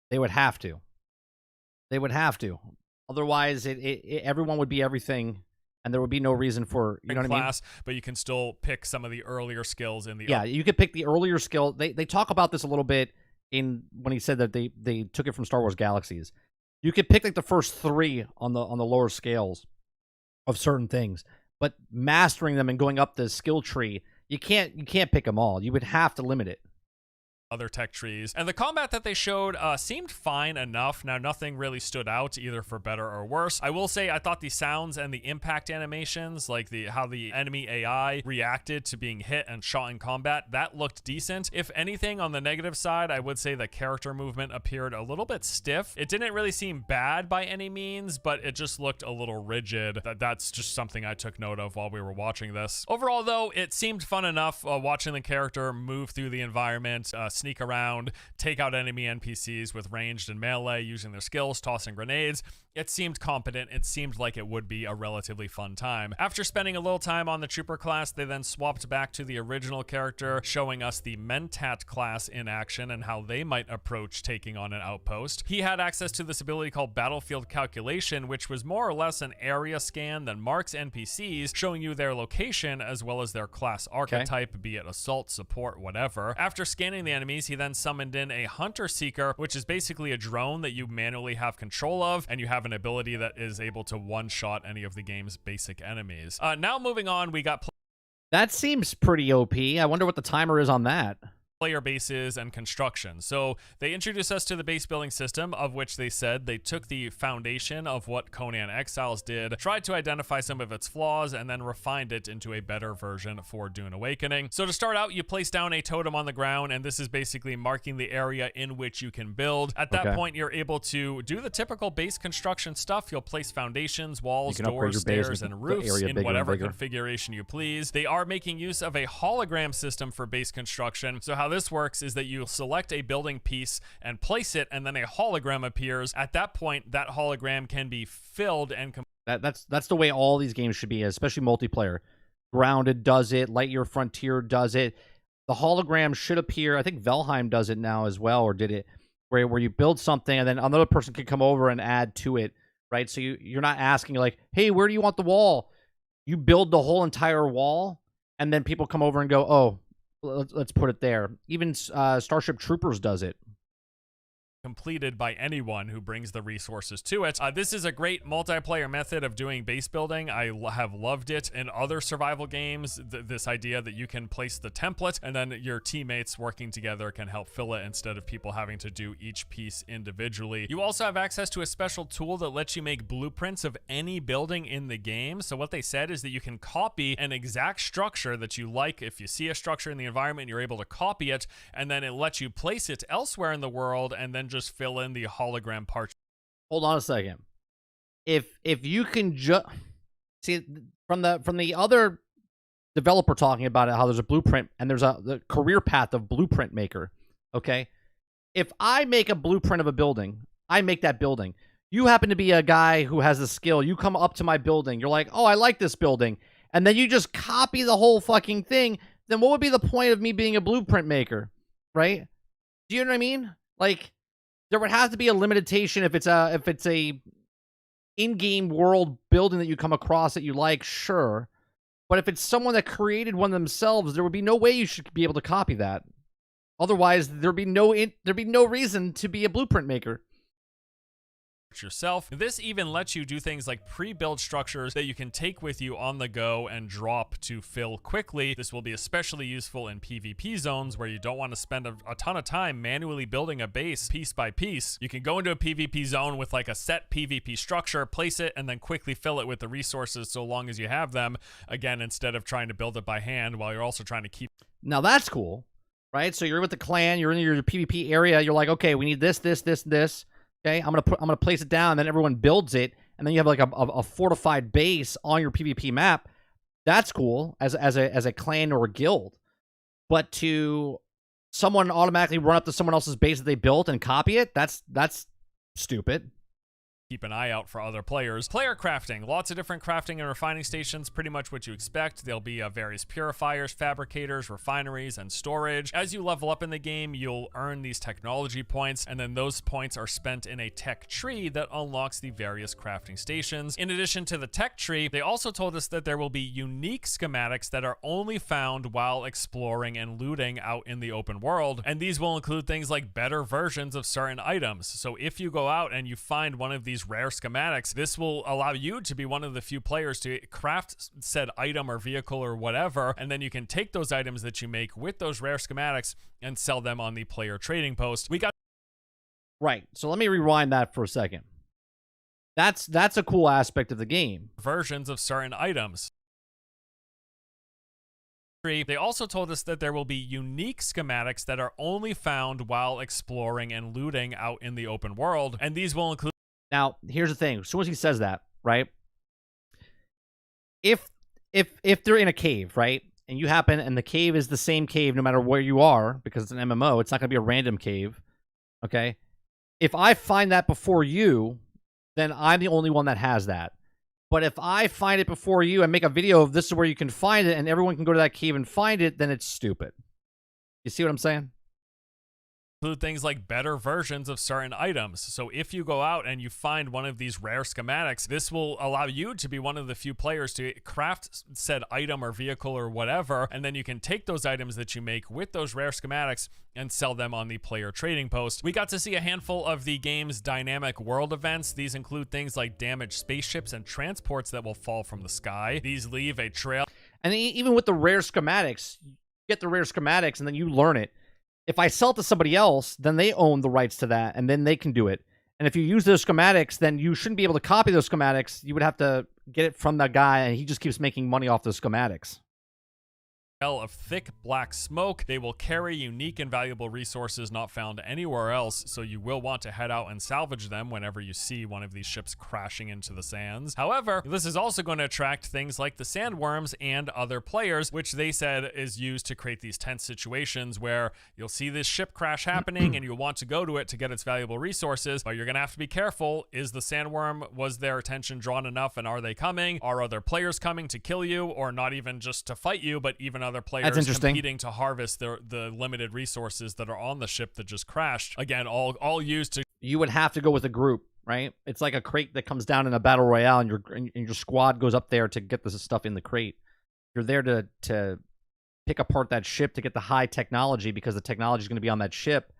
They would have to. They would have to. Otherwise, everyone would be everything. And there would be no reason for, you know what class, I mean? But you can still pick some of the earlier skills in the... Yeah, you could pick the earlier skill. They talk about this a little bit when he said that they took it from Star Wars Galaxies. You could pick like the first 3 on the lower scales of certain things, but mastering them and going up the skill tree, you can't pick them all. You would have to limit it. Other tech trees. And the combat that they showed seemed fine enough. Now, nothing really stood out either for better or worse. I will say I thought the sounds and the impact animations, like how the enemy AI reacted to being hit and shot in combat, that looked decent. If anything, on the negative side, I would say the character movement appeared a little bit stiff. It didn't really seem bad by any means, but it just looked a little rigid. That's just something I took note of while we were watching this. Overall, though, it seemed fun enough watching the character move through the environment, sneak around, take out enemy NPCs with ranged and melee using their skills, tossing grenades. It seemed competent. It seemed like it would be a relatively fun time. After spending a little time on the Trooper class, they then swapped back to the original character, showing us the Mentat class in action and how they might approach taking on an outpost. He had access to this ability called Battlefield Calculation, which was more or less an area scan that marks NPCs, showing you their location as well as their class archetype, be it assault, support, whatever. After scanning the enemies, he then summoned in a Hunter Seeker, which is basically a drone that you manually have control of, and you have an ability that is able to one-shot any of the game's basic enemies. Now moving on, we got... That seems pretty OP. I wonder what the timer is on that. Player bases and construction. So they introduced us to the base building system, of which they said they took the foundation of what Conan Exiles did, tried to identify some of its flaws, and then refined it into a better version for Dune Awakening. So to start out, you place down a totem on the ground, and this is basically marking the area in which you can build. At that point, you're able to do the typical base construction stuff. You'll place foundations, walls, doors, stairs, and roofs in whatever configuration you please. They are making use of a hologram system for base construction. So how this works is that you select a building piece and place it, and then a hologram appears. At that point, that hologram can be filled and that's the way all these games should be, especially multiplayer. Grounded does it, Lightyear Frontier does it. The hologram should appear. I think Valheim does it now as well, or did it, where you build something and then another person can come over and add to it, right? So you're not asking like, hey, where do you want the wall? You build the whole entire wall, and then people come over and go, oh, let's put it there. Even Starship Troopers does it. Completed by anyone who brings the resources to it. This is a great multiplayer method of doing base building. I have loved it in other survival games. This idea that you can place the template and then your teammates working together can help fill it instead of people having to do each piece individually. You also have access to a special tool that lets you make blueprints of any building in the game. So what they said is that you can copy an exact structure that you like. If you see a structure in the environment, you're able to copy it, and then it lets you place it elsewhere in the world and then just fill in the hologram parts. Hold on a second. If you can just see from the other developer talking about it, how there's a blueprint and there's the career path of blueprint maker. Okay, if I make a blueprint of a building, I make that building. You happen to be a guy who has a skill. You come up to my building. You're like, oh, I like this building, and then you just copy the whole fucking thing. Then what would be the point of me being a blueprint maker, right? Do you know what I mean? Like, there would have to be a limitation if it's a in-game world building that you come across that you like, sure. But if it's someone that created one themselves, there would be no way you should be able to copy that. Otherwise, there'd be no reason to be a blueprint maker. yourself. This even lets you do things like pre-build structures that you can take with you on the go and drop to fill quickly. This will be especially useful in PvP zones where you don't want to spend a ton of time manually building a base piece by piece. You can go into a PvP zone with like a set PvP structure, place it, and then quickly fill it with the resources so long as you have them, again, instead of trying to build it by hand while you're also trying to keep. Now that's cool, right? So you're with the clan, you're in your PvP area, you're like, okay, we need this. Okay, I'm gonna place it down, and then everyone builds it, and then you have like a fortified base on your PvP map. That's cool as a clan or a guild. But to someone automatically run up to someone else's base that they built and copy it, that's stupid. Keep an eye out for other players. Player crafting. Lots of different crafting and refining stations, pretty much what you expect. There'll be various purifiers, fabricators, refineries, and storage. As you level up in the game, you'll earn these technology points, and then those points are spent in a tech tree that unlocks the various crafting stations. In addition to the tech tree, they also told us that there will be unique schematics that are only found while exploring and looting out in the open world, and these will include things like better versions of certain items. So if you go out and you find one of these rare schematics, this will allow you to be one of the few players to craft said item or vehicle or whatever, and then you can take those items that you make with those rare schematics and sell them on the player trading post. We got Right. So let me rewind that for a second. That's a cool aspect of the game. versions of certain items. They also told us that there will be unique schematics that are only found while exploring and looting out in the open world, and these will include. Now, here's the thing. As soon as he says that, right? If they're in a cave, right? And you happen, and the cave is the same cave no matter where you are, because it's an MMO, it's not going to be a random cave, okay? If I find that before you, then I'm the only one that has that. But if I find it before you and make a video of this is where you can find it, and everyone can go to that cave and find it, then it's stupid. You see what I'm saying? Include things like better versions of certain items. So if you go out and you find one of these rare schematics, this will allow you to be one of the few players to craft said item or vehicle or whatever, and then you can take those items that you make with those rare schematics and sell them on the player trading post. We got to see a handful of the game's dynamic world events. These include things like damaged spaceships and transports that will fall from the sky. These leave a trail. And even with the rare schematics, you get the rare schematics and then you learn it. If I sell it to somebody else, then they own the rights to that, and then they can do it. And if you use those schematics, then you shouldn't be able to copy those schematics. You would have to get it from that guy, and he just keeps making money off those schematics. Of thick black smoke. They will carry unique and valuable resources not found anywhere else, so you will want to head out and salvage them whenever you see one of these ships crashing into the sands. However, this is also going to attract things like the sandworms and other players, which they said is used to create these tense situations where you'll see this ship crash happening and you'll want to go to it to get its valuable resources, but you're going to have to be careful. Is the sandworm, was their attention drawn enough, and are they coming? Are other players coming to kill you, or not even just to fight you, but even other players competing to harvest the limited resources that are on the ship that just crashed? Again, all used to. You would have to go with a group, right? It's like a crate that comes down in a battle royale, and your squad goes up there to get this stuff in the crate. You're there to pick apart that ship to get the high technology, because the technology is going to be on that ship.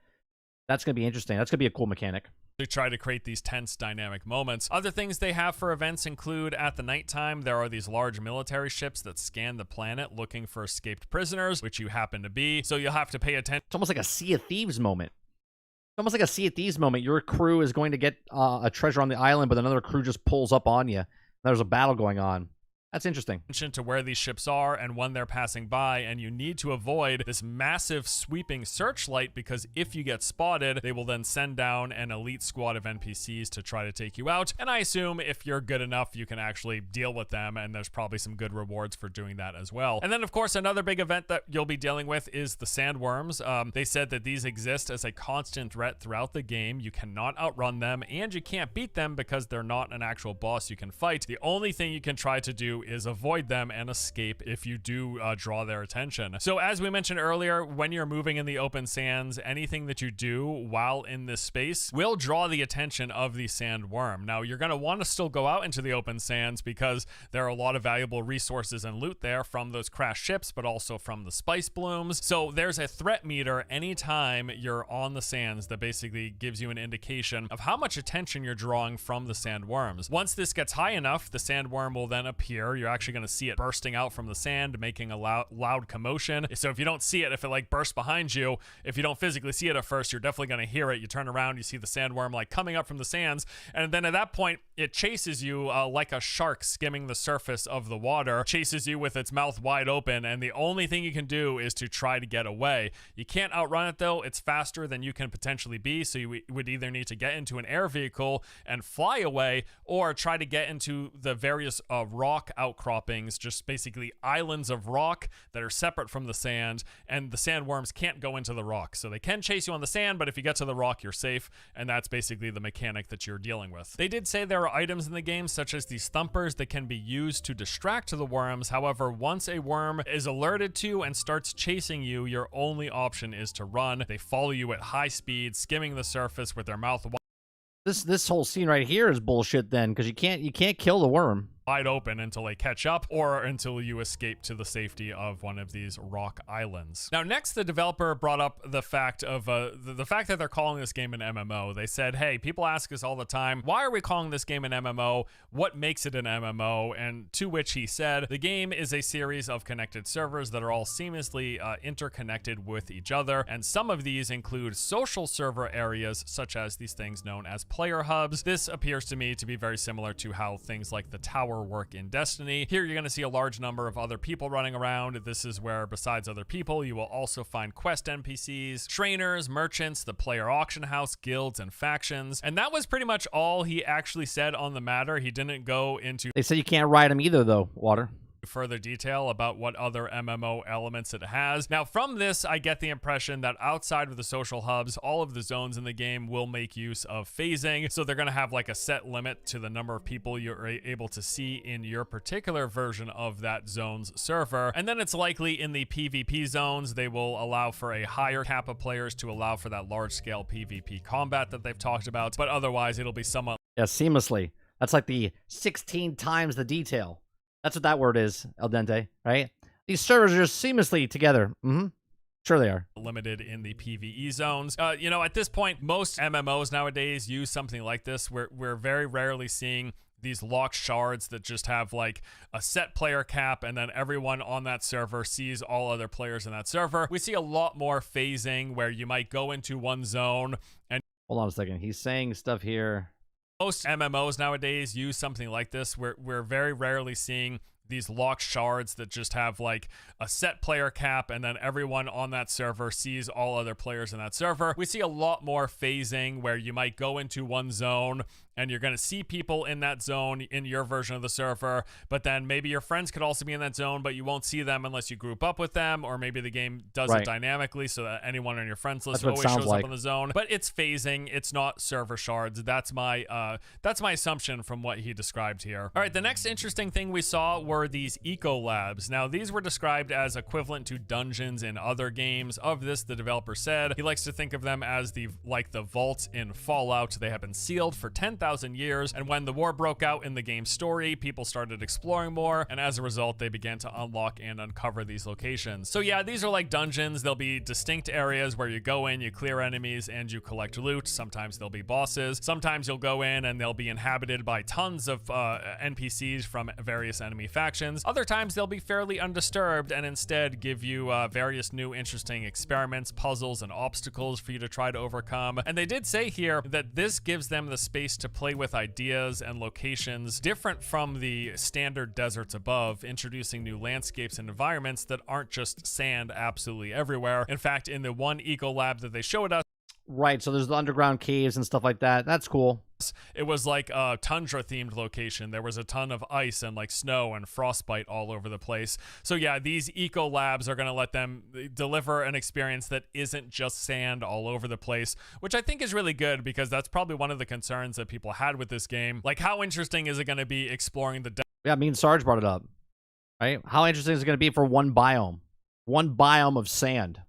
That's going to be interesting. That's going to be a cool mechanic. To try to create these tense dynamic moments. Other things they have for events include, at the nighttime, there are these large military ships that scan the planet looking for escaped prisoners, which you happen to be, so you'll have to pay attention. It's almost like a Sea of Thieves moment. It's almost like a Sea of Thieves moment. Your crew is going to get a treasure on the island, but another crew just pulls up on you. There's a battle going on. That's interesting. To where these ships are and when they're passing by, and you need to avoid this massive sweeping searchlight, because if you get spotted, they will then send down an elite squad of NPCs to try to take you out. And I assume if you're good enough, you can actually deal with them, and there's probably some good rewards for doing that as well. And then, of course, another big event that you'll be dealing with is the sandworms. They said that these exist as a constant threat throughout the game. You cannot outrun them, and you can't beat them because they're not an actual boss you can fight. The only thing you can try to do is avoid them and escape if you do draw their attention. So as we mentioned earlier, when you're moving in the open sands, anything that you do while in this space will draw the attention of the sandworm. Now, you're going to want to still go out into the open sands because there are a lot of valuable resources and loot there from those crashed ships, but also from the spice blooms. So there's a threat meter anytime you're on the sands that basically gives you an indication of how much attention you're drawing from the sandworms. Once this gets high enough, the sandworm will then appear. You're actually going to see it bursting out from the sand, making a loud commotion. So if you don't see it, if it like bursts behind you, if you don't physically see it at first, you're definitely going to hear it. You turn around, you see the sandworm like coming up from the sands, and then at that point, it chases you like a shark skimming the surface of the water, chases you with its mouth wide open, and the only thing you can do is to try to get away. You can't outrun it though. It's faster than you can potentially be, so you would either need to get into an air vehicle and fly away, or try to get into the various rock outcroppings, just basically islands of rock that are separate from the sand, and the sandworms can't go into the rock. So they can chase you on the sand, but if you get to the rock, you're safe, and that's basically the mechanic that you're dealing with. They did say there are items in the game, such as these thumpers, that can be used to distract the worms. However, once a worm is alerted to and starts chasing you, your only option is to run. They follow you at high speed, skimming the surface with their mouth This whole scene right here is bullshit then, because you can't kill the worm. wide open until they catch up or until you escape to the safety of one of these rock islands. Now, next, the developer brought up the fact of the fact that they're calling this game an MMO. They said, hey, people ask us all the time, why are we calling this game an MMO? What makes it an MMO? And to which he said, the game is a series of connected servers that are all seamlessly interconnected with each other. And some of these include social server areas, such as these things known as player hubs. This appears to me to be very similar to how things like the tower work in Destiny. Here you're going to see a large number of other people running around. This is where, besides other people, you will also find quest NPCs, trainers, merchants, the player auction house, guilds, and factions. And that was pretty much all he actually said on the matter. He didn't go into They said you can't ride them either, though, Water. further detail about what other MMO elements it has. Now, from this, I get the impression that outside of the social hubs, all of the zones in the game will make use of phasing. So they're going to have like a set limit to the number of people you're able to see in your particular version of that zone's server. And then it's likely in the PvP zones, they will allow for a higher cap of players to allow for that large scale PvP combat that they've talked about. But otherwise, it'll be somewhat seamlessly. That's like the 16 times the detail. That's what that word is, El Dente, right? These servers are just seamlessly together. Sure they are. limited in the PvE zones. You know, at this point, most MMOs nowadays use something like this. We're very rarely seeing these locked shards that just have like a set player cap and then everyone on that server sees all other players in that server. We see a lot more phasing where you might go into one zone and... Hold on a second. He's saying stuff here. Most MMOs nowadays use something like this. We're very rarely seeing these locked shards that just have like a set player cap and then everyone on that server sees all other players in that server. We see a lot more phasing where you might go into one zone and you're going to see people in that zone in your version of the server, but then maybe your friends could also be in that zone, but you won't see them unless you group up with them, or maybe the game does it dynamically so that anyone on your friends list always shows up in the zone. But it's phasing, it's not server shards. That's my assumption from what he described here. All right, the next interesting thing we saw were these eco labs. Now, these were described as equivalent to dungeons in other games. Of this, the developer said he likes to think of them as the vaults in Fallout. They have been sealed for 10,000 years, and when the war broke out in the game's story, people started exploring more, and as a result, they began to unlock and uncover these locations. So yeah, these are like dungeons. There'll be distinct areas where you go in, you clear enemies, and you collect loot. Sometimes there'll be bosses. Sometimes you'll go in and they'll be inhabited by tons of NPCs from various enemy factions. Other times they'll be fairly undisturbed and instead give you various new interesting experiments, puzzles, and obstacles for you to try to overcome. And they did say here that this gives them the space to play with ideas and locations different from the standard deserts above, introducing new landscapes and environments that aren't just sand absolutely everywhere. In fact, in the one eco lab that they showed us, right, so there's the underground caves and stuff like that. That's cool. It was like a tundra themed location. There was a ton of ice and like snow and frostbite all over the place. So yeah, these eco labs are going to let them deliver an experience that isn't just sand all over the place, which I think is really good because that's probably one of the concerns that people had with this game. Like, how interesting is it going to be exploring the Yeah, me and Sarge brought it up. right? How interesting is it going to be for one biome of sand?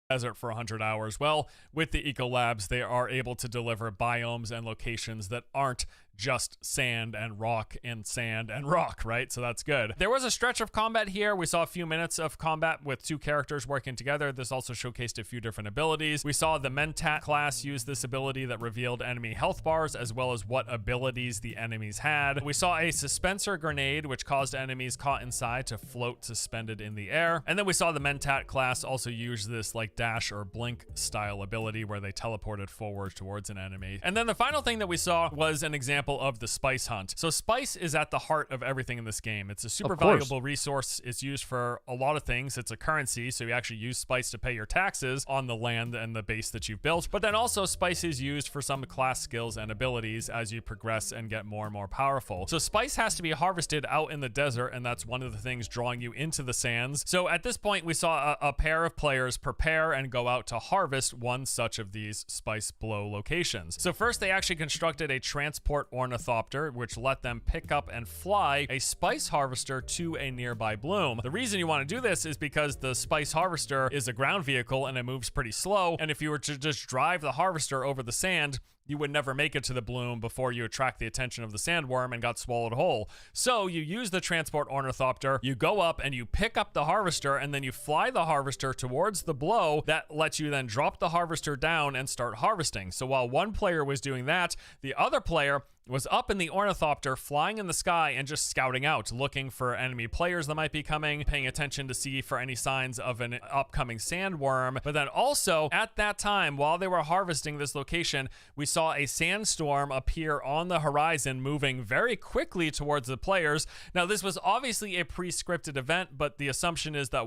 Desert for 100 hours. Well, with the Eco Labs, they are able to deliver biomes and locations that aren't just sand and rock and sand and rock, right? So that's good. There was a stretch of combat here. We saw a few minutes of combat with two characters working together. This also showcased a few different abilities. We saw the Mentat class use this ability that revealed enemy health bars as well as what abilities the enemies had. We saw a suspensor grenade, which caused enemies caught inside to float suspended in the air. And then we saw the Mentat class also use this like dash or blink style ability where they teleported forward towards an enemy. And then the final thing that we saw was an example of the spice hunt. So spice is at the heart of everything in this game. It's a super valuable resource. It's used for a lot of things. It's a currency, so you actually use spice to pay your taxes on the land and the base that you've built. But then also spice is used for some class skills and abilities as you progress and get more and more powerful. So spice has to be harvested out in the desert, and that's one of the things drawing you into the sands. So at this point, we saw a pair of players prepare and go out to harvest one such of these spice blow locations. So first, they actually constructed a transport ornithopter, which let them pick up and fly a spice harvester to a nearby bloom. The reason you want to do this is because the spice harvester is a ground vehicle and it moves pretty slow. And if you were to just drive the harvester over the sand, you would never make it to the bloom before you attract the attention of the sandworm and got swallowed whole. So you use the transport ornithopter, you go up and you pick up the harvester, and then you fly the harvester towards the blow. That lets you then drop the harvester down and start harvesting. So while one player was doing that, the other player was up in the ornithopter flying in the sky and just scouting out, looking for enemy players that might be coming, paying attention to see for any signs of an upcoming sandworm. But then also at that time, while they were harvesting this location, we saw a sandstorm appear on the horizon, moving very quickly towards the players. Now, this was obviously a pre-scripted event, but the assumption is that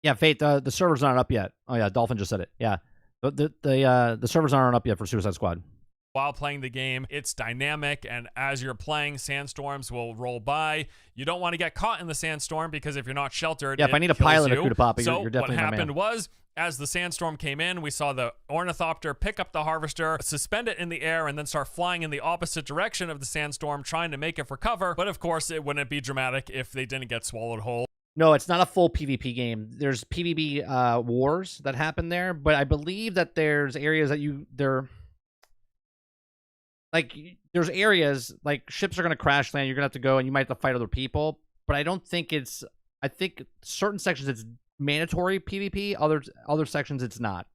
Yeah, Fate, the servers aren't up yet. Oh yeah, Dolphin just said it. Yeah, the servers aren't up yet for Suicide Squad. while playing the game, it's dynamic, and as you're playing, sandstorms will roll by. You don't want to get caught in the sandstorm because if you're not sheltered, yeah, if I need a pilot or coup de pop, so you're definitely what my happened man. was, as the sandstorm came in, we saw the ornithopter pick up the harvester, suspend it in the air, and then start flying in the opposite direction of the sandstorm, trying to make it for cover. But of course, it wouldn't be dramatic if they didn't get swallowed whole. No, it's not a full PvP game. There's PvP wars that happen there, but I believe that there's areas that there's areas like ships are going to crash land. You're going to have to go and you might have to fight other people. But I don't think I think certain sections it's mandatory PvP. Other sections it's not.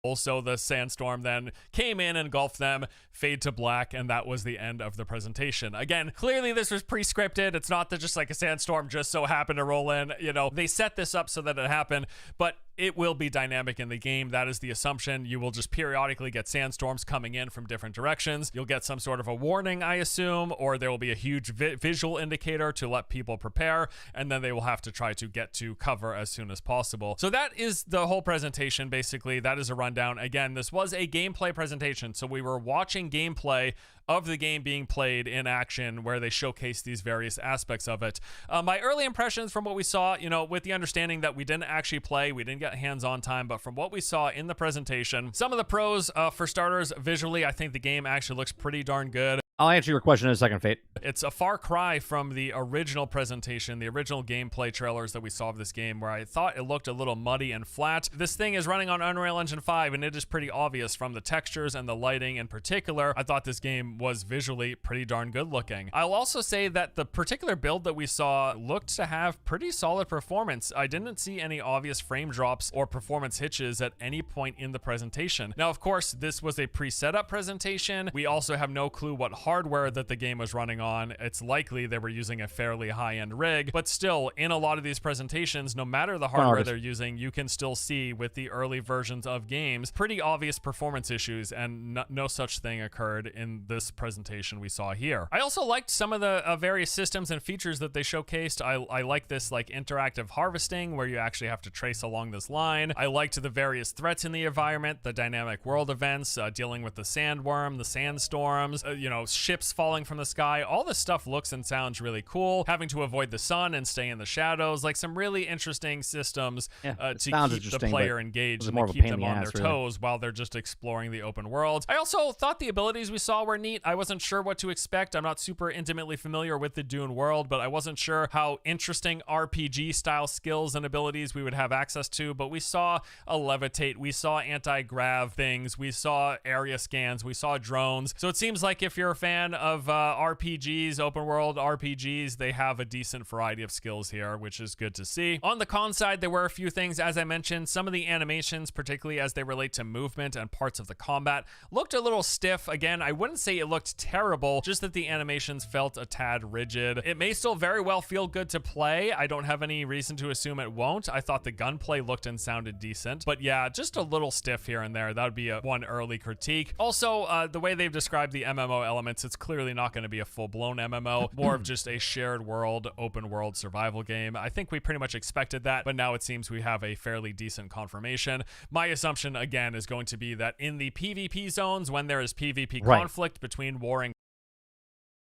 Also, the sandstorm then came in, engulfed them, fade to black, and that was the end of the presentation. Again, clearly this was pre-scripted. It's not that just like a sandstorm just so happened to roll in. You know, they set this up so that it happened, but it will be dynamic in the game. That is the assumption. You will just periodically get sandstorms coming in from different directions. You'll get some sort of a warning, I assume, or there will be a huge visual indicator to let people prepare, and then they will have to try to get to cover as soon as possible. So that is the whole presentation, basically. That is a rundown. Again, this was a gameplay presentation, so we were watching gameplay of the game being played in action where they showcase these various aspects of it. My early impressions from what we saw, you know, with the understanding that we didn't actually play, we didn't get hands-on time, but from what we saw in the presentation, some of the pros, for starters, visually, I think the game actually looks pretty darn good. I'll answer your question in a second, Fate. It's a far cry from the original presentation, the original gameplay trailers that we saw of this game, where I thought it looked a little muddy and flat. This thing is running on Unreal Engine 5, and it is pretty obvious from the textures and the lighting in particular. I thought this game was visually pretty darn good looking. I'll also say that the particular build that we saw looked to have pretty solid performance. I didn't see any obvious frame drops or performance hitches at any point in the presentation. Now, of course, this was a pre-set up presentation. We also have no clue what hardware that the game was running on. It's likely they were using a fairly high-end rig, but still, in a lot of these presentations, no matter the hardware they're using, you can still see with the early versions of games pretty obvious performance issues, and no such thing occurred in this presentation we saw here. I also liked some of the various systems and features that they showcased. I like this like interactive harvesting where you actually have to trace along this line. I liked the various threats in the environment, the dynamic world events, dealing with the sandworm, the sandstorms, you know, ships falling from the sky. All this stuff looks and sounds really cool. Having to avoid the sun and stay in the shadows, like some really interesting systems to keep the player engaged and to keep them on their toes while they're just exploring the open world. I also thought the abilities we saw were neat. I wasn't sure what to expect. I'm not super intimately familiar with the Dune world, but I wasn't sure how interesting RPG style skills and abilities we would have access to. But we saw a levitate, we saw anti-grav things, we saw area scans, we saw drones. So it seems like if you're a fan of RPGs, open world RPGs, they have a decent variety of skills here, which is good to see. On the con side, there were a few things, as I mentioned. Some of the animations, particularly as they relate to movement and parts of the combat, looked a little stiff. Again, I wouldn't say it looked terrible, just that the animations felt a tad rigid. It may still very well feel good to play. I don't have any reason to assume it won't. I thought the gunplay looked and sounded decent, but yeah, just a little stiff here and there. That would be one early critique. Also, the way they've described the MMO elements, it's clearly not going to be a full-blown MMO, more of just a shared world, open world survival game. I think we pretty much expected that, but now it seems we have a fairly decent confirmation. My assumption, again, is going to be that in the PvP zones, when there is PvP conflict between warring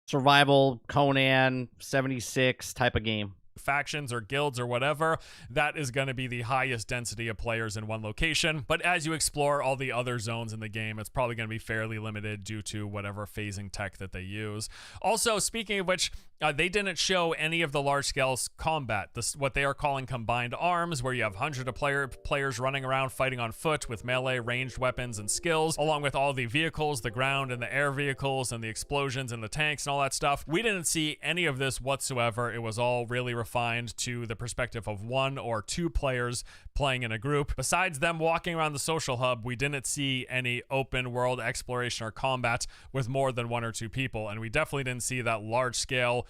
survival, Conan, 76 type of game, factions or guilds or whatever, that is going to be the highest density of players in one location. But as you explore all the other zones in the game, it's probably going to be fairly limited due to whatever phasing tech that they use. Also, speaking of which, they didn't show any of the large-scale combat, what they are calling combined arms, where you have hundreds of players running around fighting on foot with melee, ranged weapons, and skills, along with all the vehicles, the ground and the air vehicles, and the explosions and the tanks and all that stuff. We didn't see any of this whatsoever. It was all really refined to the perspective of 1 or 2 players playing in a group. Besides them walking around the social hub, we didn't see any open world exploration or combat with more than 1 or 2 people, and we definitely didn't see that large-scale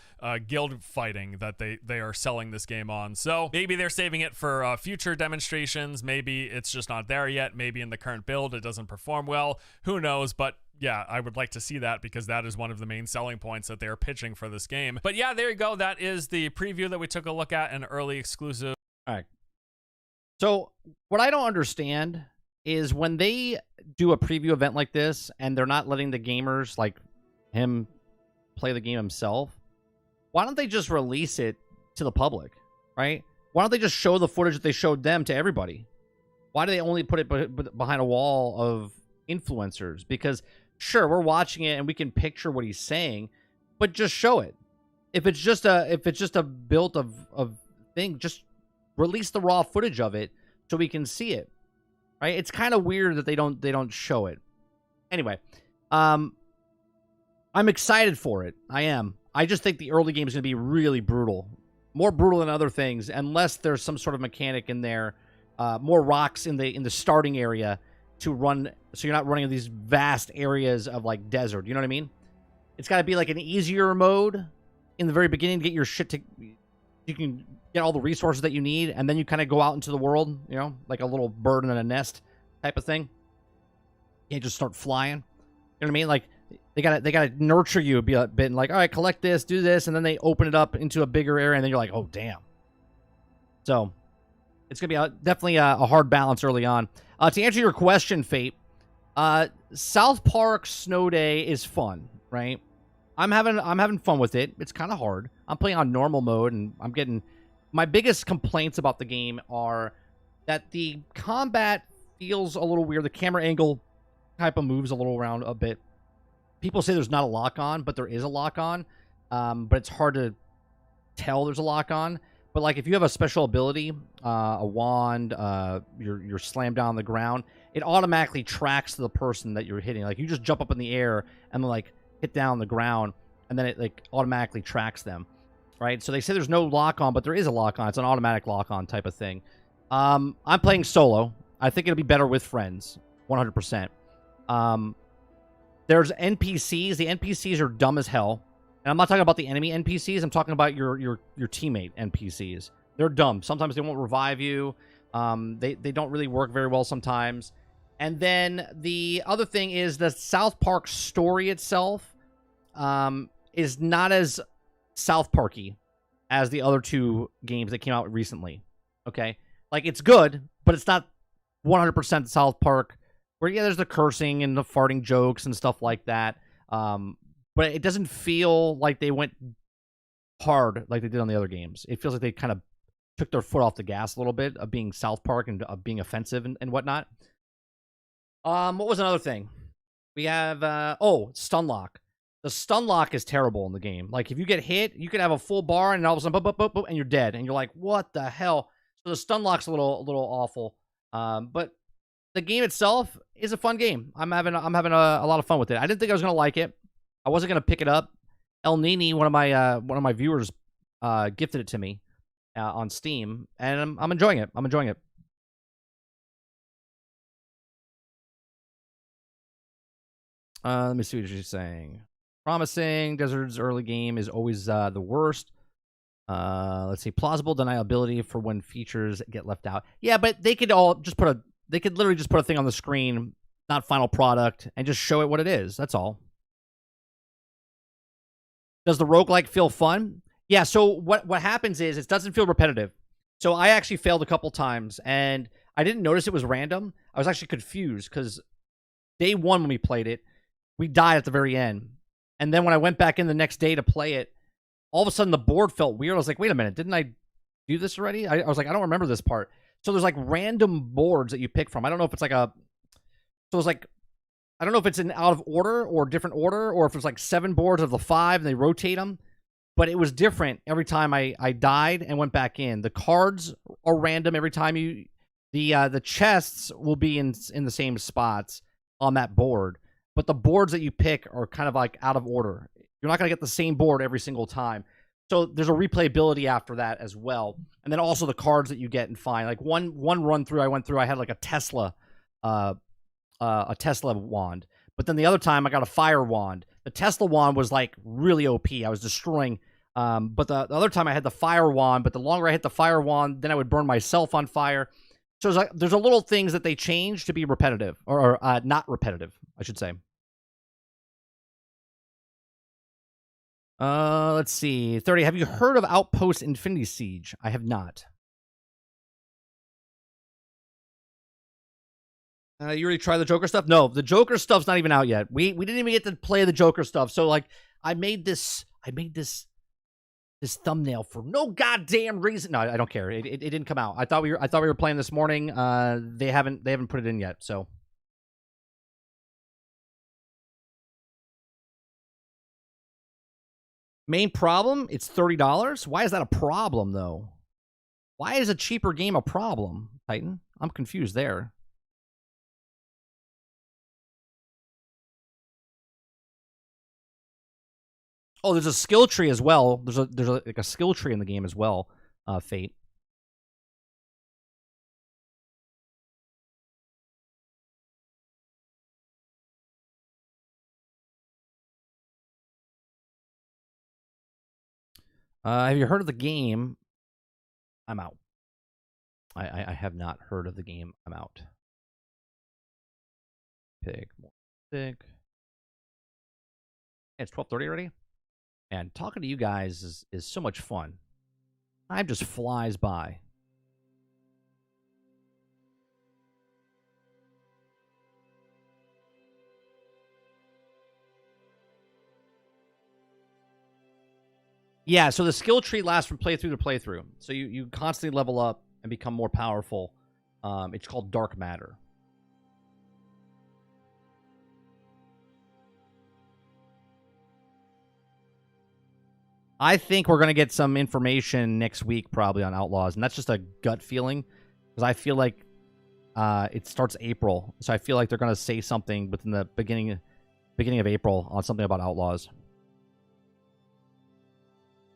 guild fighting that they are selling this game on. So maybe they're saving it for future demonstrations. Maybe it's just not there yet. Maybe in the current build it doesn't perform well. Who knows? But yeah, I would like to see that, because that is one of the main selling points that they're pitching for this game. But yeah, there you go. That is the preview that we took a look at, an early exclusive. All right. So what I don't understand is when they do a preview event like this and they're not letting the gamers like him play the game himself, why don't they just release it to the public, right? Why don't they just show the footage that they showed them to everybody? Why do they only put it behind a wall of influencers? Because sure, we're watching it and we can picture what he's saying, but just show it. If it's just a build of thing, just release the raw footage of it so we can see it, right? It's kind of weird that they don't show it. Anyway, I'm excited for it. I am. I just think the early game is going to be really brutal, more brutal than other things, unless there's some sort of mechanic in there, more rocks in the starting area to run, so you're not running these vast areas of like desert. You know what I mean? It's got to be like an easier mode in the very beginning to get your shit to, you can get all the resources that you need, and then you kind of go out into the world, you know, like a little bird in a nest type of thing. You can't just start flying. You know what I mean? Like they gotta nurture you a bit and like, all right, collect this, do this, and then they open it up into a bigger area, and then you're like, oh damn. So it's gonna be definitely a hard balance early on. To answer your question, Fate, South Park Snow Day is fun, right? I'm having fun with it. It's kind of hard. I'm playing on normal mode, and I'm getting, my biggest complaints about the game are that the combat feels a little weird. The camera angle type of moves a little around a bit. People say there's not a lock-on, but there is a lock-on. But it's hard to tell there's a lock-on. But like if you have a special ability, a wand, you're slammed down on the ground, it automatically tracks the person that you're hitting. Like you just jump up in the air and like hit down on the ground, and then it like automatically tracks them, right? So they say there's no lock-on, but there is a lock-on. It's an automatic lock-on type of thing. I'm playing solo. I think it'll be better with friends, 100%. There's NPCs. The NPCs are dumb as hell. And I'm not talking about the enemy NPCs. I'm talking about your teammate NPCs. They're dumb. Sometimes they won't revive you. They don't really work very well sometimes. And then the other thing is the South Park story itself is not as South Parky as the other 2 games that came out recently. Okay? Like, it's good, but it's not 100% South Park, where, yeah, there's the cursing and the farting jokes and stuff like that. but it doesn't feel like they went hard like they did on the other games. It feels like they kind of took their foot off the gas a little bit of being South Park and of being offensive and whatnot. What was another thing? We have stun lock. The stun lock is terrible in the game. Like if you get hit, you could have a full bar and all of a sudden boop, boop, boop, boop, and you're dead. And you're like, what the hell? So the stun lock's a little awful. But the game itself is a fun game. I'm having a lot of fun with it. I didn't think I was gonna like it. I wasn't gonna pick it up. El Nini, one of my viewers, gifted it to me on Steam, and I'm enjoying it. I'm enjoying it. Let me see what she's saying. Promising. Desert's early game is always the worst. Let's see. Plausible deniability for when features get left out. Yeah, but they could literally just put a thing on the screen, not final product, and just show it what it is. That's all. Does the roguelike feel fun? Yeah, so what happens is it doesn't feel repetitive. So I actually failed a couple times, and I didn't notice it was random. I was actually confused, because day one when we played it, we died at the very end. And then when I went back in the next day to play it, all of a sudden the board felt weird. I was like, wait a minute, didn't I do this already? I was like, I don't remember this part. So there's like random boards that you pick from. I don't know if it's like I don't know if it's in out of order or different order, or if it's like 7 boards of the 5 and they rotate them. But it was different every time I died and went back in. The cards are random every time you... The chests will be in the same spots on that board. But the boards that you pick are kind of like out of order. You're not going to get the same board every single time. So there's a replayability after that as well. And then also the cards that you get and find. Like one run through I went through, I had like a Tesla wand. But then the other time I got a fire wand. The Tesla wand was like really OP. I was destroying. But the other time I had the fire wand. But the longer I hit the fire wand, then I would burn myself on fire. So there's a little things that they change to be repetitive, or not repetitive, I should say. Let's see. 30. Have you heard of Outpost Infinity Siege? I have not. You already tried the Joker stuff? No, the Joker stuff's not even out yet. We didn't even get to play the Joker stuff. So like, I made this thumbnail for no goddamn reason. No, I don't care. It didn't come out. I thought we were playing this morning. They haven't put it in yet. So. Main problem, it's $30. Why is that a problem, though? Why is a cheaper game a problem, Titan? I'm confused there. Oh, there's a skill tree as well. There's like a skill tree in the game as well, Fate. Have you heard of the game? I'm out. I have not heard of the game. I'm out. Pick more. Pick. It's 12:30 already, and talking to you guys is so much fun. Time just flies by. Yeah, so the skill tree lasts from playthrough to playthrough. So you constantly level up and become more powerful. It's called Dark Matter. I think we're going to get some information next week probably on Outlaws, and that's just a gut feeling, because I feel like it starts April. So I feel like they're going to say something within the beginning of April on something about Outlaws.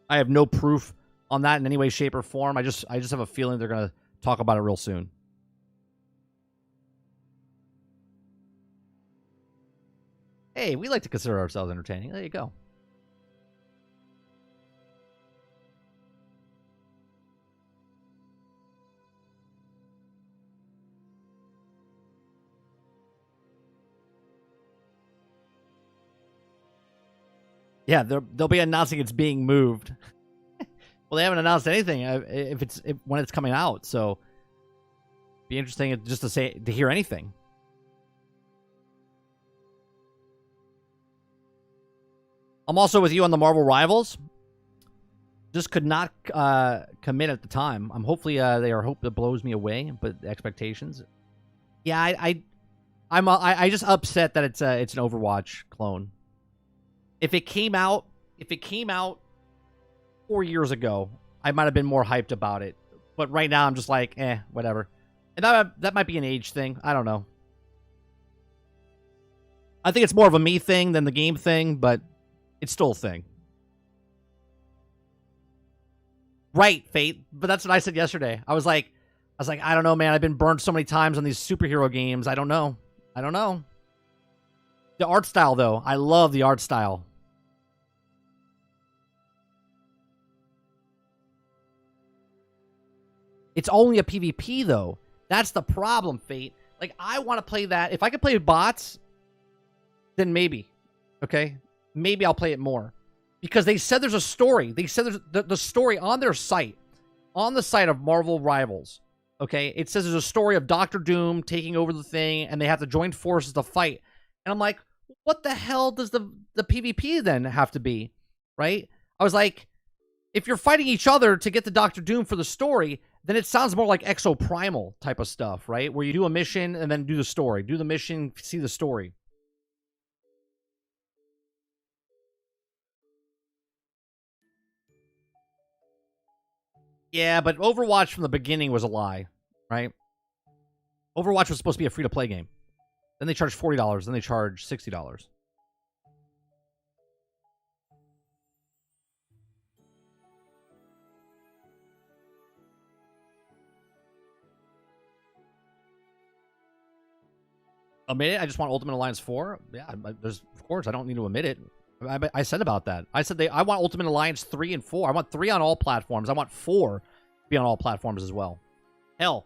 I have no proof on that in any way, shape, or form. I just have a feeling they're going to talk about it real soon. Hey, we like to consider ourselves entertaining. There you go. Yeah, they'll be announcing it's being moved. Well, they haven't announced anything when it's coming out, so be interesting just to hear anything. I'm also with you on the Marvel Rivals. Just could not commit at the time. I'm hopefully they are hope that blows me away, but the expectations. Yeah, I just upset that it's an Overwatch clone. If it came out 4 years ago, I might have been more hyped about it. But right now I'm just like, whatever. And that might be an age thing. I don't know. I think it's more of a me thing than the game thing, but it's still a thing. Right, Fate. But that's what I said yesterday. I was like, I don't know, man. I've been burned so many times on these superhero games. I don't know. The art style, though. I love the art style. It's only a PvP, though. That's the problem, Fate. Like, I want to play that. If I could play bots, then maybe. Okay? Maybe I'll play it more. Because they said there's a story. They said there's the story on their site. On the site of Marvel Rivals. Okay? It says there's a story of Doctor Doom taking over the thing, and they have to join forces to fight. And I'm like, what the hell does the PvP then have to be? Right? I was like, if you're fighting each other to get the Doctor Doom for the story, then it sounds more like Exoprimal type of stuff, right? Where you do a mission and then do the story. Do the mission, see the story. Yeah, but Overwatch from the beginning was a lie, right? Overwatch was supposed to be a free-to-play game. Then they charge $40, then they charge $60. Admit it? I just want Ultimate Alliance 4? Yeah, of course, I don't need to admit it. I said about that. I said I want Ultimate Alliance 3 and 4. I want 3 on all platforms. I want 4 to be on all platforms as well. Hell,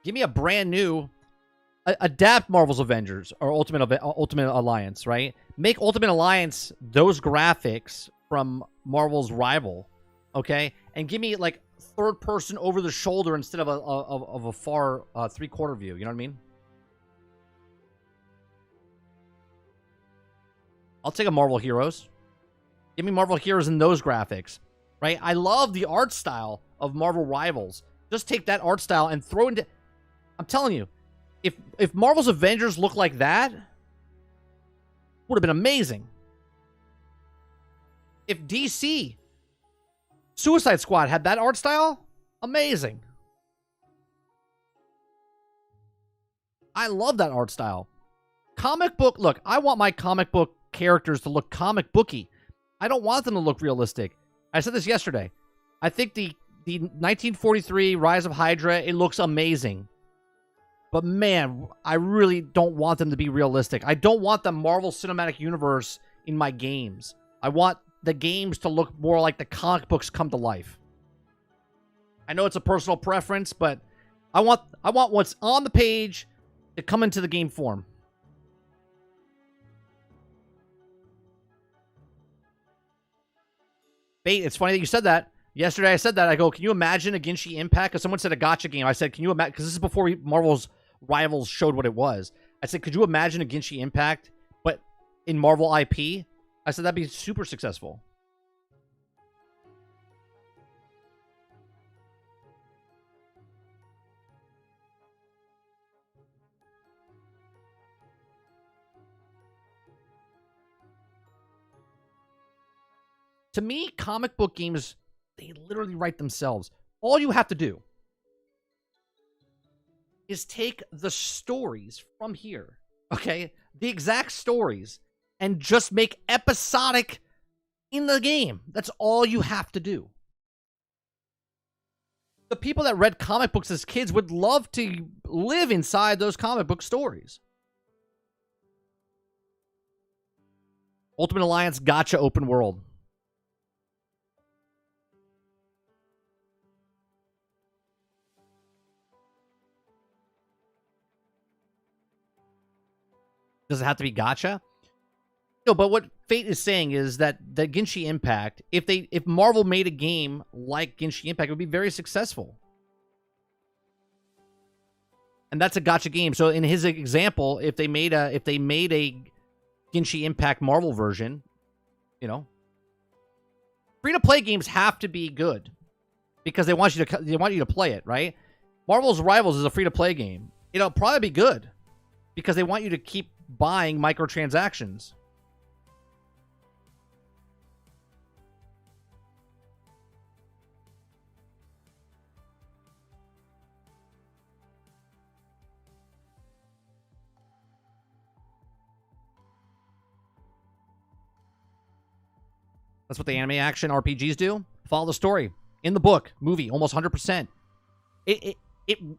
give me a brand new... adapt Marvel's Avengers or Ultimate Alliance, right? Make Ultimate Alliance those graphics from Marvel's rival, okay? And give me, like, third person over the shoulder instead of a far three-quarter view. You know what I mean? I'll take a Marvel Heroes. Give me Marvel Heroes in those graphics, right? I love the art style of Marvel Rivals. Just take that art style and throw into... I'm telling you, if Marvel's Avengers looked like that, would have been amazing. If DC Suicide Squad had that art style, amazing. I love that art style. Comic book, look, I want my comic book characters to look comic booky. I don't want them to look realistic. I said this yesterday. I think the 1943 Rise of Hydra, it looks amazing. But man, I really don't want them to be realistic. I don't want the Marvel Cinematic Universe in my games. I want the games to look more like the comic books come to life. I know it's a personal preference, but I want what's on the page to come into the game form. Bait, it's funny that you said that. Yesterday I said that. I go, can you imagine a Genshin Impact? Because someone said a gacha game. I said, can you imagine? Because this is before Marvel's Rivals showed what it was. I said, could you imagine a Genshin Impact, but in Marvel IP? I said, that'd be super successful. To me, comic book games, they literally write themselves. All you have to do is take the stories from here, okay? The exact stories, and just make episodic in the game. That's all you have to do. The people that read comic books as kids would love to live inside those comic book stories. Ultimate Alliance gacha open world. Does it have to be gacha? No, but what Fate is saying is that the Genshin Impact, if Marvel made a game like Genshin Impact, it would be very successful. And that's a gacha game. So in his example, if they made a Genshin Impact Marvel version, You know, free-to-play games have to be good because they want you to play it, right? Marvel's Rivals is a free-to-play game. It'll probably be good because they want you to keep buying microtransactions. That's what the anime action RPGs do. Follow the story. In the book, movie, almost 100%. It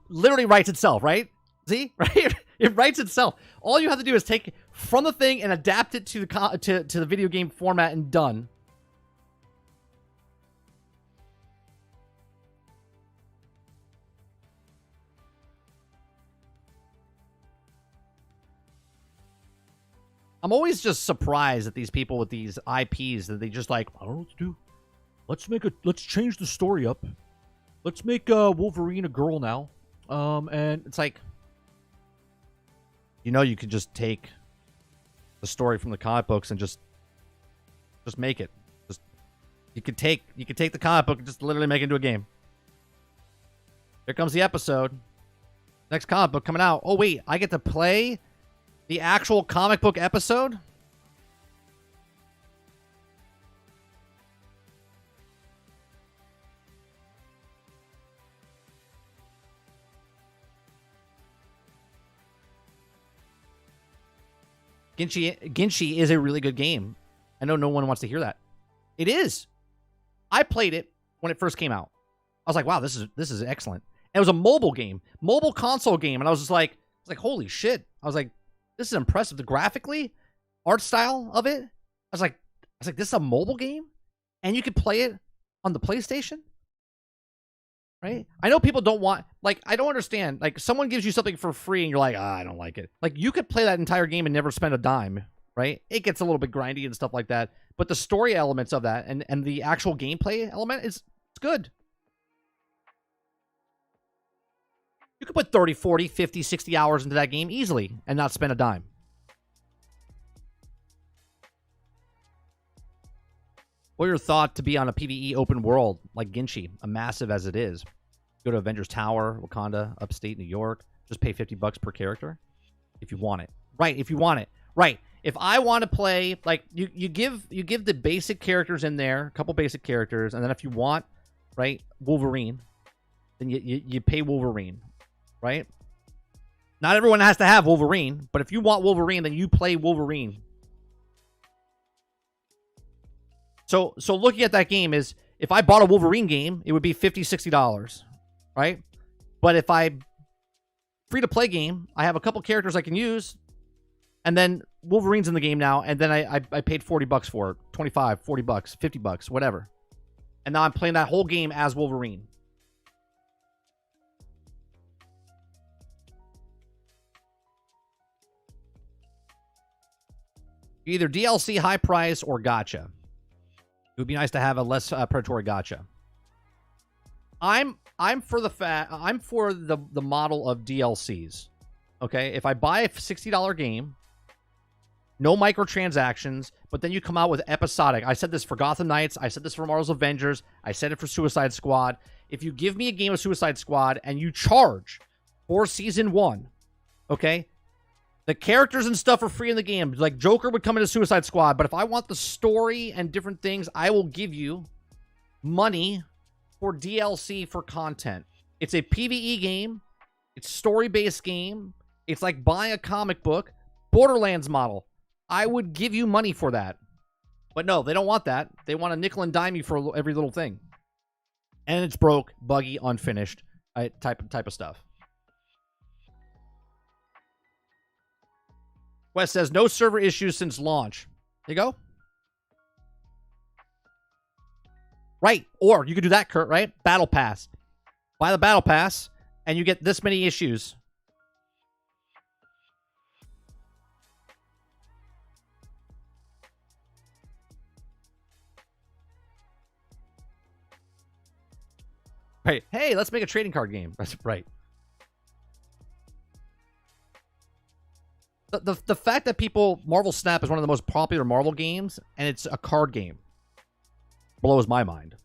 literally writes itself, right? See? Right? It writes itself. All you have to do is take from the thing and adapt it to the video game format and done. I'm always just surprised at these people with these IPs that they just like, I don't know what to do. Let's change the story up. Let's make Wolverine a girl now. And it's like, you know, you could just take the story from the comic books and just make it. You could take the comic book and just literally make it into a game. Here comes the episode. Next comic book coming out. Oh wait, I get to play the actual comic book episode? Ginshi is a really good game. I know no one wants to hear that. It is. I played it when it first came out. I was like, wow, this is excellent. And it was a mobile game, mobile console game, and I was like, holy shit. I was like, this is impressive. The graphically, art style of it. I was like, this is a mobile game, and you could play it on the PlayStation, right? I know people don't want, like, I don't understand. Like, someone gives you something for free, and you're like, I don't like it. Like, you could play that entire game and never spend a dime, right? It gets a little bit grindy and stuff like that, but the story elements of that and the actual gameplay element it's good. You could put 30, 40, 50, 60 hours into that game easily and not spend a dime. What are your thoughts to be on a PvE open world like Ginshi, a massive as it is? Go to Avengers Tower, Wakanda, upstate New York. Just pay $50 per character if you want it. Right, if you want it. Right. If I want to play, like, you give the basic characters in there, a couple basic characters, and then if you want, right, Wolverine, then you pay Wolverine. Right? Not everyone has to have Wolverine, but if you want Wolverine, then you play Wolverine. So looking at that game is, if I bought a Wolverine game, it would be $50, $60, right? But if I free-to-play game, I have a couple characters I can use, and then Wolverine's in the game now, and then I paid $40 for it, $25, $40, $50, whatever. And now I'm playing that whole game as Wolverine. Either DLC, high price, or gacha. It would be nice to have a less predatory gacha. I'm for the model of DLCs. Okay, if I buy a $60 game, no microtransactions, but then you come out with episodic. I said this for Gotham Knights. I said this for Marvel's Avengers. I said it for Suicide Squad. If you give me a game of Suicide Squad and you charge for season 1, okay, the characters and stuff are free in the game. Like, Joker would come into Suicide Squad, but if I want the story and different things, I will give you money for DLC for content. It's a PvE game. It's story-based game. It's like buying a comic book. Borderlands model. I would give you money for that. But no, they don't want that. They want to nickel and dime you for every little thing. And it's broke, buggy, unfinished type of stuff. Wes says, no server issues since launch. There you go. Right. Or you could do that, Kurt, right? Battle Pass. Buy the Battle Pass, and you get this many issues. Right. Hey, let's make a trading card game. That's right. The fact that Marvel Snap is one of the most popular Marvel games, and it's a card game, blows my mind.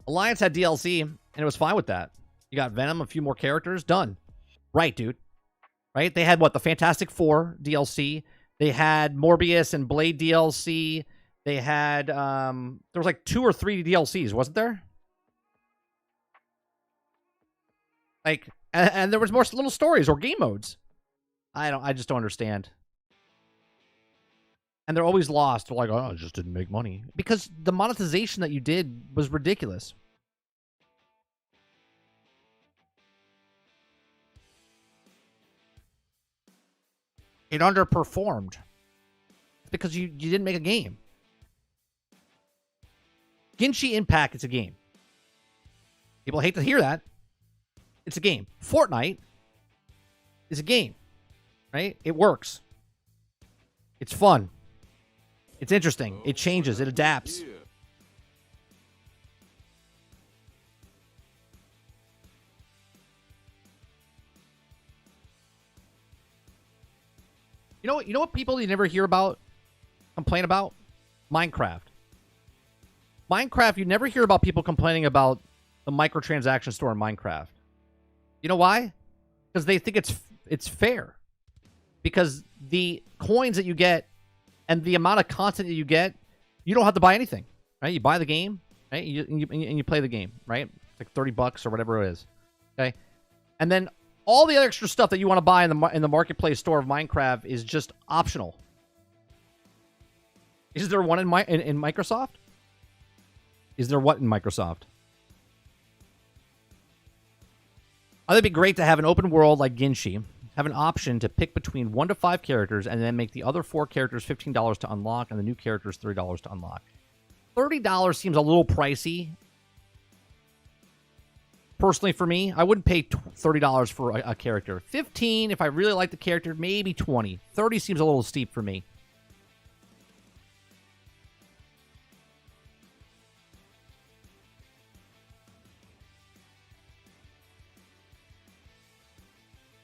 Alliance had DLC, and it was fine with that. You got Venom, a few more characters, done. Right, dude. Right? They had, what, the Fantastic Four DLC. They had Morbius and Blade DLC. They had, there was like 2 or 3 DLCs, wasn't there? Like, and there was more little stories or game modes. I just don't understand. And they're always lost. They're like, oh, it just didn't make money. Because the monetization that you did was ridiculous. It underperformed. Because you didn't make a game. Genshin Impact is a game. People hate to hear that. It's a game. Fortnite is a game. Right? It works. It's fun. It's interesting. It changes. It adapts. You know what people you never hear about complain about? Minecraft. Minecraft, you never hear about people complaining about the microtransaction store in Minecraft. You know why? Because they think it's fair. Because the coins that you get and the amount of content that you get, you don't have to buy anything, right? You buy the game, right? And you play the game, right? It's like $30 or whatever it is, okay? And then all the extra stuff that you want to buy in the marketplace store of Minecraft is just optional. Is there one in Microsoft? Is there what in Microsoft? I think it'd be great to have an open world like Genshin. Have an option to pick between 1 to 5 characters and then make the other 4 characters $15 to unlock and the new characters $3 to unlock. $30 seems a little pricey. Personally, for me, I wouldn't pay $30 for a character. $15 if I really like the character, maybe $20. $30 seems a little steep for me.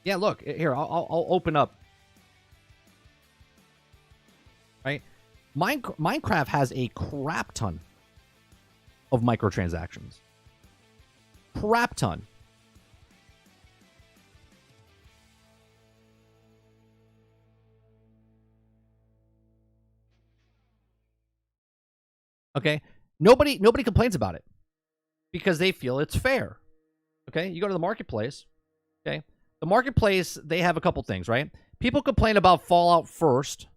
Yeah, look, here, I'll open up. Right? Minecraft has a crap ton of microtransactions. Crap ton. Okay? Nobody complains about it because they feel it's fair. Okay? You go to the marketplace, okay? The marketplace, they have a couple things, right? People complain about Fallout First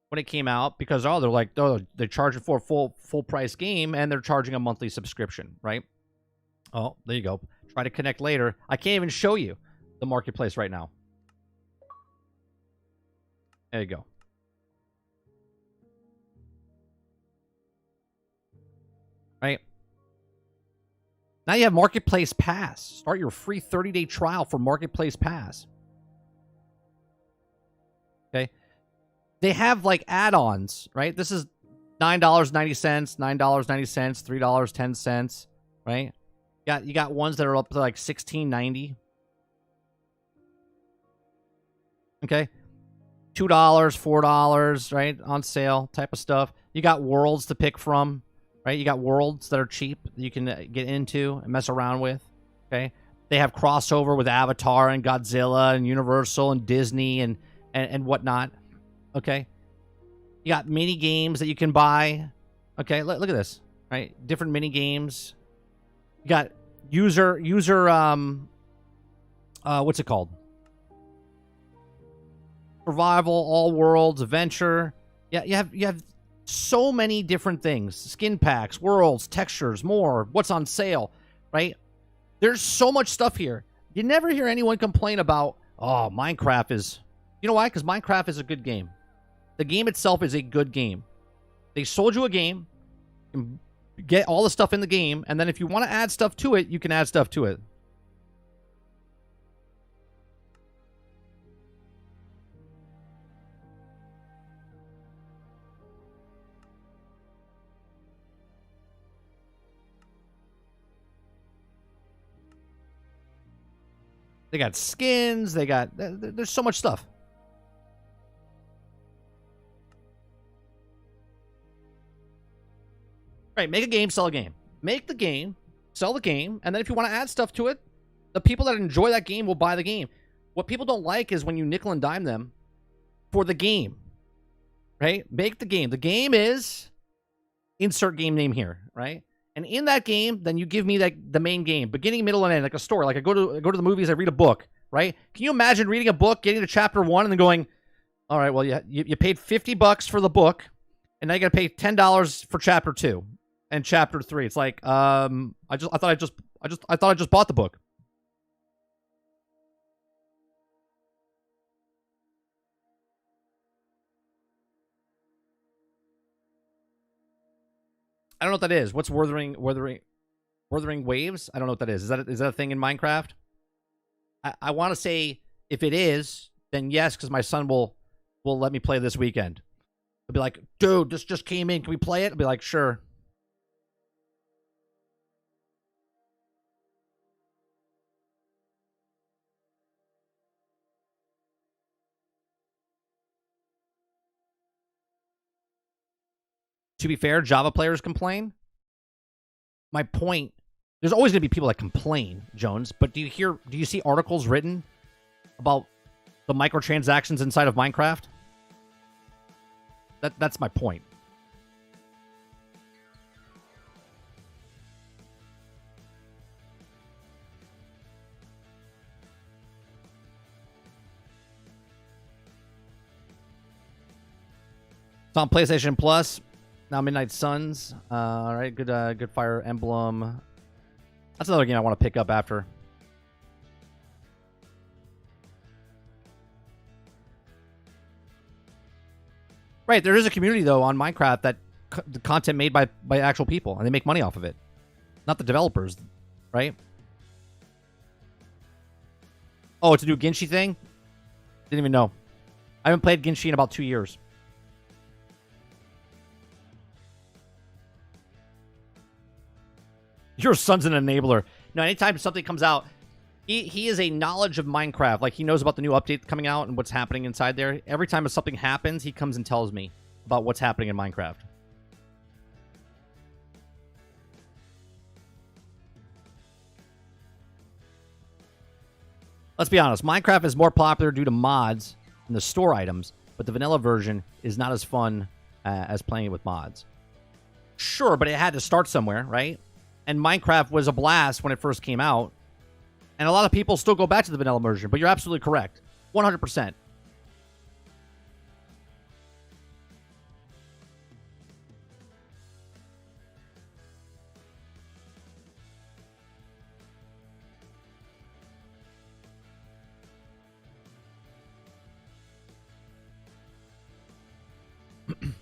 when it came out because, they're like, they're charging for a full price game and they're charging a monthly subscription, right? Oh, there you go. Try to connect later. I can't even show you the marketplace right now. There you go. Right? Now you have Marketplace Pass. Start your free 30-day trial for Marketplace Pass. Okay? They have like add-ons, right? This is $9.90, $9.90, $3.10, right? You got ones that are up to like $16.90. Okay? $2, $4, right? On sale type of stuff. You got worlds to pick from. Right, you got worlds that are cheap that you can get into and mess around with. Okay, they have crossover with Avatar and Godzilla and Universal and Disney and whatnot. Okay, you got mini games that you can buy. Okay, look at this. Right, different mini games. You got user what's it called? Survival, all worlds, adventure. Yeah, you have so many different things. Skin packs, worlds, textures, more. What's on sale, right? There's so much stuff here. You never hear anyone complain about, oh, Minecraft is... You know why? Because Minecraft is a good game. The game itself is a good game. They sold you a game, you can get all the stuff in the game, and then if you want to add stuff to it, you can add stuff to it. They got skins. They got there's so much stuff. Right, make a game, sell a game. Make the game, sell the game, and then if you want to add stuff to it, the people that enjoy that game will buy the game. What people don't like is when you nickel and dime them for the game. Right? Make the game. The game is insert game name here, right? And in that game, then you give me the main game, beginning, middle, and end, like a story. Like I go to the movies, I read a book, right? Can you imagine reading a book, getting to chapter 1, and then going, all right, well, you paid $50 for the book, and now you got to pay $10 for chapter 2 and chapter 3. It's like, I thought I just bought the book. I don't know what that is. What's Wuthering Waves? I don't know what that is. Is that a thing in Minecraft? I want to say if it is, then yes, because my son will let me play this weekend. He'll be like, dude, this just came in. Can we play it? I'll be like, sure. To be fair, Java players complain. My point, there's always going to be people that complain, Jones, but do you see articles written about the microtransactions inside of Minecraft? That's my point. It's on PlayStation Plus. Now Midnight Suns. All right, good Fire Emblem. That's another game I want to pick up after. Right, there is a community though on Minecraft that the content made by actual people, and they make money off of it, not the developers, right? Oh, it's a new Ginshi thing. Didn't even know. I haven't played Ginshi in about 2 years. Your son's an enabler. No, anytime something comes out, he is a knowledge of Minecraft. Like, he knows about the new update coming out and what's happening inside there. Every time something happens, he comes and tells me about what's happening in Minecraft. Let's be honest. Minecraft is more popular due to mods and the store items, but the vanilla version is not as fun as playing it with mods. Sure, but it had to start somewhere, right? And Minecraft was a blast when it first came out. And a lot of people still go back to the vanilla version, but you're absolutely correct. 100%.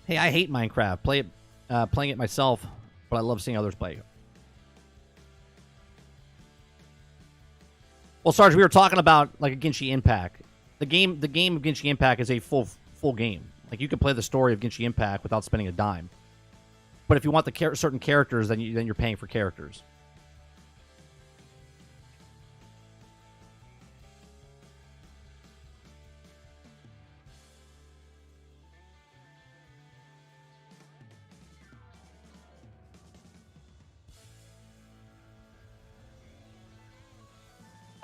Hey, I hate Minecraft. Playing it myself, but I love seeing others play it. Well, Sarge, we were talking about like a Genshin Impact. The game of Genshin Impact is a full game. Like, you can play the story of Genshin Impact without spending a dime. But if you want the certain characters, then you're paying for characters.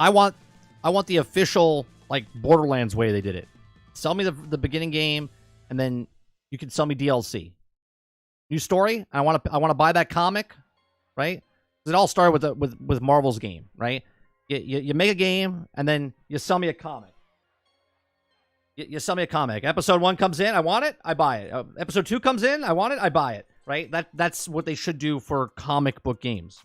I want the official, like, Borderlands way they did it. Sell me the beginning game, and then you can sell me DLC. New story. I want to buy that comic, right? It all started with Marvel's game, right? You make a game, and then you sell me a comic. You sell me a comic. Episode 1 comes in, I want it, I buy it. Episode 2 comes in, I want it, I buy it. Right? That's what they should do for comic book games.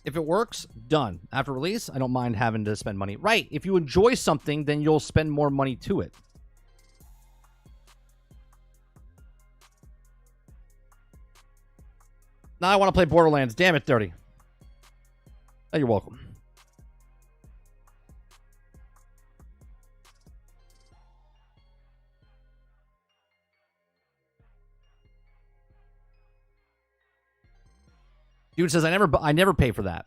If it works, done. After release, I don't mind having to spend money. Right. If you enjoy something, then you'll spend more money to it. Now I want to play Borderlands. Damn it, Dirty. Oh, you're welcome. Dude says I never pay for that.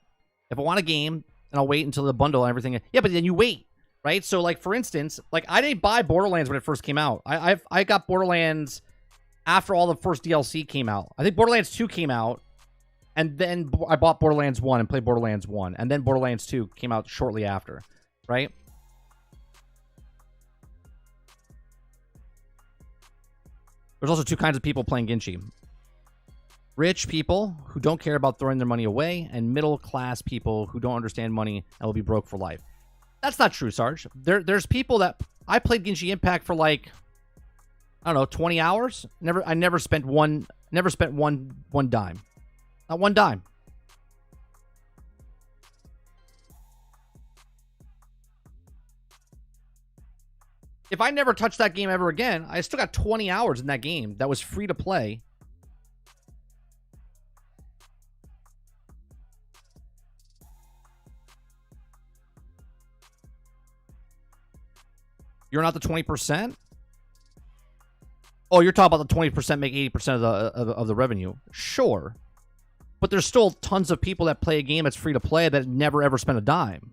If I want a game, and I'll wait until the bundle and everything. Yeah, but then you wait, right? So like for instance, like I didn't buy Borderlands when it first came out. I got Borderlands after all the first DLC came out. I think Borderlands 2 came out, and then I bought Borderlands 1 and played Borderlands 1, and then Borderlands 2 came out shortly after, right? There's also two kinds of people playing Genshin. Rich people who don't care about throwing their money away, and middle-class people who don't understand money and will be broke for life. That's not true, Sarge. There's people that... I played Genshin Impact for like, I don't know, 20 hours. I never spent one dime. Not one dime. If I never touched that game ever again, I still got 20 hours in that game that was free to play. You're not the 20%? Oh, you're talking about the 20% make 80% of the revenue. Sure. But there's still tons of people that play a game that's free to play that never ever spent a dime.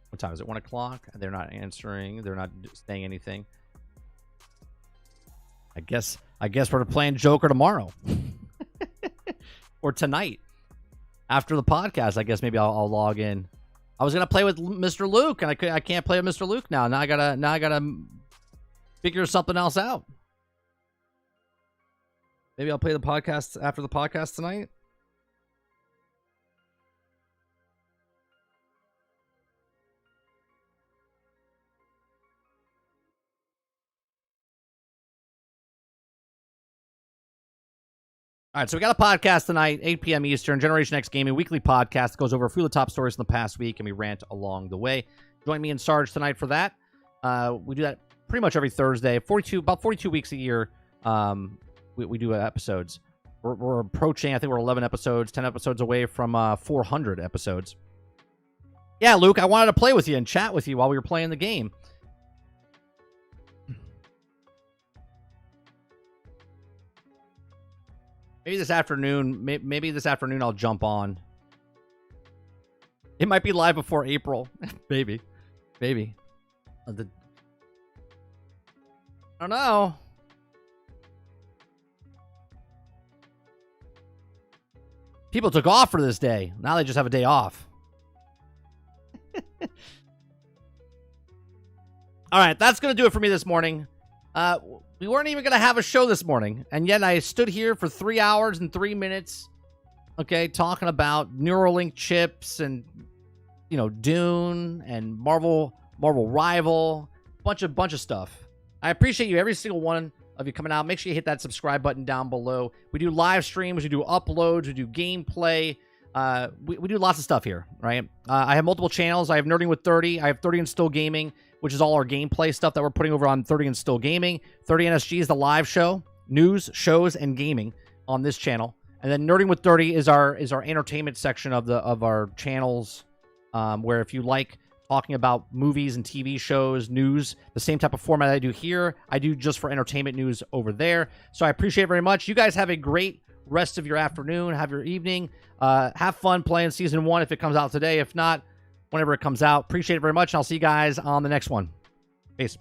What time is it? 1 o'clock? They're not answering. They're not saying anything. I guess we're playing Joker tomorrow. Or tonight. After the podcast, I guess maybe I'll log in. I was gonna play with Mr. Luke, and I can't play with Mr. Luke now. Now I gotta figure something else out. Maybe I'll play the podcast after the podcast tonight. All right, so we got a podcast tonight, 8 p.m. Eastern, Generation X Gaming, weekly podcast that goes over a few of the top stories in the past week, and we rant along the way. Join me and Sarge tonight for that. We do that pretty much every Thursday, about 42 weeks a year. We do episodes. We're approaching, I think we're 11 episodes, 10 episodes away from 400 episodes. Yeah, Luke, I wanted to play with you and chat with you while we were playing the game. Maybe this afternoon I'll jump on. It might be live before April. Maybe. I don't know. People took off for this day. Now they just have a day off. All right, that's going to do it for me this morning. We weren't even going to have a show this morning, and yet I stood here for 3 hours and 3 minutes, okay, talking about Neuralink chips and, you know, Dune and Marvel Rival, bunch of stuff. I appreciate you, every single one of you coming out. Make sure you hit that subscribe button down below. We do live streams, we do uploads, we do gameplay. We do lots of stuff here, right? I have multiple channels. I have Nerding with 30. I have 30 and Still Gaming, which is all our gameplay stuff that we're putting over on 30 and Still Gaming. 30 NSG is the live show, news, shows, and gaming on this channel. And then Nerding with 30 is our entertainment section of our channels, where if you like talking about movies and TV shows, news, the same type of format I do here, I do just for entertainment news over there. So I appreciate it very much. You guys have a great rest of your afternoon. Have your evening. Have fun playing Season 1 if it comes out today. If not, whenever it comes out. Appreciate it very much, and I'll see you guys on the next one. Peace.